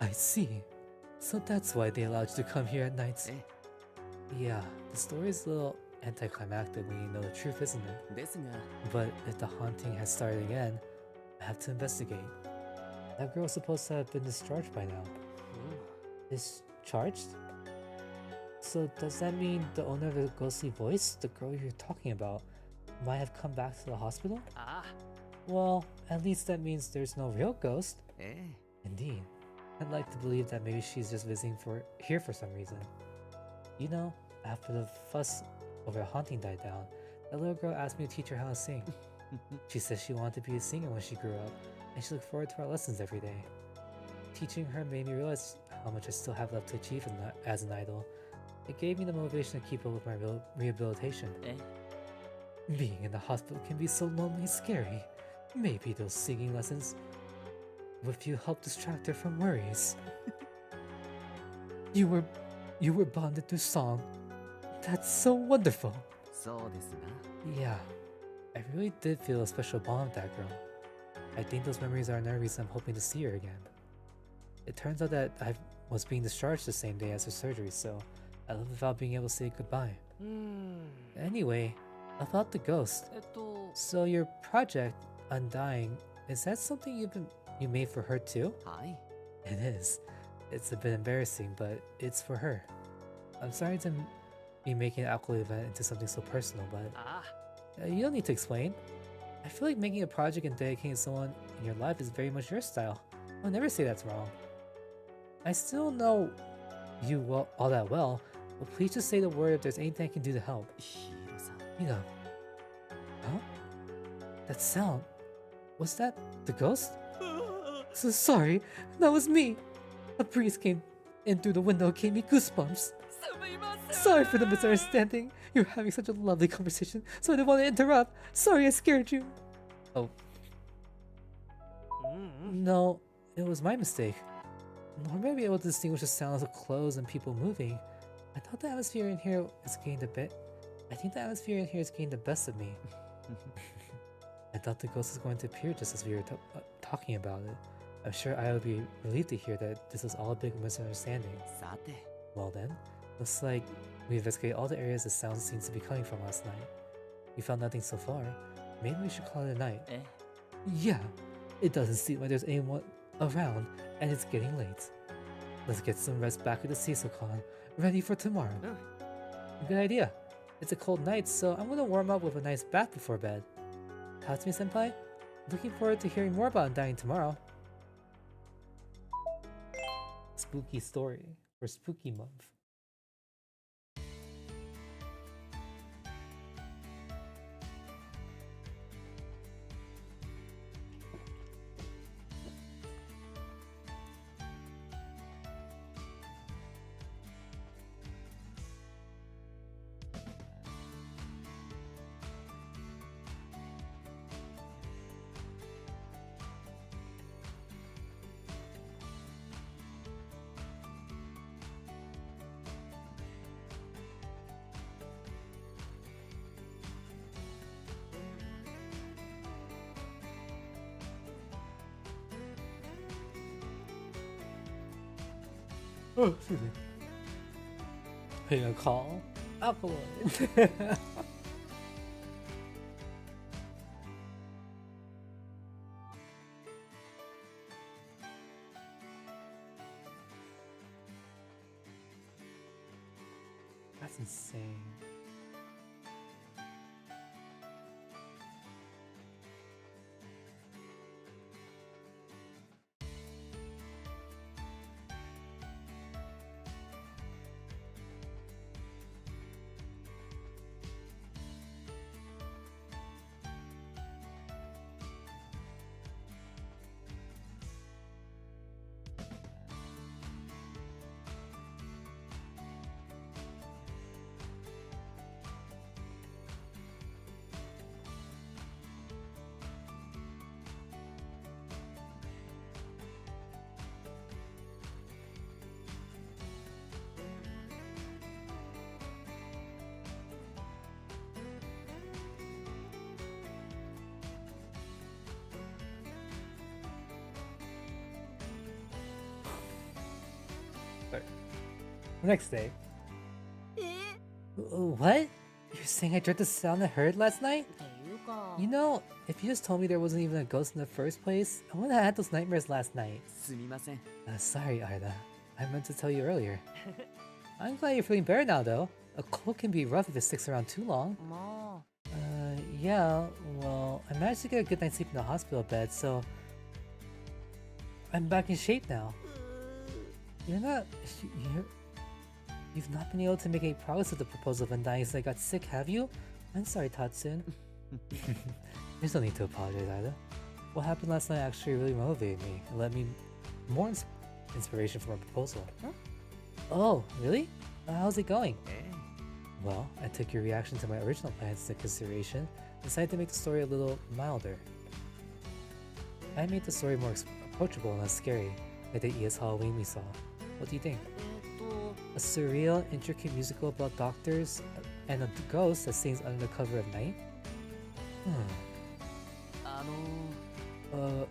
I see. So that's why they allowed you to come here at night. Yeah, the story is a little anticlimactic when you know the truth, isn't it? But if the haunting has started again, I have to investigate. That girl's supposed to have been discharged by now. Discharged? So does that mean the owner of the ghostly voice, the girl you're talking about, might have come back to the hospital? Well, at least that means there's no real ghost. Indeed. I'd like to believe that maybe she's just visiting here for some reason. You know, after the fuss over a haunting died down, that little girl asked me to teach her how to sing. She said she wanted to be a singer when she grew up, and she looked forward to our lessons every day. Teaching her made me realize how much I still have left to achieve as an idol. It gave me the motivation to keep up with my rehabilitation. Being in the hospital can be so lonely and scary. Maybe those singing lessons with you help distract her from worries. You were bonded through song. That's so wonderful. そうですな。 Yeah, I really did feel a special bond with that girl. I think those memories are another reason I'm hoping to see her again. It turns out that I was being discharged the same day as her surgery, so I left without being able to say goodbye. Anyway, about the ghost. So your project, Undying, is that something you made for her too? はい。 It is. It's a bit embarrassing, but it's for her. I'm sorry to be making an alcohol event into something so personal, but ああ。 you don't need to explain. I feel like making a project and dedicating someone in your life is very much your style. I'll never say that's wrong. I still know you all that well, but please just say the word if there's anything I can do to help. ヒーローさん。 You know. Huh? That sound. Was that the ghost? So sorry, that was me. A breeze came in through the window, gave me goosebumps. Sorry for the misunderstanding. You're having such a lovely conversation, so I didn't want to interrupt. Sorry I scared you. Oh. No, it was my mistake. Normally I'd be able to distinguish the sounds of clothes and people moving. I thought the atmosphere in here is getting the bit. I think the atmosphere in here is getting the best of me. I thought the ghost was going to appear just as we were talking about it. I'm sure I would be relieved to hear that this was all a big misunderstanding. さて。 Well then, looks like we investigated all the areas the sound seems to be coming from last night. We found nothing so far. Maybe we should call it a night. Yeah, it doesn't seem like there's anyone around, and it's getting late. Let's get some rest back at the Cecil-con, ready for tomorrow. Good idea. It's a cold night, so I'm gonna warm up with a nice bath before bed. Tatsumi-senpai, looking forward to hearing more about Undying tomorrow. Spooky story for Spooky Month. Oh, excuse me. Paying a call. Alkaline. That's insane. The next day. What? You're saying I dread the sound I heard last night? You know, if you just told me there wasn't even a ghost in the first place, I wouldn't have had those nightmares last night. すみません。 Sorry, Ida. I meant to tell you earlier. I'm glad you're feeling better now, though. A cold can be rough if it sticks around too long. Yeah, well, I managed to get a good night's sleep in the hospital bed, so I'm back in shape now. You're You've not been able to make any progress with the proposal of Undying since I got sick, have you? I'm sorry, Tatsun. There's no need to apologize either. What happened last night actually really motivated me and led me more inspiration for my proposal. Huh? Oh, really? How's it going? え Well, I took your reaction to my original plans into consideration and decided to make the story a little milder. I made the story more approachable and less scary, like the ES Halloween we saw. What do you think? A surreal, intricate musical about doctors and a ghost that sings under the cover of night? あの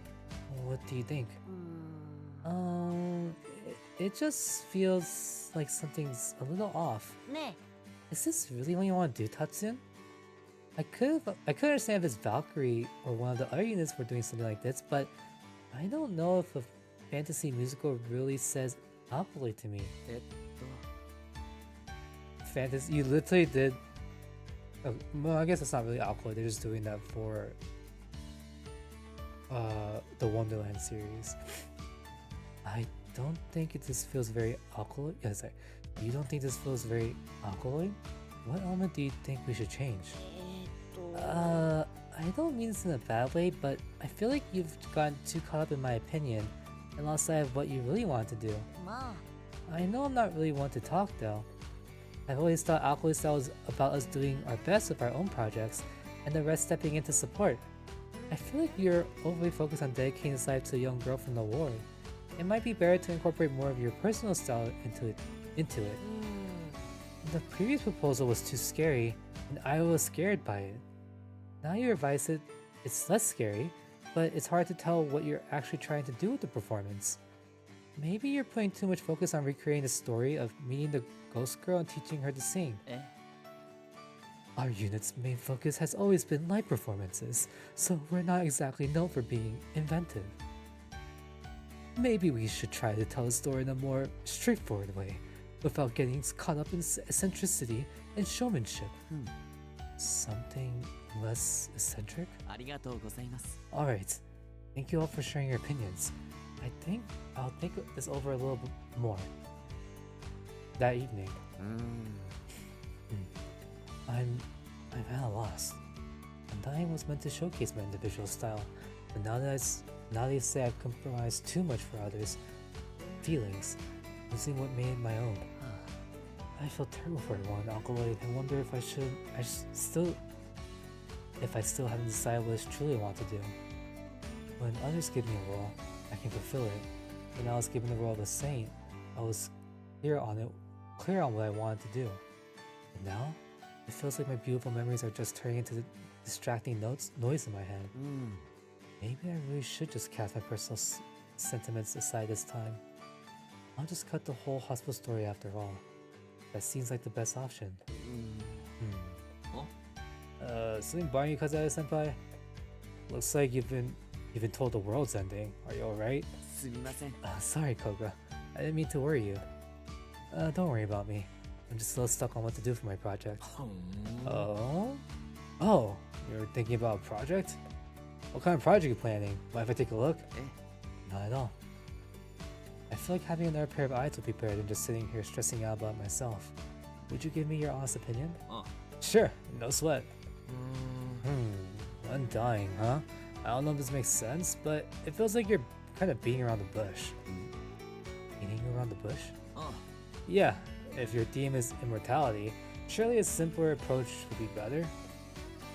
What do you think? うーん It just feels like something's a little off. ね Is this really what you want to do, Tatsun? I could understand if it's Valkyrie or one of the other units were doing something like this, but I don't know if a fantasy musical really says alcohol to me. えっと Fantasy, you literally did. Well, I guess it's not really alcohol. They're just doing that for the Wonderland series. I don't think this feels very alcoholic. Yeah, sorry. You don't think this feels very alcoholic? What element do you think we should change? え I don't mean this in a bad way, but I feel like you've gotten too caught up in my opinion and lost sight of what you really want to do. ま I know I'm not really one to talk though. I've always thought Alchemy Style was about us doing our best with our own projects and the rest stepping in to support. I feel like you're overly focused on dedicating this life to a young girl from the ward. It might be better to incorporate more of your personal style into it. うーん The previous proposal was too scary, and I was scared by it. Now you revise it, it's less scary, but it's hard to tell what you're actually trying to do with the performance. Maybe you're putting too much focus on recreating the story of meeting the ghost girl and teaching her to sing. え Our unit's main focus has always been live performances, so we're not exactly known for being inventive. Maybe we should try to tell the story in a more straightforward way, without getting caught up in eccentricity and showmanship. Something less eccentric? ありがとうございます Alright, thank you all for sharing your opinions. I think I'll think this over a little bit more. That evening, うーん I'm at a loss. Undying was meant to showcase my individual style, but now they say I've compromised too much for others' feelings, losing what made it my own. I feel terrible for everyone in Alkaloid and wonder if I still haven't decided what I truly want to do. When others give me a role, I can fulfill it. When I was given the role of a saint, I was clear on what I wanted to do. But now, it feels like my beautiful memories are just turning into the distracting noise in my head. うん Maybe I really should just cast my personal sentiments aside this time. I'll just cut the whole hospital story after all. That seems like the best option. うん Something bothering you, Kazaya senpai? Looks like you've been told the world's ending. Are you alright? すみません Sorry, Koga. I didn't mean to worry you. Don't worry about me. I'm just a little stuck on what to do for my project. ほん Oh, you're thinking about a project? What kind of project are you planning? Mind if I take a look? え Not at all. I feel like having another pair of eyes would be better than just sitting here stressing out about myself. Would you give me your honest opinion? あ Sure, no sweat. うーん Undying, huh? I don't know if this makes sense, but it feels like you're kind of beating around the bush. Beating around the bush? あ Yeah, if your theme is immortality, surely a simpler approach would be better.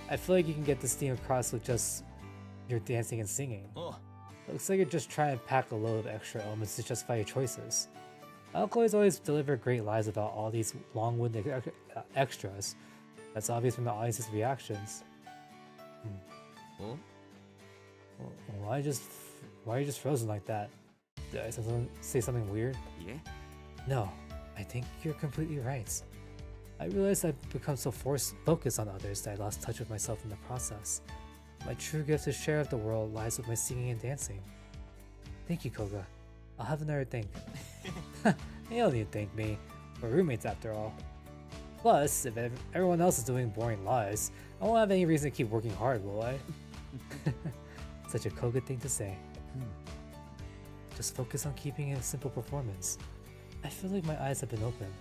I feel like you can get this theme across with just your dancing and singing. あ Looks like you're just trying to pack a load of extra elements to justify your choices. Alcoys always deliver great lies about all these long-winded extras. That's obvious from the audience's reactions. お Why are you just frozen like that? Did I say something weird? いえ No, I think you're completely right. I realized I've become so focused on others that I lost touch with myself in the process. My true gift to share with the world lies with my singing and dancing. Thank you, Koga. I'll have another think. You don't need to thank me. We're roommates after all. Plus, if everyone else is doing boring lies, I won't have any reason to keep working hard, will I? Such a Koga thing to say. Just focus on keeping a simple performance. I feel like my eyes have been opened.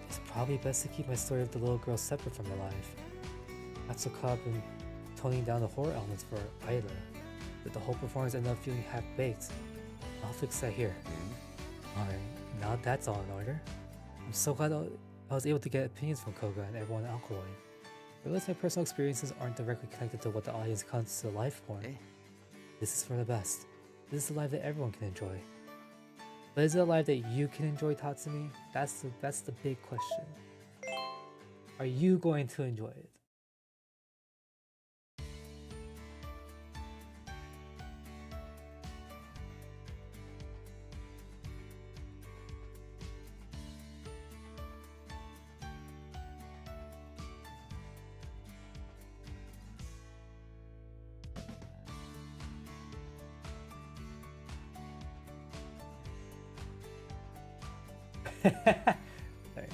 It's probably best to keep my story of the little girl separate from her life. Atsuka have been toning down the horror elements for Aida, but the whole performance ended up feeling half-baked. I'll fix that here. Alright, now that's all in order. I'm so glad I was able to get opinions from Koga and everyone at Alkaloid. I realize my personal experiences aren't directly connected to what the audience considers a life form. This is for the best. This is a life that everyone can enjoy. But is it a life that you can enjoy, Tatsumi? That's the big question. Are you going to enjoy it? Sorry.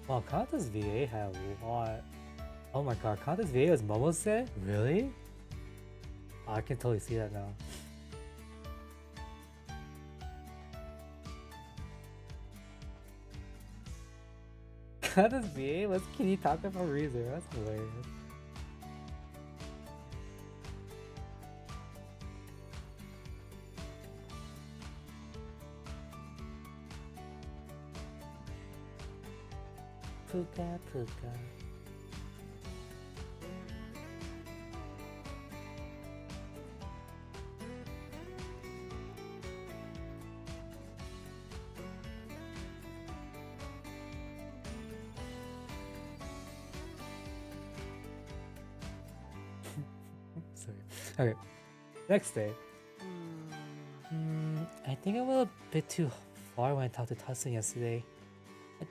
Wow, Kanta's VA had a lot. Oh my god, Kanta's VA was Momose? Really? Oh, I can totally see that now. Kanta's VA was Kinitaka for Reason. That's hilarious. Puka puka. Sorry. Okay. Next day. I think I went a bit too far when I talked to Tatsun yesterday.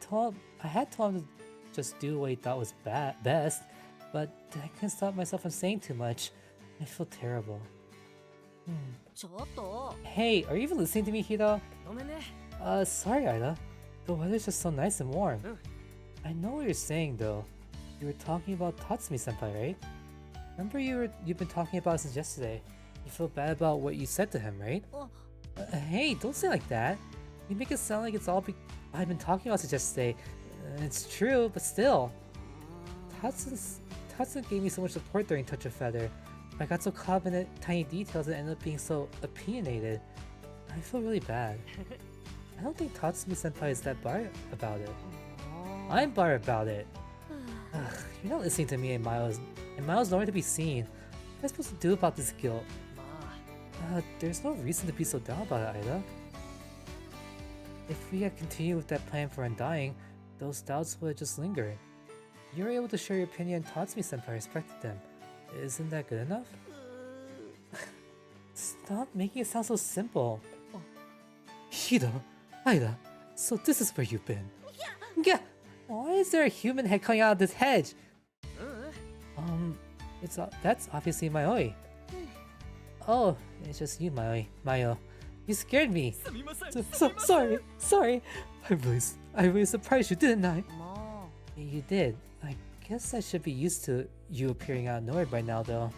I had told him to just do what he thought was best, but I couldn't stop myself from saying too much. I feel terrible. ちょっと Hey, are you even listening to me, Hida? ごめんね Sorry, Ida. The weather's just so nice and warm. Mm. I know what you're saying, though. You were talking about Tatsumi-senpai, right? Remember you've been talking about it since yesterday. You feel bad about what you said to him, right? Oh. Hey, don't say like that. You make it sound like it's all I've been talking about since yesterday. It's true, but still. Tatsun gave me so much support during Touch of Feather. I got so caught up in the tiny details and ended up being so opinionated. I feel really bad. I don't think Tatsumi-senpai is that bar about it. I'm bar about it. Ugh, you're not listening to me and Miles nowhere to be seen. What am I supposed to do about this guilt? まあ There's no reason to be so down about it, Ida. If we had continued with that plan for Undying, those doubts would have just lingered. You were able to share your opinion and Tatsumi-senpai respected them. Isn't that good enough? Stop making it sound so simple. Hiro, Aida, so this is where you've been. Yeah. Why is there a human head coming out of this hedge? That's obviously Mayoi. Oh, it's just you, Mayo. You scared me. Sorry. I really surprised you, didn't I? You did. I guess I should be used to you appearing out of nowhere by now, though.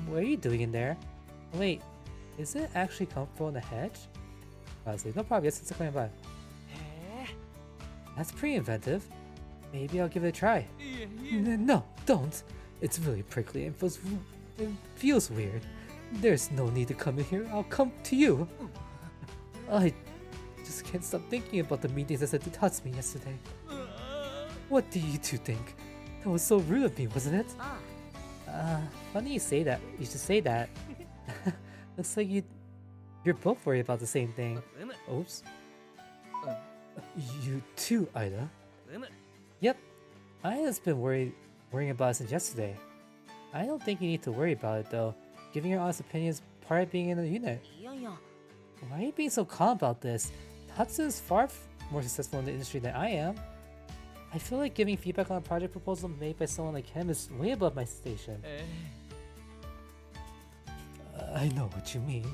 What are you doing in there? Wait, is it actually comfortable in the hedge? Honestly, no problem. Yes, it's coming by. That's pretty inventive. Maybe I'll give it a try. No, don't. It's really prickly and feels weird. There's no need to come in here. I'll come to you. I just can't stop thinking about the meetings I said to Tatsumi yesterday. What do you two think? That was so rude of me, wasn't it? Funny you say that. You should say that. Looks like you're both worried about the same thing. Oops. You too, Ida. Yep. Ida's been worrying about it since yesterday. I don't think you need to worry about it though. Giving your honest opinion is part of being in the unit. Why are you being so calm about this? Tatsu is far more successful in the industry than I am. I feel like giving feedback on a project proposal made by someone like him is way above my station. I know what you mean.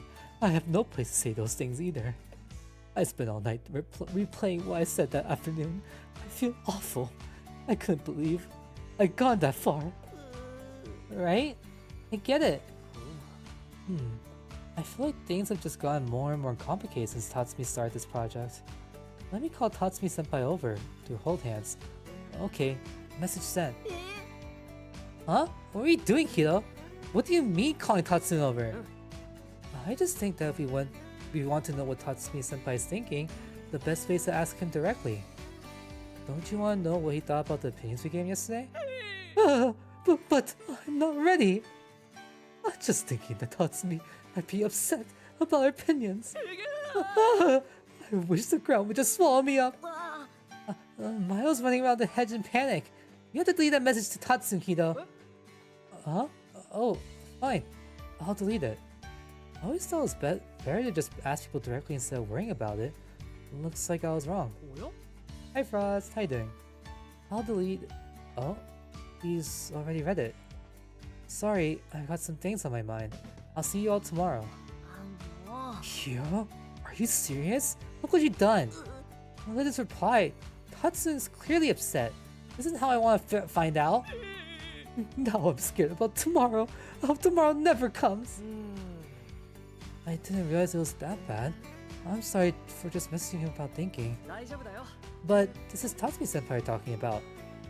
I have no place to say those things either. I spent all night replaying what I said that afternoon. I feel awful. I couldn't believe I'd gone that far. Right? I get it. I feel like things have just gotten more and more complicated since Tatsumi started this project. Let me call Tatsumi senpai over to hold hands. Okay, message sent. Huh? What are you doing, Hiro? What do you mean calling Tatsumi over? I just think that if we want to know what Tatsumi senpai is thinking, the best way is to ask him directly. Don't you want to know what he thought about the opinions we gave him yesterday? But I'm not ready. I'm just thinking that Tatsumi might be upset about our opinions. I wish the ground would just swallow me up. Miles running around the hedge in panic. You have to delete that message to Tatsuki though. Huh? Oh, fine. I'll delete it. I always thought it was better to just ask people directly instead of worrying about it. Looks like I was wrong. Hi Frost, how you doing? I'll delete... Oh, he's already read it. Sorry, I've got some things on my mind. I'll see you all tomorrow. Hiro? Are you serious? Look what you've done! Look at this reply. Tatsu's clearly upset. This isn't how I want to find out. Now I'm scared about tomorrow. I hope tomorrow never comes. I didn't realize it was that bad. I'm sorry for just messaging him about thinking. But this is Tatsumi-senpai talking about.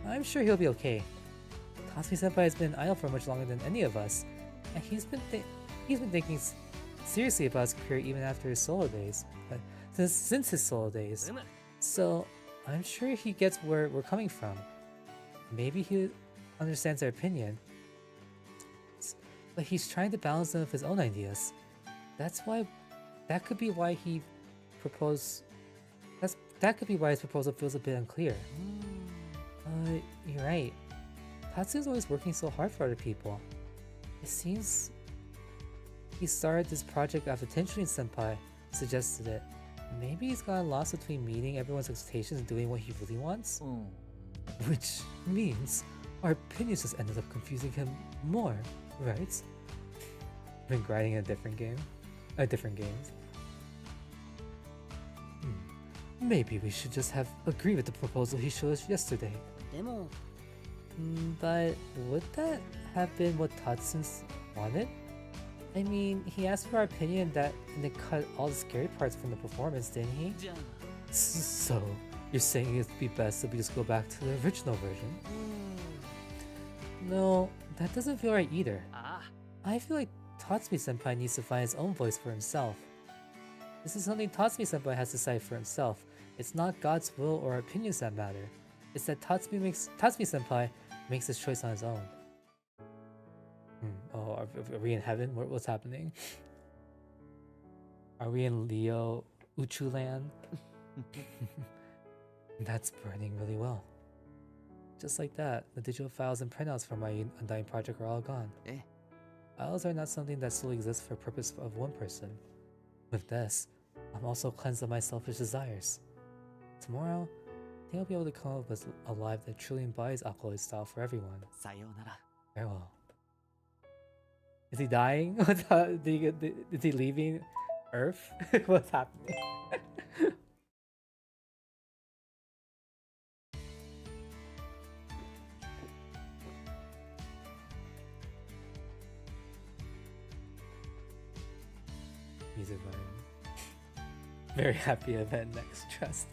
I'm sure he'll be okay. Tatsumi-senpai has been idle for much longer than any of us, and he's been thinking seriously about his career even after his solo days. Since his solo days. So I'm sure he gets where we're coming from. Maybe he understands our opinion. But he's trying to balance them with his own ideas. That could be why he proposed. That could be why his proposal feels a bit unclear. You're right. Tatsu's always working so hard for other people. It seems he started this project after Tenshin senpai suggested it. Maybe he's gotten lost between meeting everyone's expectations and doing what he really wants? Which means our opinions just ended up confusing him more, right? Been grinding a different game. Different games. Maybe we should just have agreed with the proposal he showed us yesterday. But would that have been what Tatsun wanted? I mean, he asked for our opinion and they cut all the scary parts from the performance, didn't he? So, you're saying it'd be best if we just go back to the original version? No, that doesn't feel right either. I feel like Tatsumi-senpai needs to find his own voice for himself. This is something Tatsumi-senpai has to decide for himself. It's not God's will or opinions that matter. It's that Tatsumi-senpai makes his choice on his own. Oh, are we in heaven? What's happening? Are we in Leo Uchu land? That's burning really well. Just like that, the digital files and printouts from my Undying project are all gone. Files are not something that solely exists for the purpose of one person. With this, I'm also cleansed of my selfish desires. Tomorrow, I think I'll be able to come up with a life that truly embodies alkaloid style for everyone. さようなら Farewell. Is he dying? Is he leaving Earth? What's happening? Music button. Very happy event next trust.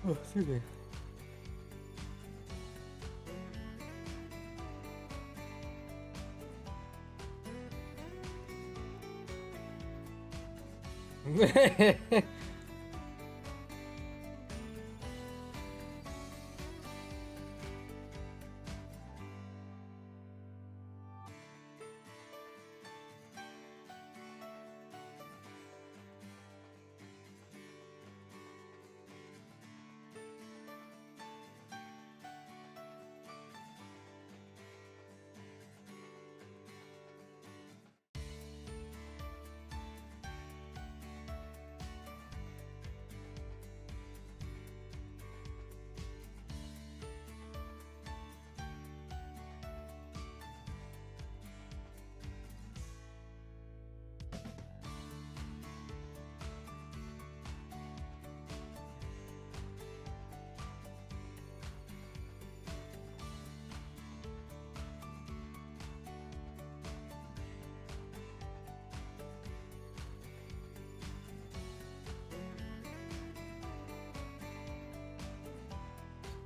Oh, excuse me.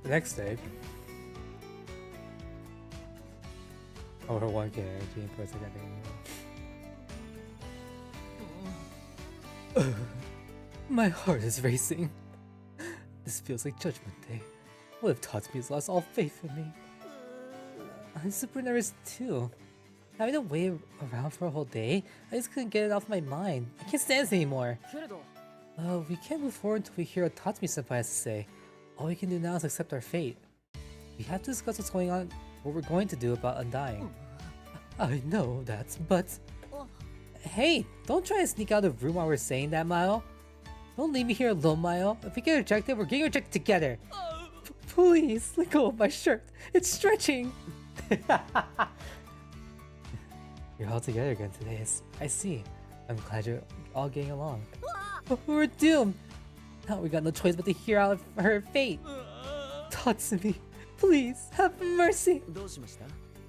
The next day, over 1k energy inputs are getting. My heart is racing. This feels like Judgment Day. What if Tatsumi's lost all faith in me? I'm super nervous too. Having to wait around for a whole day, I just couldn't get it off my mind. I can't stand this anymore. けれど We can't move forward until we hear what Tatsumi-senpai has to say. All we can do now is accept our fate. We have to discuss what's going on, what we're going to do about Undying. I know that, but... Hey, don't try to sneak out of the room while we're saying that, Mile. Don't leave me here alone, Mile. If we get rejected, we're getting rejected together. Please, let go of my shirt. It's stretching. You're all together again today. I see. I'm glad you're all getting along. We're doomed. Now we got no choice but to hear out her fate. Tatsumi, please have mercy. どうしました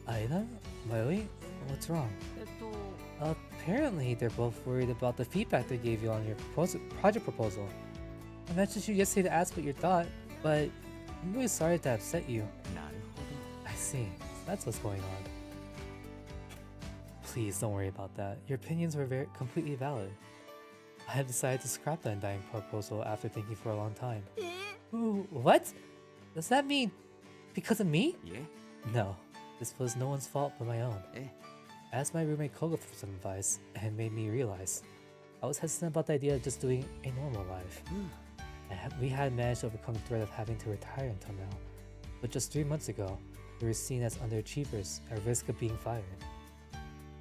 Aida? Mayoi? What's wrong? えっと Apparently, they're both worried about the feedback they gave you on your project proposal. I messaged you yesterday to ask what you thought, but I'm really sorry to upset you. なるほど I see. So that's what's going on. Please don't worry about that. Your opinions were completely valid. I have decided to scrap the Undying proposal after thinking for a long time. Ooh, what? Does that mean because of me? いえ No, this was no one's fault but my own. え I asked my roommate Koga for some advice, and it made me realize I was hesitant about the idea of just doing a normal life. We had managed to overcome the threat of having to retire until now, but just 3 months ago, we were seen as underachievers at risk of being fired.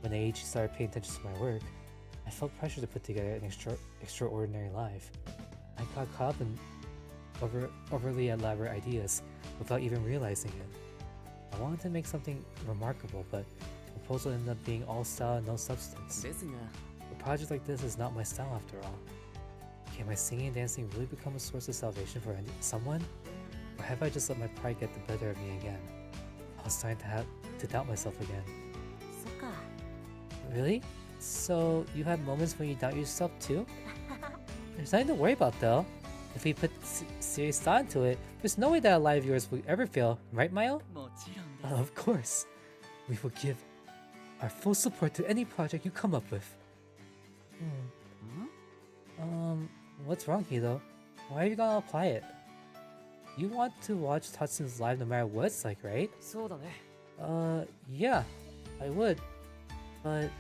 When AH started paying attention to my work, I felt pressure to put together an extraordinary life. I got caught up in overly elaborate ideas without even realizing it. I wanted to make something remarkable, but the proposal ended up being all style and no substance. ですが A project like this is not my style after all. Can my singing and dancing really become a source of salvation for someone? Or have I just let my pride get the better of me again? I was starting to doubt myself again. そっか Really? So you have moments when you doubt yourself too? There's nothing to worry about though. If we put serious thought into it, there's no way that a life of yours will ever fail, right, Mile? もちろんです Of course. We will give our full support to any project you come up with. What's wrong, Hilo? Why have you gone all quiet? you want to watch Tatsun's live no matter what it's like, right? そうだね。 Yeah, I would. But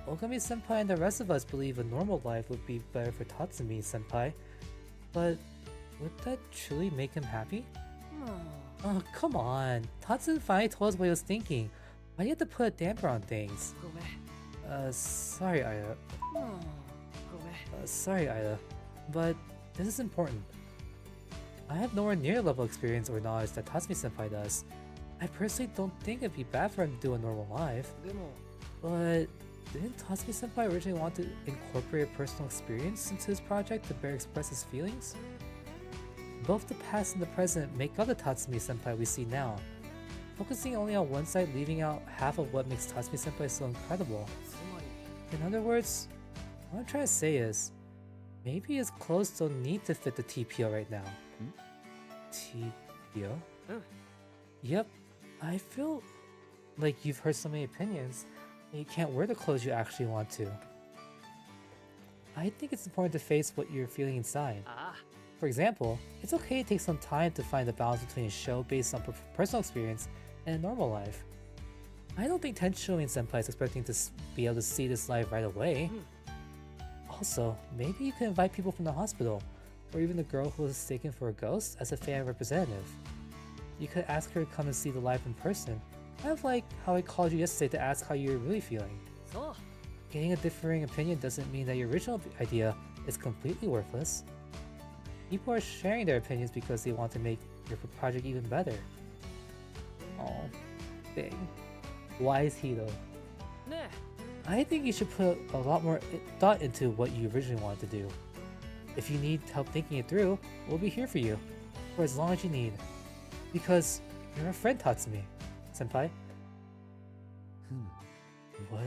Ogami-senpai and the rest of us believe a normal life would be better for Tatsumi-senpai. But would that truly make him happy? も Oh, come on. Tatsun finally told us what he was thinking. Why do you have to put a damper on things? ごめん。 Sorry, Ida. うも ごめん。 Sorry, Ida. But this is important. I have nowhere near the level of experience or knowledge that Tatsumi-senpai does. I personally don't think it'd be bad for him to do a normal life. でも、 But didn't Tatsumi-senpai originally want to incorporate personal experience into his project to better express his feelings? Both the past and the present make up the Tatsumi-senpai we see now. Focusing only on one side, leaving out half of what makes Tatsumi-senpai so incredible. つまり、 In other words, what I'm trying to say is, maybe his clothes don't need to fit the TPO right now. TPO? Yep, I feel like you've heard so many opinions and you can't wear the clothes you actually want to. I think it's important to face what you're feeling inside. ああ、 For example, it's okay to take some time to find the balance between a show based on personal experience and a normal life. I don't think Tensho and Senpai is expecting to be able to see this live right away. Also, maybe you could invite people from the hospital, or even the girl who was mistaken for a ghost as a fan representative. You could ask her to come and see the live in person, kind of like how I called you yesterday to ask how you're really feeling. そう。 Getting a differing opinion doesn't mean that your original idea is completely worthless. People are sharing their opinions because they want to make your project even better. Oh, dang. Why is he though? ね I think you should put a lot more thought into what you originally wanted to do. If you need help thinking it through, we'll be here for you, for as long as you need. Because you're a friend, Tatsumi, senpai. What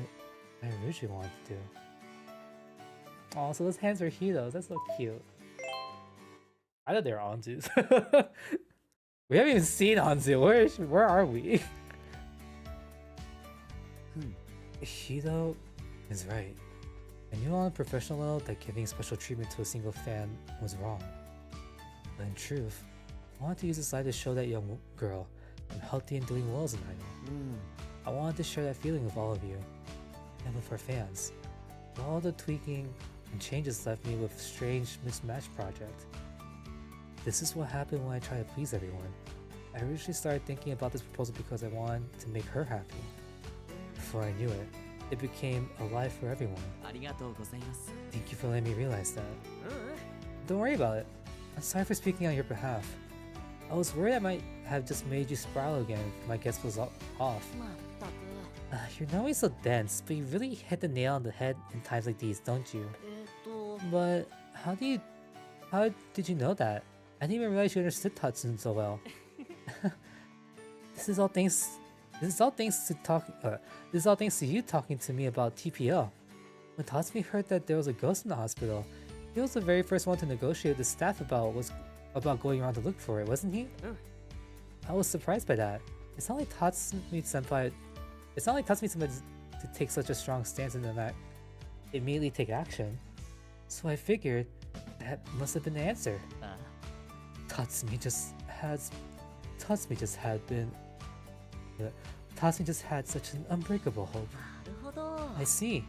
I originally wanted to do. Oh, so those hands are Hitos. That's so cute. I thought they were Anzu's. We haven't even seen Anzu. Where are we? Hito is right. I knew on a professional level that giving special treatment to a single fan was wrong. But in truth, I wanted to use this light to show that young girl I'm healthy and doing well as an idol. I wanted to share that feeling with all of you, and with our fans. But all the tweaking and changes left me with a strange mismatched project. This is what happened when I tried to please everyone. I originally started thinking about this proposal because I wanted to make her happy. Before I knew it, it became a life for everyone. ありがとうございます。 Thank you for letting me realize that. うん。 Don't worry about it. I'm sorry for speaking on your behalf. I was worried I might have just made you spiral again if my guess was off. まったく You're not always so dense, but you really hit the nail on the head in times like these, don't you? と But how did you know that? I didn't even realize you understood Tatsun so well. This is all thanks to you talking to me about TPO. When Tatsumi heard that there was a ghost in the hospital, he was the very first one to negotiate with the staff about going around to look for it, wasn't he? I was surprised by that. It's not like Tatsumi-senpai to take such a strong stance and then not immediately take action. So I figured that must have been the answer. あ Tatsumi just had such an unbreakable hope. なるほど I see.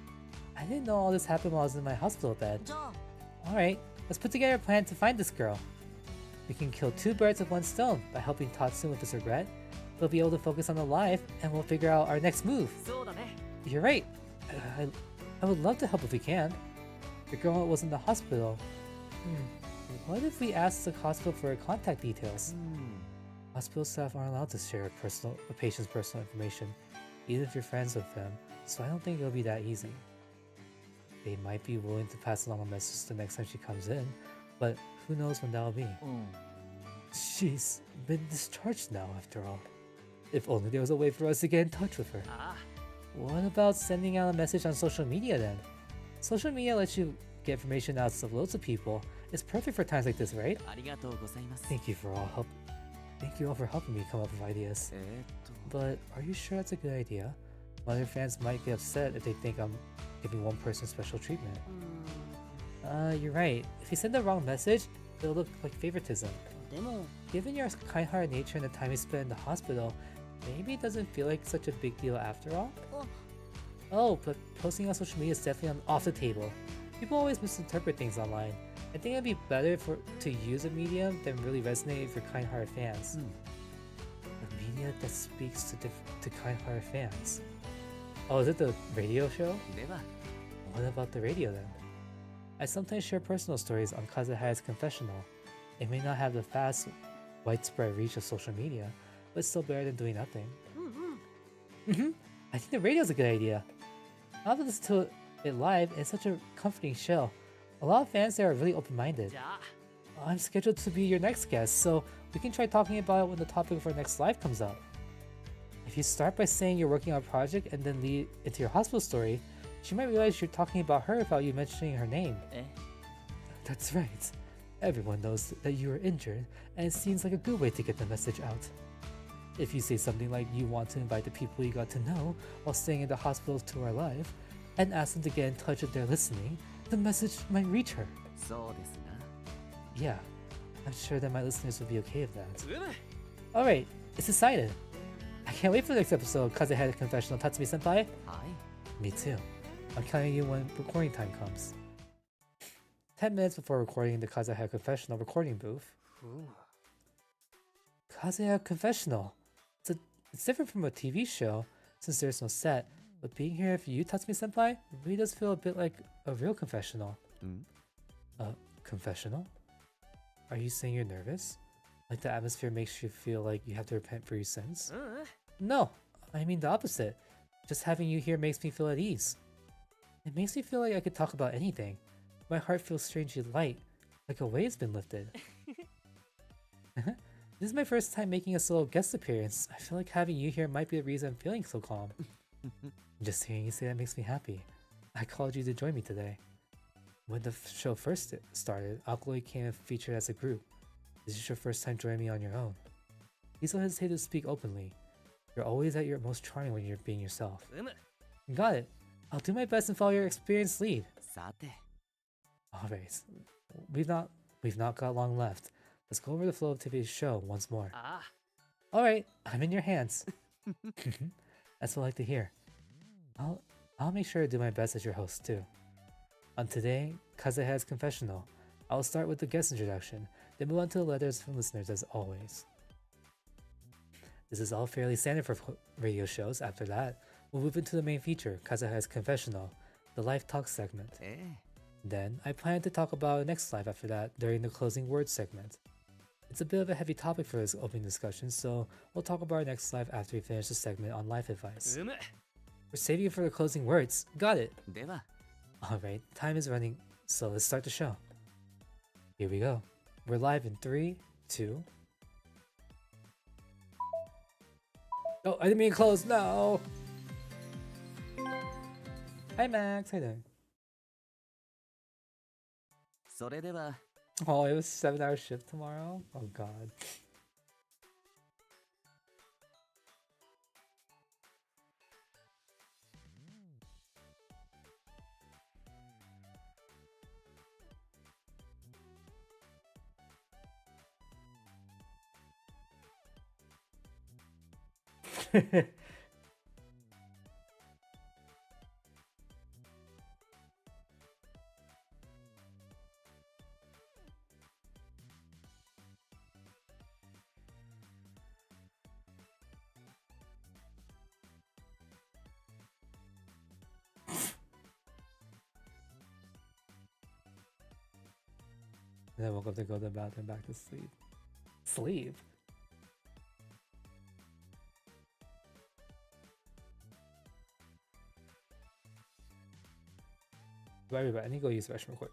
I didn't know all this happened while I was in my hospital bed. じゃあ Alright, let's put together a plan to find this girl. We can kill two birds with one stone by helping Tatsun with his regret. We'll be able to focus on the life, and we'll figure out our next move. そうだね。 You're right. I would love to help if we can. The girl was in the hospital. What if we asked the hospital for her contact details? Hospital staff aren't allowed to share a patient's personal information, even if you're friends with them, so I don't think it'll be that easy. They might be willing to pass along a message the next time she comes in, but who knows when that'll be. うん。 She's been discharged now, after all. If only there was a way for us to get in touch with her. ああ、 What about sending out a message on social media then? Social media lets you get information out to loads of people. It's perfect for times like this, right? ありがとうございます。 Thank you all for helping me come up with ideas. But are you sure that's a good idea? Other fans might get upset if they think I'm giving one person special treatment. うーん You're right. If you send the wrong message, it'll look like favoritism. でも Given your kind-hearted nature and the time you spent in the hospital, maybe it doesn't feel like such a big deal after all? Oh, but posting on social media is definitely off the table. People always misinterpret things online. I think it'd be better to use a medium than really resonate with your kind-hearted fans. A media that speaks to kind-hearted fans. Oh, is it the radio show? では What about the radio then? I sometimes share personal stories on Kazuhaya's confessional. It may not have the fast, widespread reach of social media, but it's still better than doing nothing. I think the radio's a good idea. I've listened to it live and it's such a comforting show. A lot of fans there are really open-minded. じゃあ I'm scheduled to be your next guest, so we can try talking about it when the topic of our next live comes up. If you start by saying you're working on a project and then lead into your hospital story, she might realize you're talking about her without you mentioning her name. え That's right. Everyone knows that you are injured, and it seems like a good way to get the message out. If you say something like you want to invite the people you got to know while staying in the hospital to our live, and ask them to get in touch if they're listening, the message might reach her. そうですな Yeah, I'm sure that my listeners will be okay with that. うむ Alright, it's decided. I can't wait for the next episode, Kazuhaya Confessional Tatsumi Senpai. はい Me too. I'm counting you when recording time comes. 10 minutes before recording in the Kazuhaya Confessional recording booth. ふう Kazuhaya Confessional. It's different from a TV show since there's no set, but being here with you, Tatsumi Senpai, really does feel a bit like a real confessional. うん Confessional? Are you saying you're nervous? Like the atmosphere makes you feel like you have to repent for your sins? うん No, I mean the opposite. Just having you here makes me feel at ease. It makes me feel like I could talk about anything. My heart feels strangely light, like a weight's been lifted. This is my first time making a solo guest appearance. I feel like having you here might be the reason I'm feeling so calm. Just hearing you say that makes me happy. I called you to join me today. When the show first started, Alkaloid came and featured as a group. This is your first time joining me on your own. Please don't hesitate to speak openly. You're always at your most charming when you're being yourself. うむ Got it. I'll do my best and follow your experienced lead. さて Alright, we've not got long left. Let's go over the flow of today's show once more. あ Alright, I'm in your hands. That's what I like to hear. I'll make sure to do my best as your host too. On today, Kazuhaya's confessional, I'll start with the guest introduction, then move on to the letters from listeners as always. This is all fairly standard for radio shows. After that, we'll move into the main feature, Kazuhaya's confessional, the life talk segment. ええ Then, I plan to talk about the next live after that during the closing words segment. It's a bit of a heavy topic for this opening discussion, so we'll talk about our next live after we finish the segment on life advice. うむ We're saving it for the closing words. Got it! では Alright, time is running, so let's start the show. Here we go. We're live in 3, 2... Oh, I didn't mean to close, no! Hi Max, how you doing? それでは Oh, it was a 7-hour shift tomorrow? Oh god. And I woke up to go to the bathroom, back to sleep. Sleep? Right, I need to go use the restroom real quick.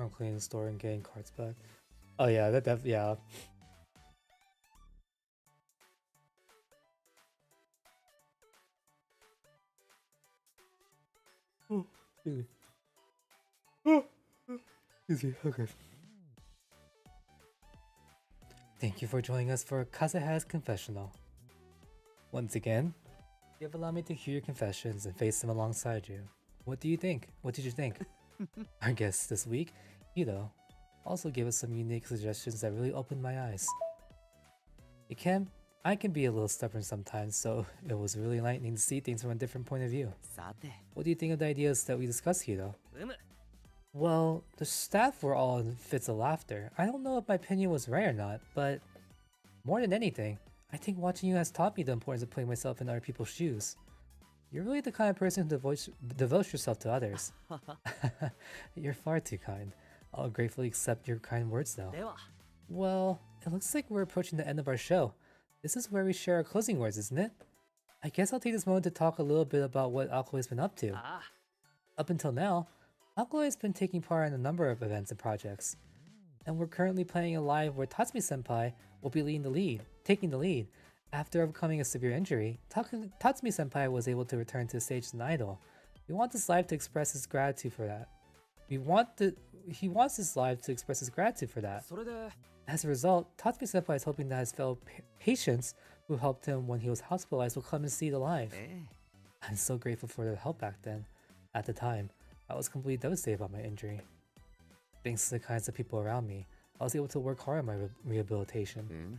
Or cleaning the store and getting cards back. Oh yeah, that yeah. Oh, excuse me. Oh, excuse me. Okay. Thank you for joining us for Kazuha's confessional. Once again, you have allowed me to hear your confessions and face them alongside you. What do you think? What did you think? Our guest this week, Hito, also gave us some unique suggestions that really opened my eyes. I can be a little stubborn sometimes, so it was really enlightening to see things from a different point of view. What do you think of the ideas that we discussed, Hito? Well, the staff were all in fits of laughter. I don't know if my opinion was right or not, but more than anything, I think watching you has taught me the importance of putting myself in other people's shoes. You're really the kind of person who devotes yourself to others. You're far too kind. I'll gratefully accept your kind words though. Well, it looks like we're approaching the end of our show. This is where we share our closing words, isn't it? I guess I'll take this moment to talk a little bit about what Alkaloid's been up to. Up until now, Alkaloid's been taking part in a number of events and projects. And we're currently planning a live where Tatsumi-senpai will be taking the lead. After overcoming a severe injury, Tatsumi-senpai was able to return to the stage as an idol. We want this live to express his gratitude for that. He wants this live to express his gratitude for that. As a result, Tatsumi-senpai is hoping that his fellow patients who helped him when he was hospitalized will come and see the live. I'm so grateful for their help back then. At the time, I was completely devastated by my injury. Thanks to the kinds of people around me, I was able to work hard on my rehabilitation.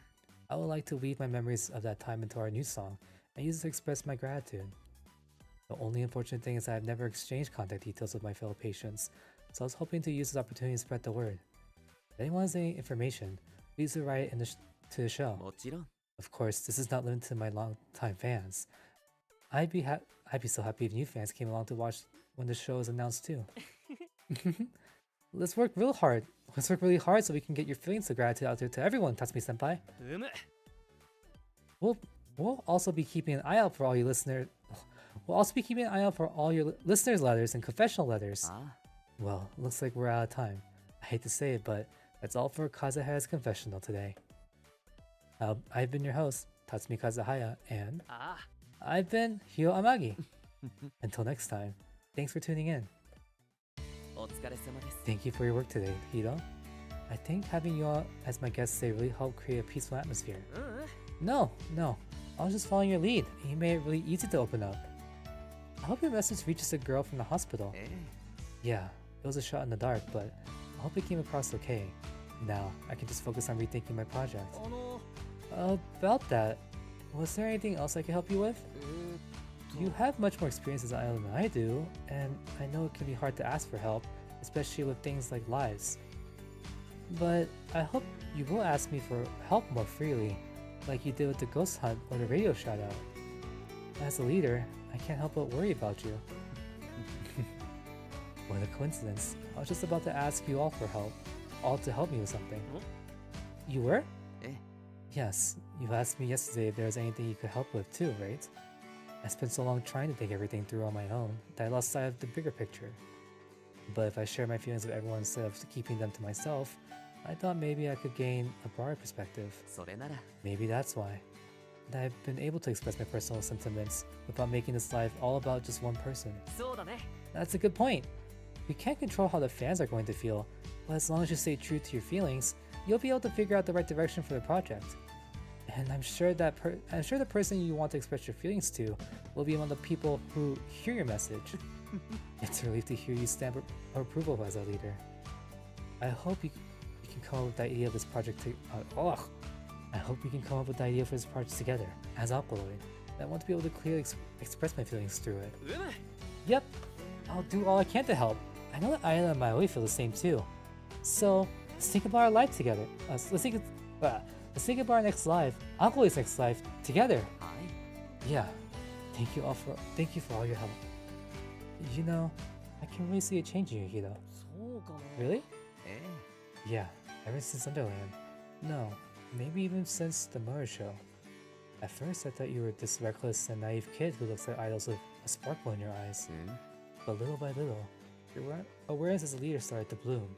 I would like to weave my memories of that time into our new song and use it to express my gratitude. The only unfortunate thing is that I've never exchanged contact details with my fellow patients, so I was hoping to use this opportunity to spread the word. If anyone has any information, please write it to the show. Of course, this is not limited to my long-time fans. I'd be so happy if new fans came along to watch when the show is announced too. Let's work really hard so we can get your feelings of gratitude out there to everyone, Tatsumi-senpai. We'll also be keeping an eye out for all your listeners. We'll also be keeping an eye out for all your listeners' letters and confessional letters. Well, looks like we're out of time. I hate to say it, but that's all for Kazuha's confessional today. I've been your host, Tatsumi Kazuhaya, and I've been Hyo Amagi. Until next time, thanks for tuning in. Thank you for your work today, Hito. I think having you as my guest today really helped create a peaceful atmosphere. No, I was just following your lead, and you made it really easy to open up. I hope your message reaches the girl from the hospital. Yeah, it was a shot in the dark, but I hope it came across okay. Now, I can just focus on rethinking my project. About that, was there anything else I could help you with? You have much more experience as an idol than I do, and I know it can be hard to ask for help, especially with things like lives. But I hope you will ask me for help more freely, like you did with the ghost hunt or the radio shoutout. As a leader, I can't help but worry about you. What a coincidence. I was just about to ask you all for help, all to help me with something. You were? Yes, you asked me yesterday if there was anything you could help with too, right? I spent so long trying to think everything through on my own that I lost sight of the bigger picture. But if I share my feelings with everyone instead of keeping them to myself, I thought maybe I could gain a broader perspective. Maybe that's why. That I've been able to express my personal sentiments without making this life all about just one person. That's a good point. We can't control how the fans are going to feel, but as long as you stay true to your feelings, you'll be able to figure out the right direction for the project. And I'm sure the person you want to express your feelings to will be one of the people who hear your message. It's a relief to hear you stamp approval as a leader. I hope you can come up with the idea of this project I hope we can come up with the idea for this project together, as Alkaloid. I want to be able to clearly express my feelings through it. Yep, I'll do all I can to help. I know that Ayana and Maoi feel the same too. So, let's think about our life together. Let's think about our next live, Alkaloid's next live, together. Yeah, thank you for all your help. You know, I can really see a change in you, Hito. Really? Yeah, ever since Underland. No, maybe even since the Murray show. At first, I thought you were this reckless and naive kid who looks like idols with a sparkle in your eyes. But little by little, your awareness as a leader started to bloom.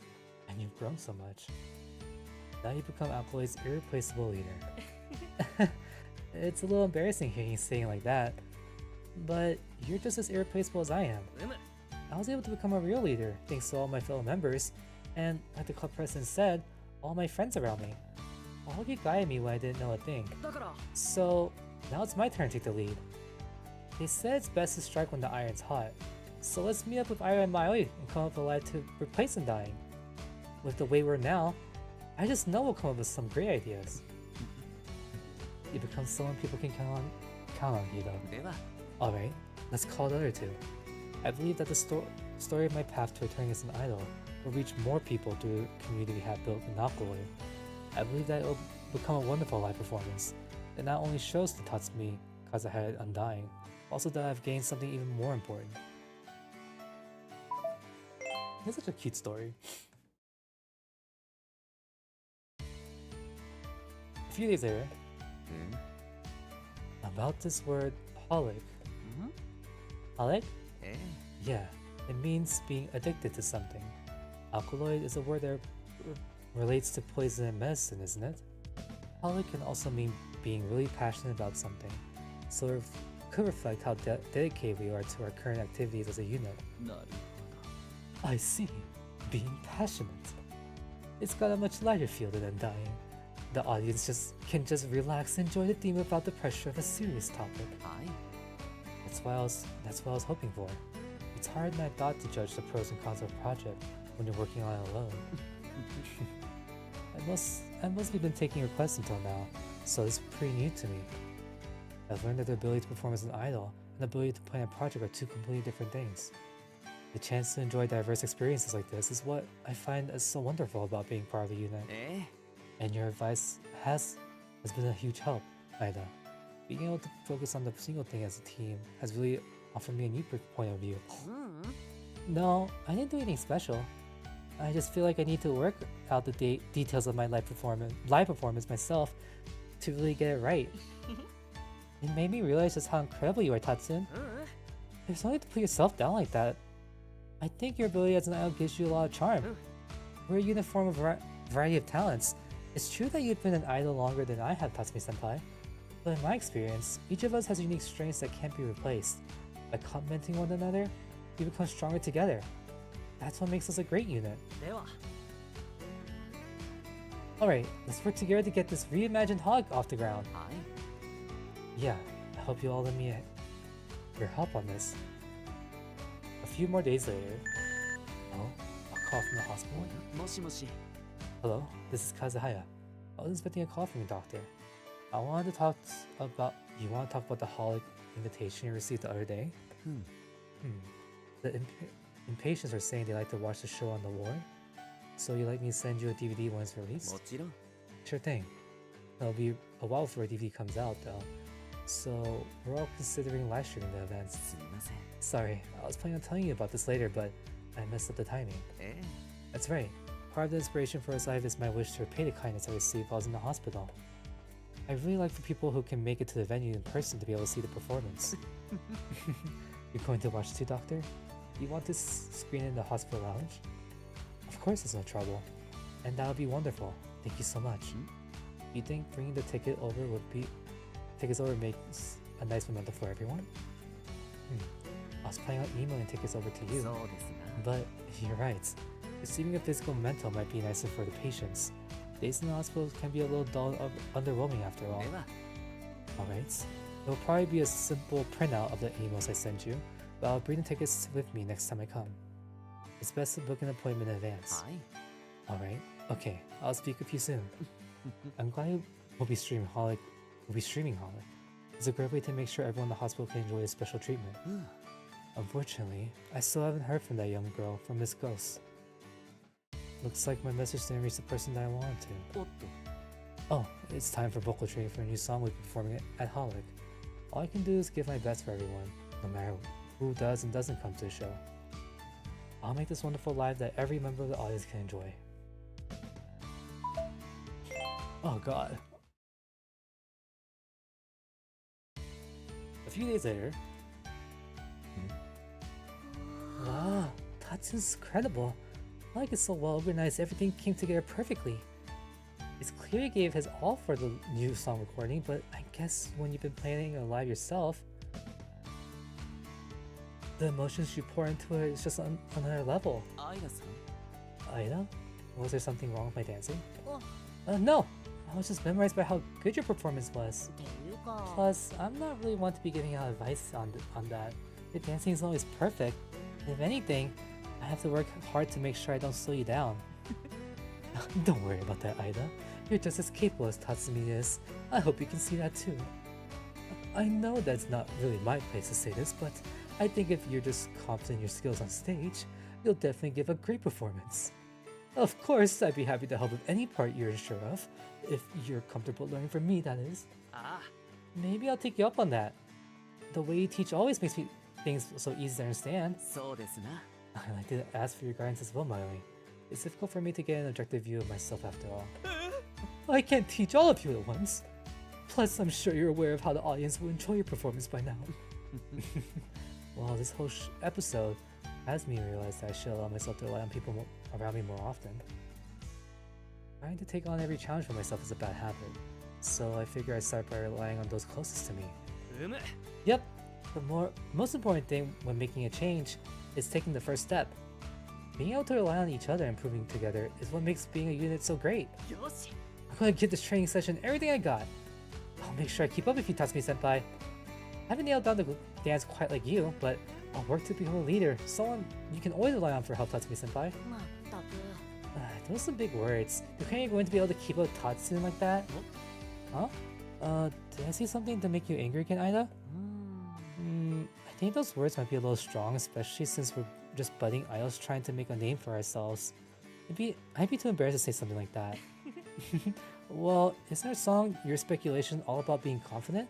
And you've grown so much. Now you've become Alkaloid's irreplaceable leader. It's a little embarrassing hearing you saying like that, but you're just as irreplaceable as I am. I was able to become a real leader thanks to all my fellow members, and like the club president said, all my friends around me. All of you guided me when I didn't know a thing. So now it's my turn to take the lead. They said it's best to strike when the iron's hot, so let's meet up with Ira and Maoi and come up with a lie to replace Undying. With the way we're now, I just know we'll come up with some great ideas. You become someone people can count on you though. Alright, let's call the other two. I believe that the story of my path to returning as an idol will reach more people through the community we have built in Alkaloid. I believe that it will become a wonderful live performance that not only shows to Tatsumi Kazuhaya Undying, but also that I've gained something even more important. It's such a cute story. A few days later, about this word holic. Holic? Yeah, it means being addicted to something. Alkaloid is a word that relates to poison and medicine, isn't it? Holic can also mean being really passionate about something, so it could reflect how dedicated we are to our current activities as a unit. I see. Being passionate. It's got a much lighter feel than Undying. The audience can just relax and enjoy the theme without the pressure of a serious topic. That's what I was hoping for. It's hard not thought to judge the pros and cons of a project when you're working on it alone. I mostly been taking requests until now, so it's pretty new to me. I've learned that the ability to perform as an idol and the ability to plan a project are two completely different things. The chance to enjoy diverse experiences like this is what I find as so wonderful about being part of the unit. And your advice has been a huge help, Ida. Being able to focus on the single thing as a team has really offered me a new point of view. No, I didn't do anything special. I just feel like I need to work out the details of my live performance myself to really get it right. It made me realize just how incredible you are, Tatsun. There's no need to put yourself down like that. I think your ability as an idol gives you a lot of charm. We're a uniform of variety of talents. It's true that you've been an idol longer than I have, Tatsumi-senpai. But in my experience, each of us has unique strengths that can't be replaced. By complementing one another, we become stronger together. That's what makes us a great unit. Alright, let's work together to get this reimagined hog off the ground. Yeah, I hope you all lend me your help on this. A few more days later... Oh, a call from the hospital? Hello, this is Kazuhaya. I was expecting a call from your doctor. I wanted to talk about... You want to talk about the holic invitation you received the other day? The impatients are saying they like to watch the show on the ward. So you'd like me to send you a DVD when it's released? Sure thing. It'll be a while before a DVD comes out though. So we're all considering live streaming the events. Sorry, I was planning on telling you about this later, but I messed up the timing. That's right. Part of the inspiration for this live is my wish to repay the kindness I received while I was in the hospital. I really like for people who can make it to the venue in person to be able to see the performance. You're going to watch too, Doctor? Do you want this screen in the hospital lounge? Of course, there's no trouble. And that would be wonderful. Thank you so much. You think bringing the tickets over makes a nice memento for everyone? I was planning on emailing tickets over to you, but you're right. Receiving a physical memento might be nicer for the patients. Days in the hospital can be a little dull and underwhelming after all. Alright, it'll probably be a simple printout of the emails I sent you, but I'll bring the tickets with me next time I come. It's best to book an appointment in advance. Alright, okay, I'll speak with you soon. I'm glad we'll be streaming Holic. It's a great way to make sure everyone in the hospital can enjoy this special treatment. Unfortunately, I still haven't heard from that young girl from Miss Ghost. Looks like my message didn't reach the person that I wanted to. Oh, it's time for vocal training for a new song we'll be performing at Holic. All I can do is give my best for everyone, no matter who does and doesn't come to the show. I'll make this wonderful live that every member of the audience can enjoy. Oh god. A few days later... Wow, Tatsun's incredible. Like it's so well organized, everything came together perfectly. It's clear you gave his all for the new song recording, but I guess when you've been playing it live yourself, the emotions you pour into it is just on another level. アイラさん Ida? Was there something wrong with my dancing? あ、 No! I was just memorized by how good your performance was. っていうか Plus, I'm not really one to be giving out advice on that. Your dancing is always perfect. If anything, I have to work hard to make sure I don't slow you down. Don't worry about that, Ida. You're just as capable as Tatsumi is. I hope you can see that too. I know that's not really my place to say this, but I think if you're just confident in your skills on stage, you'll definitely give a great performance. Of course, I'd be happy to help with any part you're unsure of, if you're comfortable learning from me, that is. あ Maybe I'll take you up on that. The way you teach always makes things so easy to understand. あそうですな I'd like to ask for your guidance as well, Miley. It's difficult for me to get an objective view of myself after all. I can't teach all of you at once. Plus, I'm sure you're aware of how the audience will enjoy your performance by now. Well, this whole episode has me realize that I should allow myself to rely on people around me more often. Trying to take on every challenge for myself is a bad habit, so I figure I start by relying on those closest to me. うむ Yep, the most important thing when making a change is taking the first step. Being able to rely on each other and improving together is what makes being a unit so great. よし I'm gonna give this training session everything I got. I'll make sure I keep up with you, Tatsumi-senpai. I haven't nailed down the dance quite like you, but I'll work to become a leader, someone you can always rely on for help, Tatsumi-senpai. まったく Those are some big words. You think you're going to be able to keep up with Tatsumi like that? Huh? Did I say something to make you angry again, Ida? うーん I think those words might be a little strong, especially since we're just budding idols trying to make a name for ourselves. I'd be too embarrassed to say something like that. Well, isn't our song, Your Speculation, all about being confident?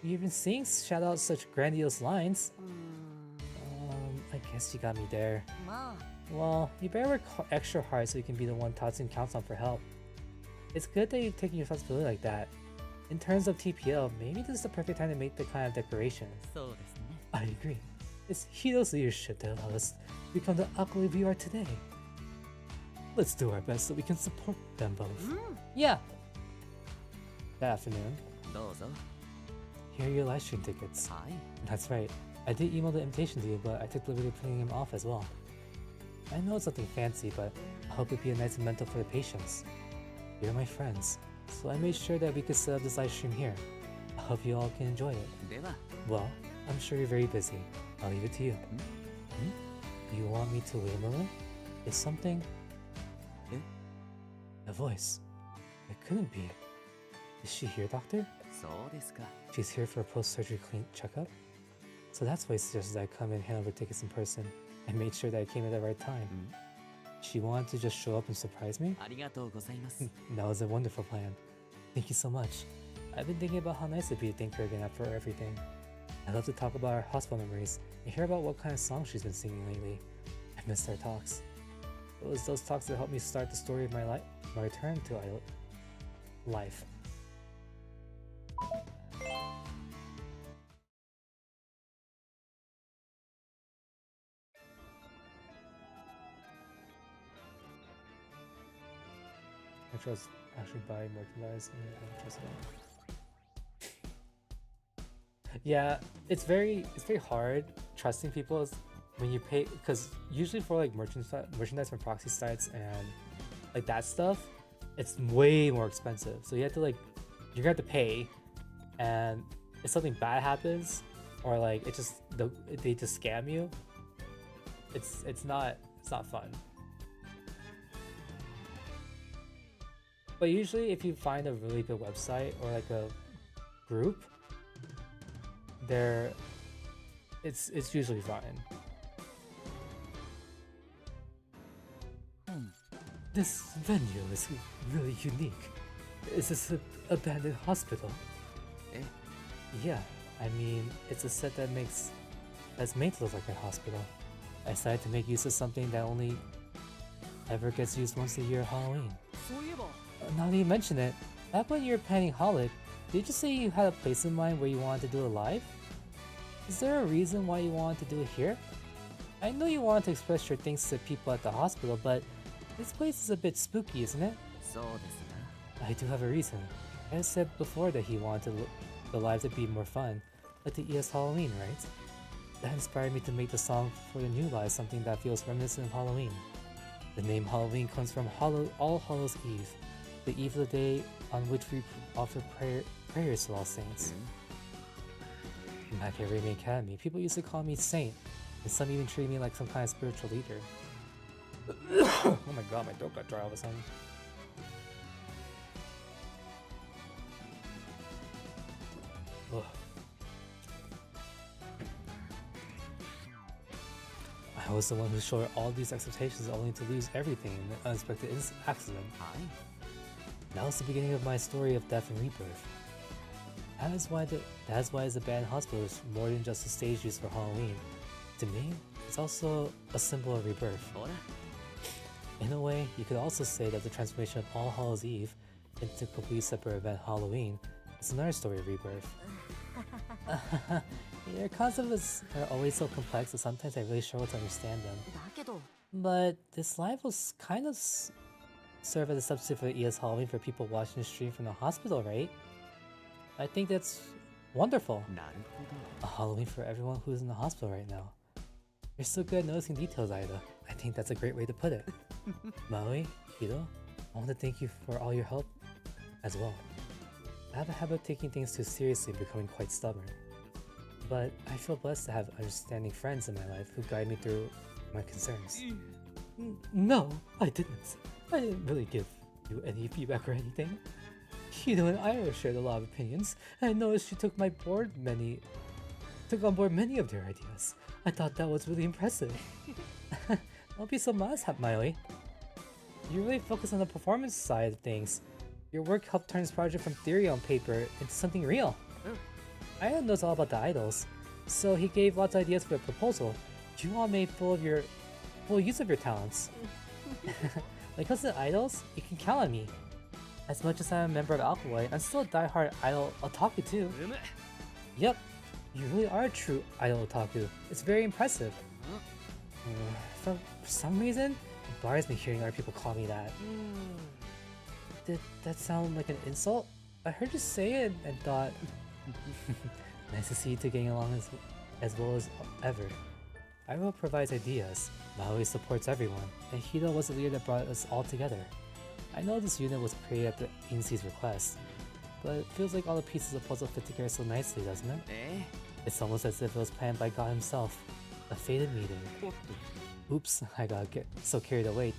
You even sing shout out such grandiose lines. うーん I guess you got me there. まあ Well, you better work extra hard so you can be the one Tatsun counts on for help. It's good that you're taking responsibility like that. In terms of TPL, maybe this is the perfect time to make the kind of declaration. そうですね I agree. It's Hito's leadership that allowed us to become the accolade we are today. Let's do our best so we can support them both. うん Yeah. That afternoon, どうぞ here are your live stream tickets. はい That's right. I did email the invitation to you, but I took the liberty of putting him off as well. I know it's nothing fancy, but I hope it'd be a nice memento for the patients. You're my friends, so I made sure that we could set up this live stream here. I hope you all can enjoy it. では Well, I'm sure you're very busy. I'll leave it to you. You want me to wait a moment? Is something... Eh? A voice. It couldn't be. Is she here, doctor? そうですか She's here for a post-surgery clean checkup? So that's why he suggested I come and hand over tickets in person. I made sure that I came at the right time. She wanted to just show up and surprise me? ありがとうございます That was a wonderful plan. Thank you so much. I've been thinking about how nice it'd be to thank her again after everything. I'd love to talk about our hospital memories and hear about what kind of songs she's been singing lately. I missed our talks. It was those talks that helped me start the story of my return to life. I trust actually buy merchandise and trust it. Yeah, it's very hard trusting people when you pay, because usually for like merchandise from proxy sites and like that stuff, it's way more expensive. So you have to you're gonna have to pay, and if something bad happens or like they just scam you, it's not fun. But usually if you find a really good website or like a group, it's usually fine. This venue is really unique. Is this an abandoned hospital? Eh? Yeah, I mean, it's a set that's made to look like a hospital. I decided to make use of something that only ever gets used once a year at Halloween. そういえば Now that you mention it, back when you were planning Holic, did you say you had a place in mind where you wanted to do it live? Is there a reason why you wanted to do it here? I know you wanted to express your things to people at the hospital, but This place is a bit spooky, isn't it? そうですな I do have a reason. I said before that he wanted the live to be more fun, like the ES Halloween, right? That inspired me to make the song for the new live something that feels reminiscent of Halloween. The name Halloween comes from All Hallows Eve, the eve of the day on which we offer prayers to all saints. Back at Raven Academy, people used to call me Saint, and some even treated me like some kind of spiritual leader. Oh my god, my throat got dry all of a sudden. Ugh. I was the one who showed all these expectations only to lose everything in an unexpected accident. はい That was the beginning of my story of death and rebirth. That is why the abandoned hospital is more than just a stage used for Halloween. To me, it's also a symbol of rebirth. ほら In a way, you could also say that the transformation of All Hallows Eve into a complete separate event Halloween is another story of rebirth. Your concepts are always so complex that sometimes I really struggle to understand them. だけど But this live will kind of serve as a substitute for the ES Halloween for people watching the stream from the hospital, right? I think that's wonderful. なるほど A Halloween for everyone who's in the hospital right now. You're so good at noticing details, Aida. I think that's a great way to put it. Maui, Hiro, I want to thank you for all your help as well. I have a habit of taking things too seriously and becoming quite stubborn. But I feel blessed to have understanding friends in my life who guide me through my concerns. No, I didn't. I didn't really give you any feedback or anything. Hiro and Ira shared a lot of opinions, and I noticed you took on board many of their ideas. I thought that was really impressive. Don't be so modest, Maoi. You really focus on the performance side of things. Your work helped turn this project from theory on paper into something real. Ira knows all about the idols, so he gave lots of ideas for the proposal. You all made full use of your talents. When it comes to idols, you can count on me. As much as I'm a member of Alkaloid, I'm still a die-hard idol otaku too. うむ Yep, you really are a true idol otaku. It's very impressive. For some reason, it bothers me hearing other people call me that. Did that sound like an insult? I heard you say it and thought... Nice to see you two getting along as well as ever. Iroh provides ideas, Maui supports everyone, and Hiro was the leader that brought us all together. I know this unit was created at the agency's request, but it feels like all the pieces of the puzzle fit together so nicely, doesn't it? え It's almost as if it was planned by God himself. A fated meeting. おっと Oops, I got so carried away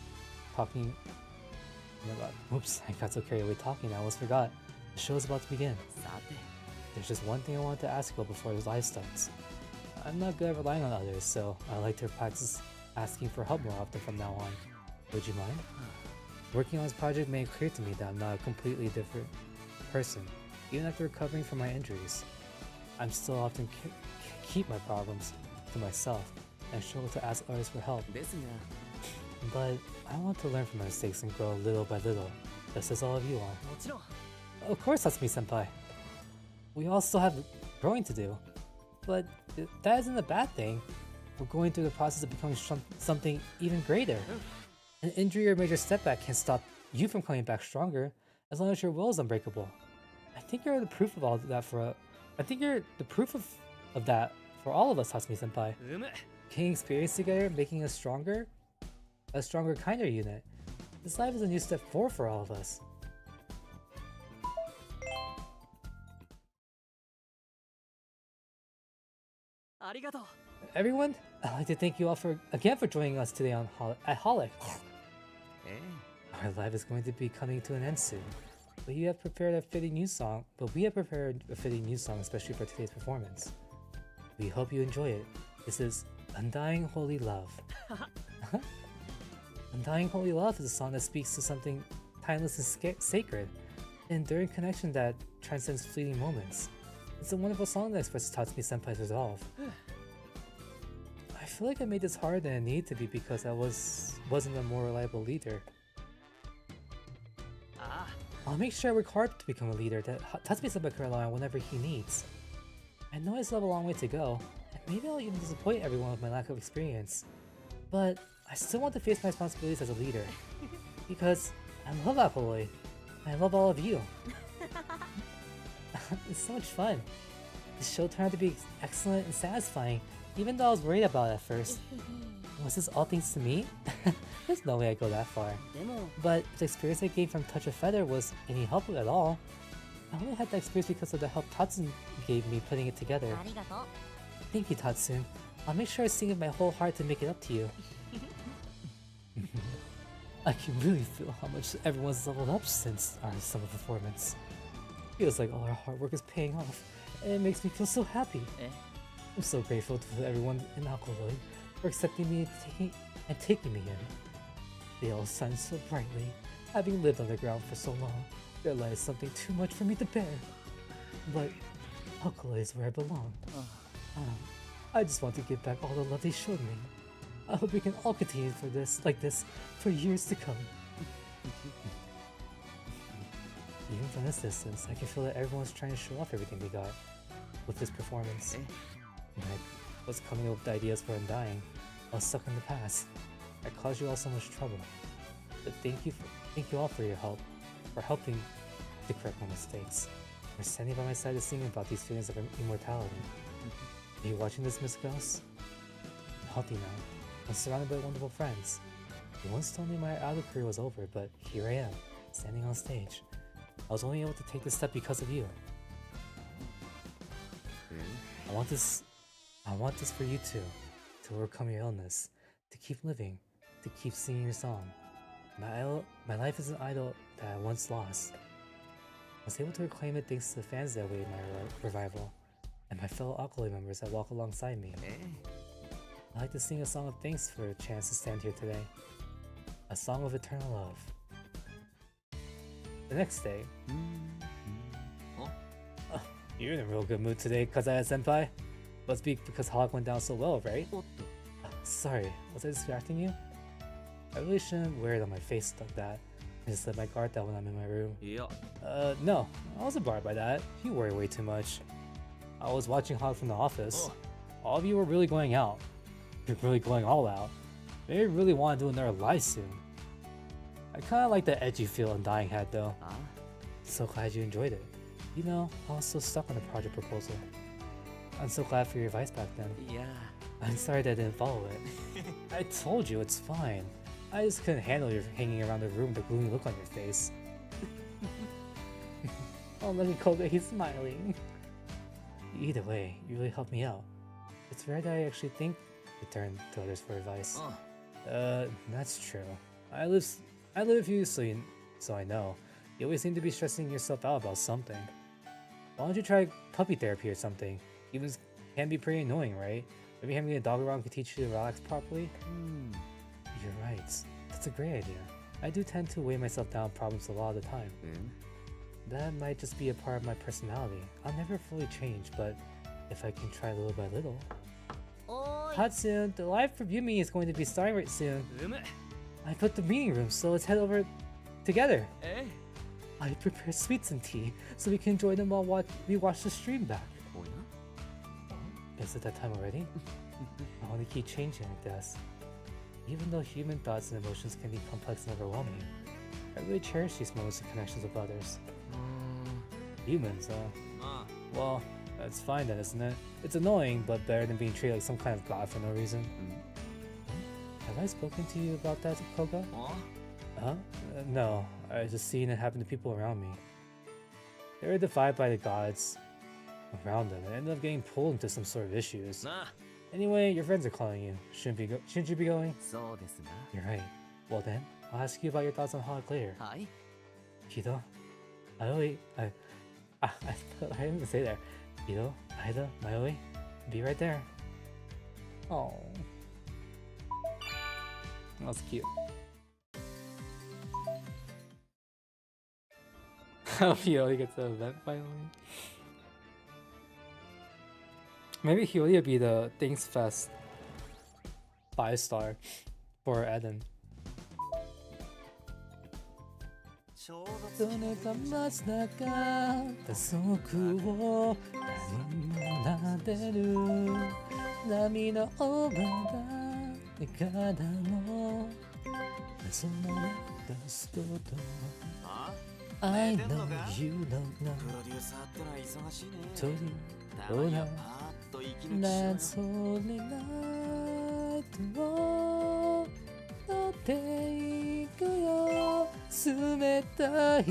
talking. Oh my god. Oops, I got so carried away talking I almost forgot. The show is about to begin. さて There's just one thing I wanted to ask you about before this live starts. I'm not good at relying on others, so I like to practice asking for help more often from now on. Would you mind? Working on this project made it clear to me that I'm not a completely different person, even after recovering from my injuries. I'm still often keep my problems to myself and struggle to ask others for help. ですが But I want to learn from my mistakes and grow little by little, just as all of you are. もちろん Of course, Tatsumi-senpai. We all still have growing to do. But that isn't a bad thing. We're going through the process of becoming something even greater. An injury or major setback can't stop you from coming back stronger, as long as your will is unbreakable. I think you're the proof of all that of that for all of us, Tatsumi-senpai. うむ Getting experience together, making us stronger, a stronger, kinder unit. This life is a new step forward for all of us. Everyone, I'd like to thank you all again for joining us today on at Holic. え Our life is going to be coming to an end soon, but we have prepared a fitting new song, especially for today's performance. We hope you enjoy it. This is Undying Holy Love. Undying Holy Love is a song that speaks to something timeless and sacred, an enduring connection that transcends fleeting moments. It's a wonderful song that expresses Tatsumi-senpai's resolve. I feel like I made this harder than it needed to be because I wasn't a more reliable leader. あ I'll make sure I work hard to become a leader that Tatsumi-senpai can rely on whenever he needs. I know I still have a long way to go, and maybe I'll even disappoint everyone with my lack of experience. But I still want to face my responsibilities as a leader. Because I love Alkaloid. I love all of you. It's so much fun. This show turned out to be excellent and satisfying, even though I was worried about it at first. Was this all thanks to me? There's no way I'd go that far. でも But the experience I gained from Touch of Feather was any help at all. I only had that experience because of the help Tatsun gave me putting it together. ありがとう Thank you, Tatsun. I'll make sure I sing with my whole heart to make it up to you. I can really feel how much everyone's leveled up since our summer performance. Feels like all our hard work is paying off, and it makes me feel so happy. え I'm so grateful to everyone in Alkaloid for accepting me and taking me in. They all shine so brightly. Having lived underground for so long, their light is something too much for me to bear. But Alkaloid is where I belong. I just want to give back all the love they showed me. I hope we can all continue like this for years to come. Even from this distance, I can feel that everyone's trying to show off everything they got with this performance. Eh? When I was coming up with ideas for Undying, I was stuck in the past. I caused you all so much trouble. But thank you all for your help, for helping to correct my mistakes, for standing by my side to sing about these feelings of immortality. Are you watching this, Miss Ghost? I'm healthy now. I'm surrounded by wonderful friends. You once told me my idol career was over, but here I am, standing on stage. I was only able to take this step because of you. I want this for you too, to overcome your illness, to keep living, to keep singing your song. My life is an idol that I once lost. I was able to reclaim it thanks to the fans that awaited my revival, and my fellow Alkaloid members that walk alongside me. え I'd like to sing a song of thanks for a chance to stand here today. A song of eternal love. The next day. Oh? You're in a real good mood today, Kazaya-senpai. Must be because Hawk went down so well, right? おっと Sorry, was I distracting you? I really shouldn't wear it on my face like that. I just let my guard down when I'm in my room. いや No, I wasn't bothered by that. You worry way too much. I was watching Hawk from the office. Oh. All of you were really going out. You're really going all out. Maybe you really want to do another live soon. I kinda like the edgy feel Undying had though. あ So glad you enjoyed it. You know, I was so stuck on the project proposal. I'm so glad for your advice back then. いや I'm sorry that I didn't follow it. I told you it's fine. I just couldn't handle your hanging around the room with a gloomy look on your face. Oh, look at Koga, he's smiling. Either way, you really helped me out. It's rare that I actually think to turn to others for advice. あ That's true. I live with you, so I know. You always seem to be stressing yourself out about something. Why don't you try puppy therapy or something? Even can be pretty annoying, right? Maybe having a dog around could teach you to relax properly? うん You're right. That's a great idea. I do tend to weigh myself down with problems a lot of the time. うん That might just be a part of my personality. I'll never fully change, but if I can try little by little. おーい Hatsune, the live review meeting is going to be starting right soon. うむ I put the meeting room, so let's head over together. え I prepared sweets and tea, so we can enjoy them while we watch the stream back. おや Is it that time already? I want to keep changing, I guess. Even though human thoughts and emotions can be complex and overwhelming, I really cherish these moments of connections with others. う Humans, ま well, that's fine then, isn't it? It's annoying, but better than being treated like some kind of god for no reason. あ Have I spoken to you about that, Koga? あ Huh? No, I just seen it happen to people around me. They were defied by the gods around them and ended up getting pulled into some sort of issues. なあ Anyway, your friends are calling you. Shouldn't you be going? そうですな You're right. Well then, I'll ask you about your thoughts on Hawk later. はい Kido, I didn't even say that. Kido, Aida, Mayoi, be right there. Oh, that was cute. I hope Hiyori gets the event finally. Maybe Hiyori will be the Things Fest 5-star for Eden. ちょうそれが街中打足をなでる波のオーバーからのその出すことあ I 寝てん know のか you don't know プロデューサーってのは忙しいね鳥たまにはパーッと息抜きしろよ That's only night を乗っていくよ冷たい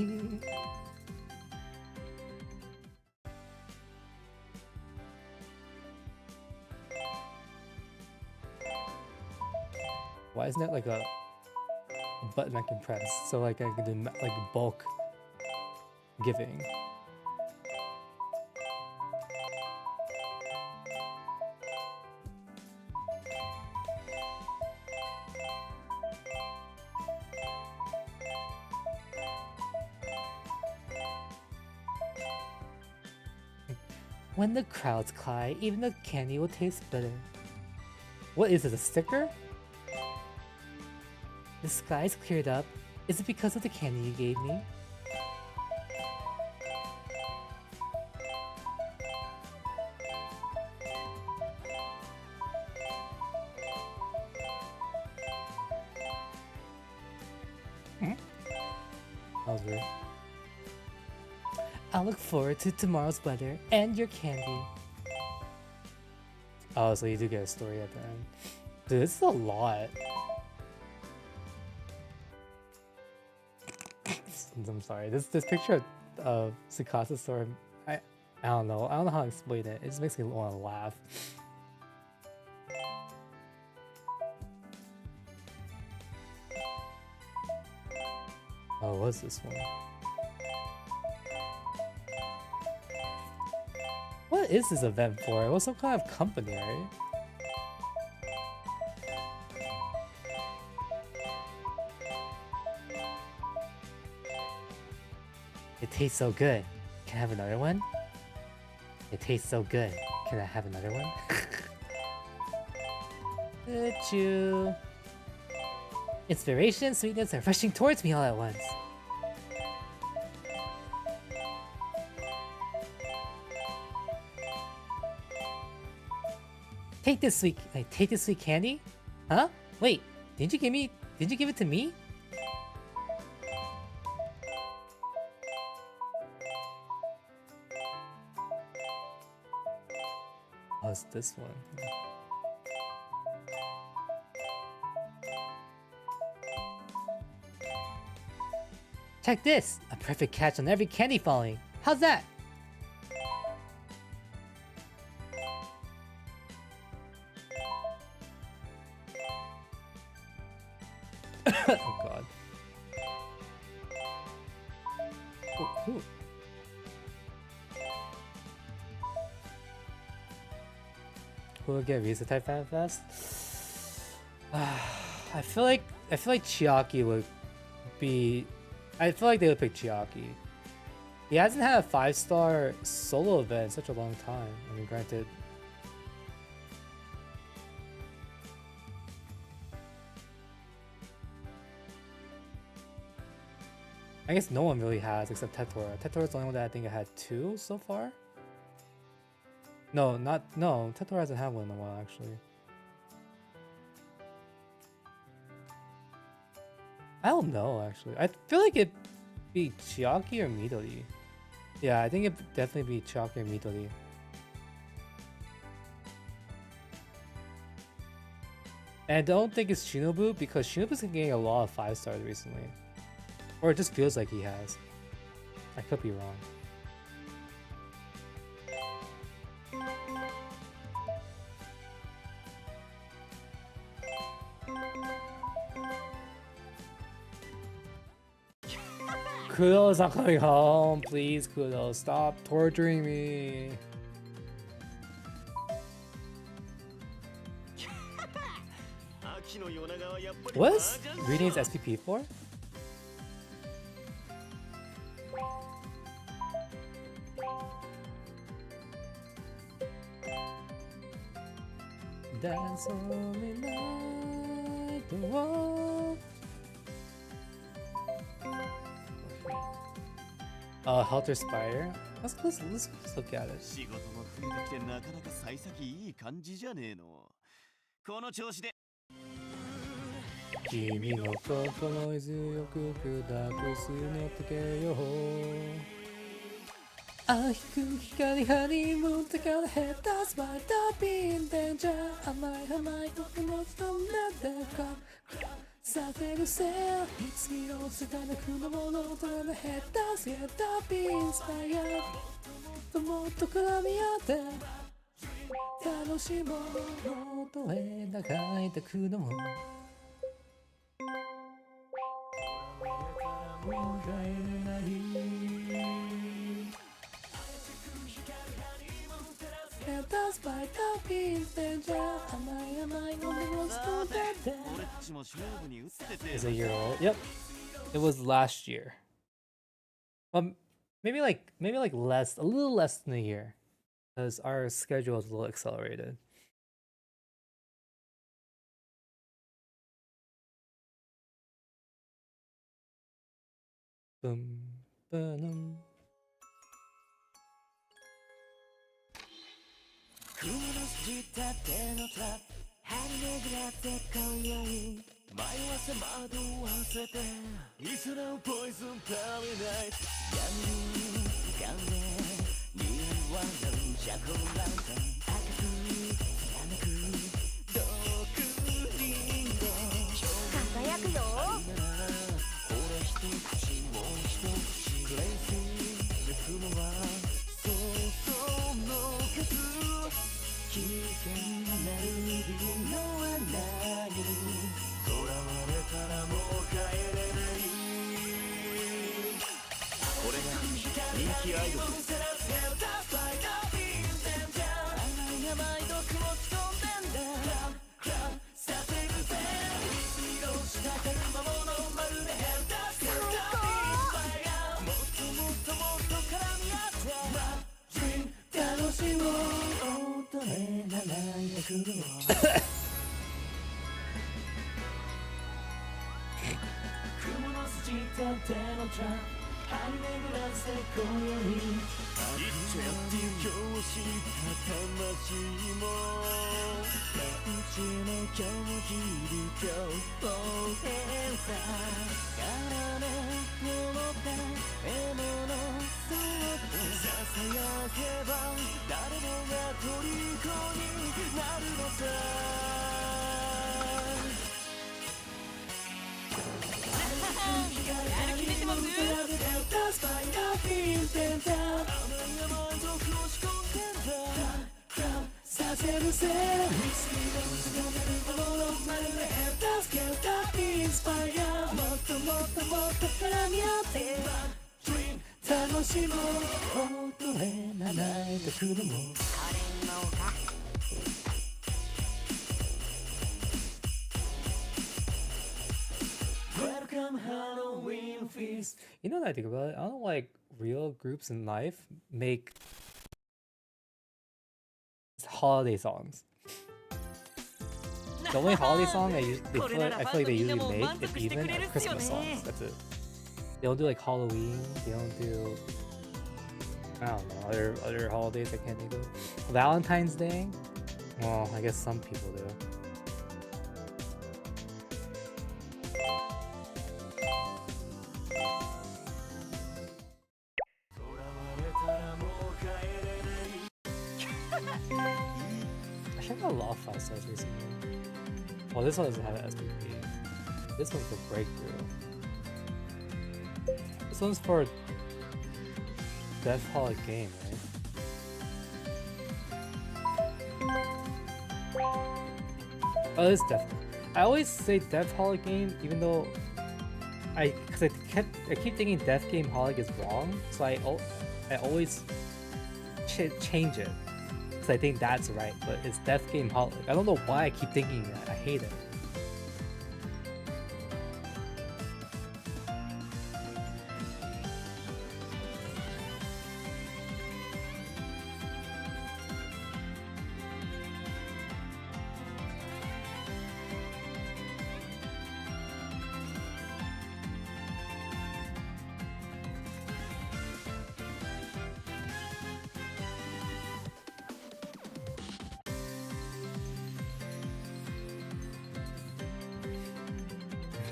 Why isn't it like a button I can press so like I can do like bulk giving? When the crowds cry, even the candy will taste better. What is it, a sticker? The sky's cleared up. Is it because of the candy you gave me? That was weird. I look forward to tomorrow's weather and your candy. Oh, so you do get a story at the end. Dude, this is a lot. I'm sorry. This picture of Sukasa's store, I don't know. I don't know how to explain it. It just makes me want to laugh. Oh, what's this one? What is this event for? It was some kind of company, right? It tastes so good. Can I have another one? It tastes so good. Can I have another one? Choo. Inspiration, sweetness, are rushing towards me all at once. Take this sweet, take this sweet candy? Huh? Wait, did you give it to me? What's this one? Check this! A perfect catch on every candy falling. How's that? Oh god. Ooh. Who will get Visa type fast? I feel like Chiaki would be. I feel like they would pick Chiaki. He hasn't had a 5-star solo event in such a long time. I mean, granted. I guess no one really has except Tetora. Tetora's the only one that I think I had 2 so far. No, Tetora hasn't had one in a while actually. I don't know actually. I feel like it'd be Chiaki or Midori. Yeah, I think it'd definitely be Chiaki or Midori. And I don't think it's Shinobu because Shinobu's been getting a lot of 5-stars recently. Or it just feels like he has. I could be wrong. Kudo's not coming home. Please, Kudo, stop torturing me. What is Reading's SPP for? Dance only night the wall. Helter Spider. Let's look at it. 仕事も増えてきてなかなか幸先いい感じじゃねえの。この調子で君の心強く砕くすの時計よあひく光ハニームーンとからヘッダスバイダビンデンジャー甘い甘い僕のそんなでかさせるせいつきのせたなくのものとなヘッダスやダビンスパイアもっと絡み合って楽しもうとへ長いたくのももう帰れないThat's by the beat danger 甘い甘い飲み物と出て Is it a year old? Yep. It was last year. Maybe like less a little less than a year. Because our schedule is a little accelerated. Boom, boom. 雲の仕立てのトラップ張り巡らって今宵迷わせ惑わせていつらをポイズン食べない闇に浮かんで匂いはなんじゃこらんと赤く貫く毒リンゴ輝くよほら一口もう一口クレイジーで雲は想像の数危険なる日の穴に囚われたらもう帰れないこれが人気アイドル甘い甘い毒を仕込んでんださせるぜ色した車物まるでヘルダスヘルダーもっともっともっと絡み合って楽しもう音で流れてくる雲の筋立てのトラップ張り巡らせ今宵一丁やって今日知った魂も何時の今日も響く応援さからめ戻った獲物そっとささやけば誰もが虜になるのさやる気出てますさせるぜもっともっともっと絡み合って楽しもう音へ七いてくるもWelcome Halloween feast. You know what I think about it? I don't like real groups in life make holiday songs. The only holiday song I feel like they usually make, if even, are Christmas songs. That's it. They don't do like Halloween. They don't do I don't know other holidays I can't think of. Valentine's Day. Well, I guess some people do. I checked out Lo-Fi stars recently. Well, this one doesn't have an SPP. This one's for Breakthrough. This one's for Death Holic Game, right? Oh, this is Death. I always say Death Holic Game, even though I keep thinking Death Game Holic is wrong, so I always change it. I think that's right, but it's Death Game Holic. I don't know why I keep thinking that. I hate it.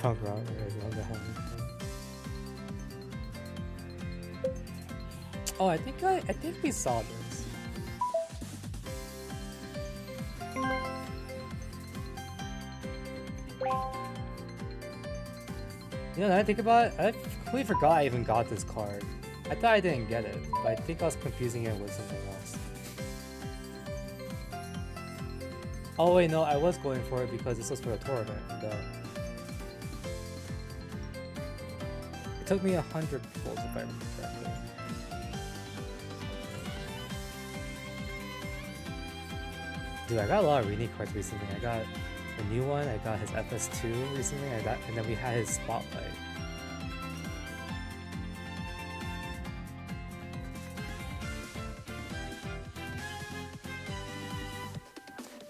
Punk rock is on the helmet. Oh, I think we saw this. You know, now I think about it, I completely forgot I even got this card. I thought I didn't get it, but I think I was confusing it with something else. Oh wait, no, I was going for it because this was for a tournament. It took me 100 pulls if I remember correctly. Dude, I got a lot of Rini cards recently. I got a new one, I got his FS2 recently, and then we had his Spotlight.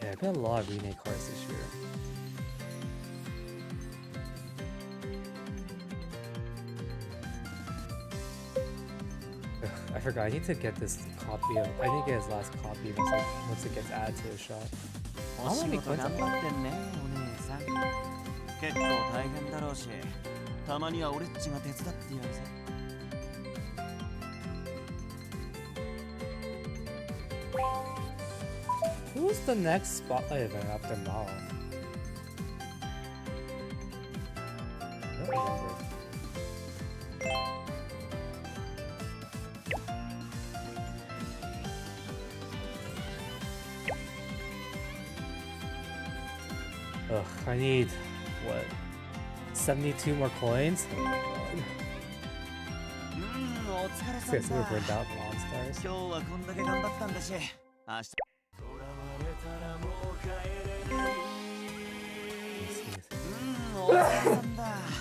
Yeah, I got a lot of Rini cards this year. I forgot, I need to get this copy of, I need to get his last copy once it gets added to the shop. How many coins am I? 結構大変だろうし、たまには俺っちが手伝ってやるぜ。Who's the next Spotlight event after Mao? I don't remember. Ugh, I need, what, 72 more coins? Oh my god. It's super burned out monsters. 今日はこんだけ頑張ったんだし、明日。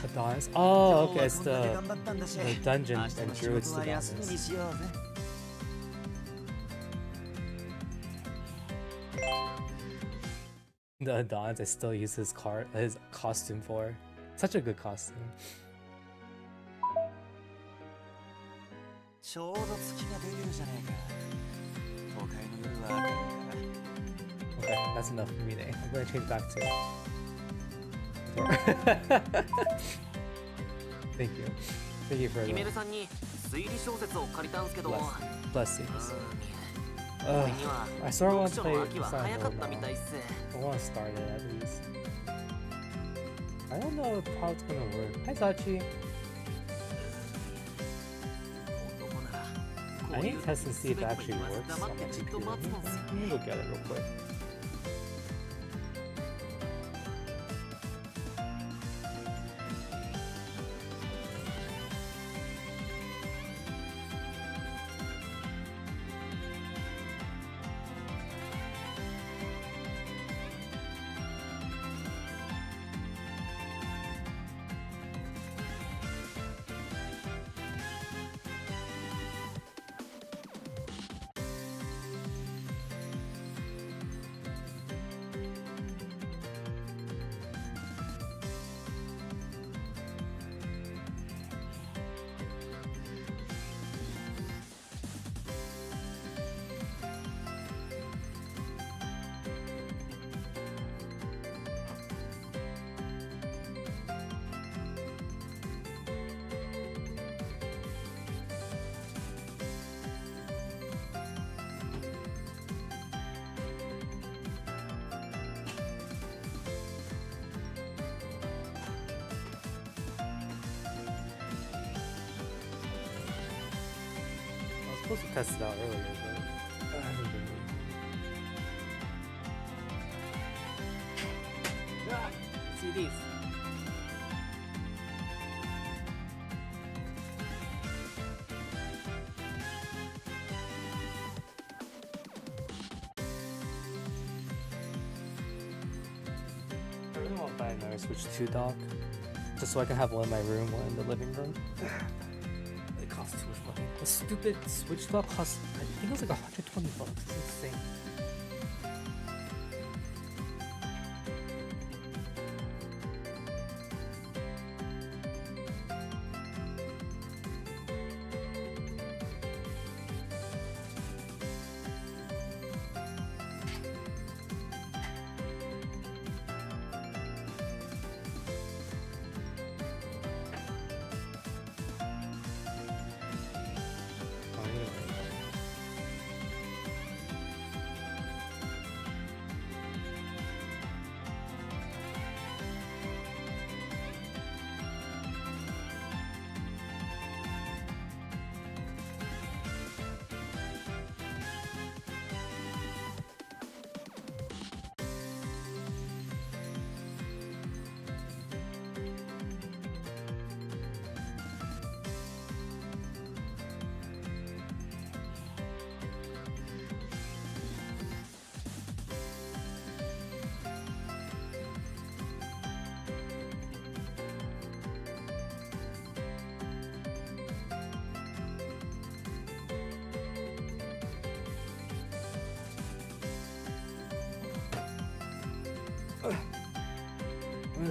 Adonis? Oh, okay, it's the dungeon and druids Adonis. The Adonis I still use his costume for. Such a good costume. Okay, that's enough meaning. I'm gonna change back to Thank you. Thank you for the blessings. I sort of want to play Silent Hill now. I want to start it at least. I don't know how it's gonna work. Hi Tachi. I need to test and see if it actually works on the computer. Let me look at it real quick. I was supposed to test it out earlier, but I haven't been. CDs. I really want to buy another Switch 2 dock, just so I can have one in my room, one in the living room. It costs too much money. The stupid Switch dock costs, I think it was like 120 bucks. It's insane.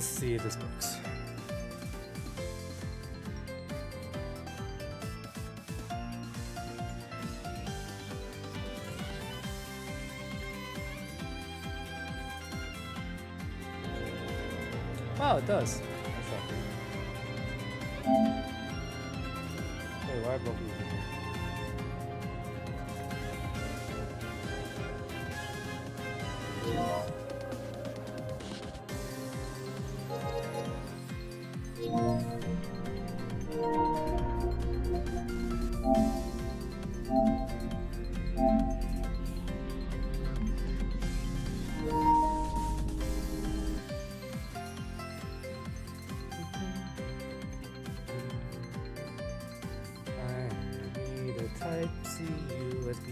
Let's see if this works. Oh, it does. That's not good. Wait, why are both of these in here? I need a Type-C USB.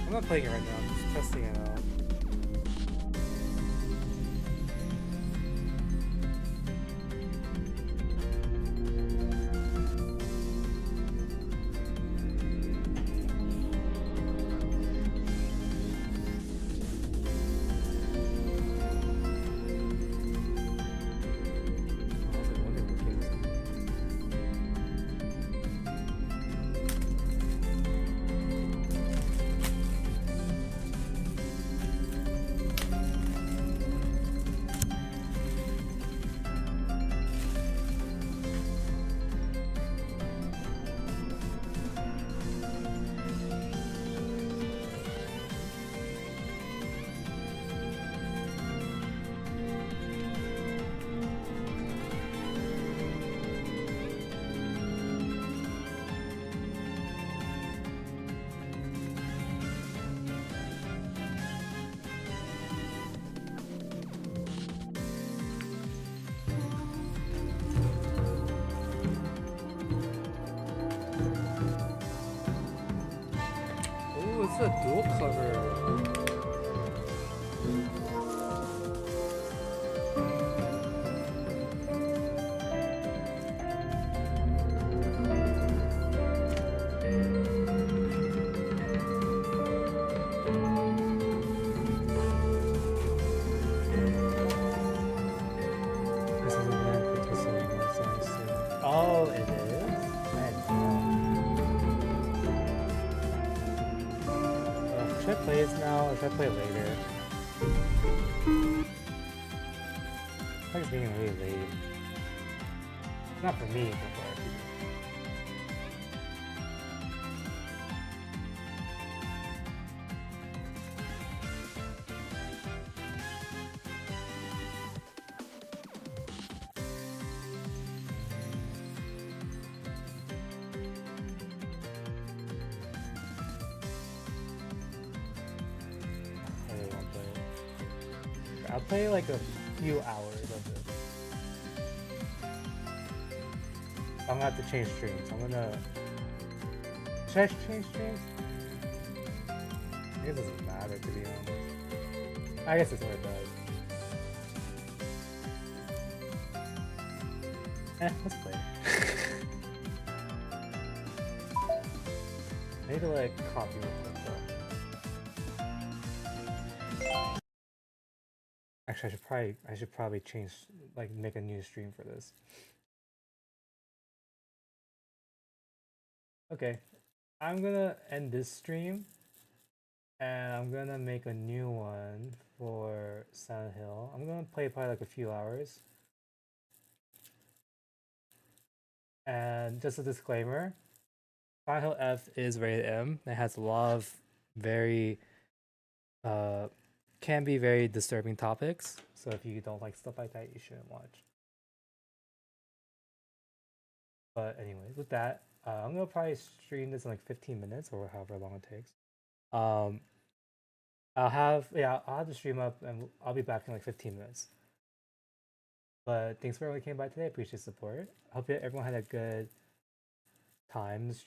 I'm not playing it right now, I'm just testing it out. I wonder what games. Ooh, it's a dual cover. This is a man participating in science. Oh, it is? I didn't know. Should I play this now or should I play it later? I think it's being really late. Not for me, but for other people. I really won't play it. I'll play like a few hours of it. I'm gonna have to change streams. I'm gonna. Should I change streams? I guess it doesn't matter to be honest. I guess it's what it does. Let's play. I need to like copy real quick though. Actually, I should probably change, like, make a new stream for this. Okay, I'm gonna end this stream, and I'm gonna make a new one for Silent Hill. I'm gonna play probably like a few hours. And just a disclaimer, Silent Hill F is rated M. It has a lot of very can be very disturbing topics. So if you don't like stuff like that, you shouldn't watch. But anyways, with that, I'm gonna probably stream this in like 15 minutes or however long it takes. I'll have the stream up and I'll be back in like 15 minutes. But thanks for everyone who came by today. Appreciate support. Hope everyone had a good time streaming.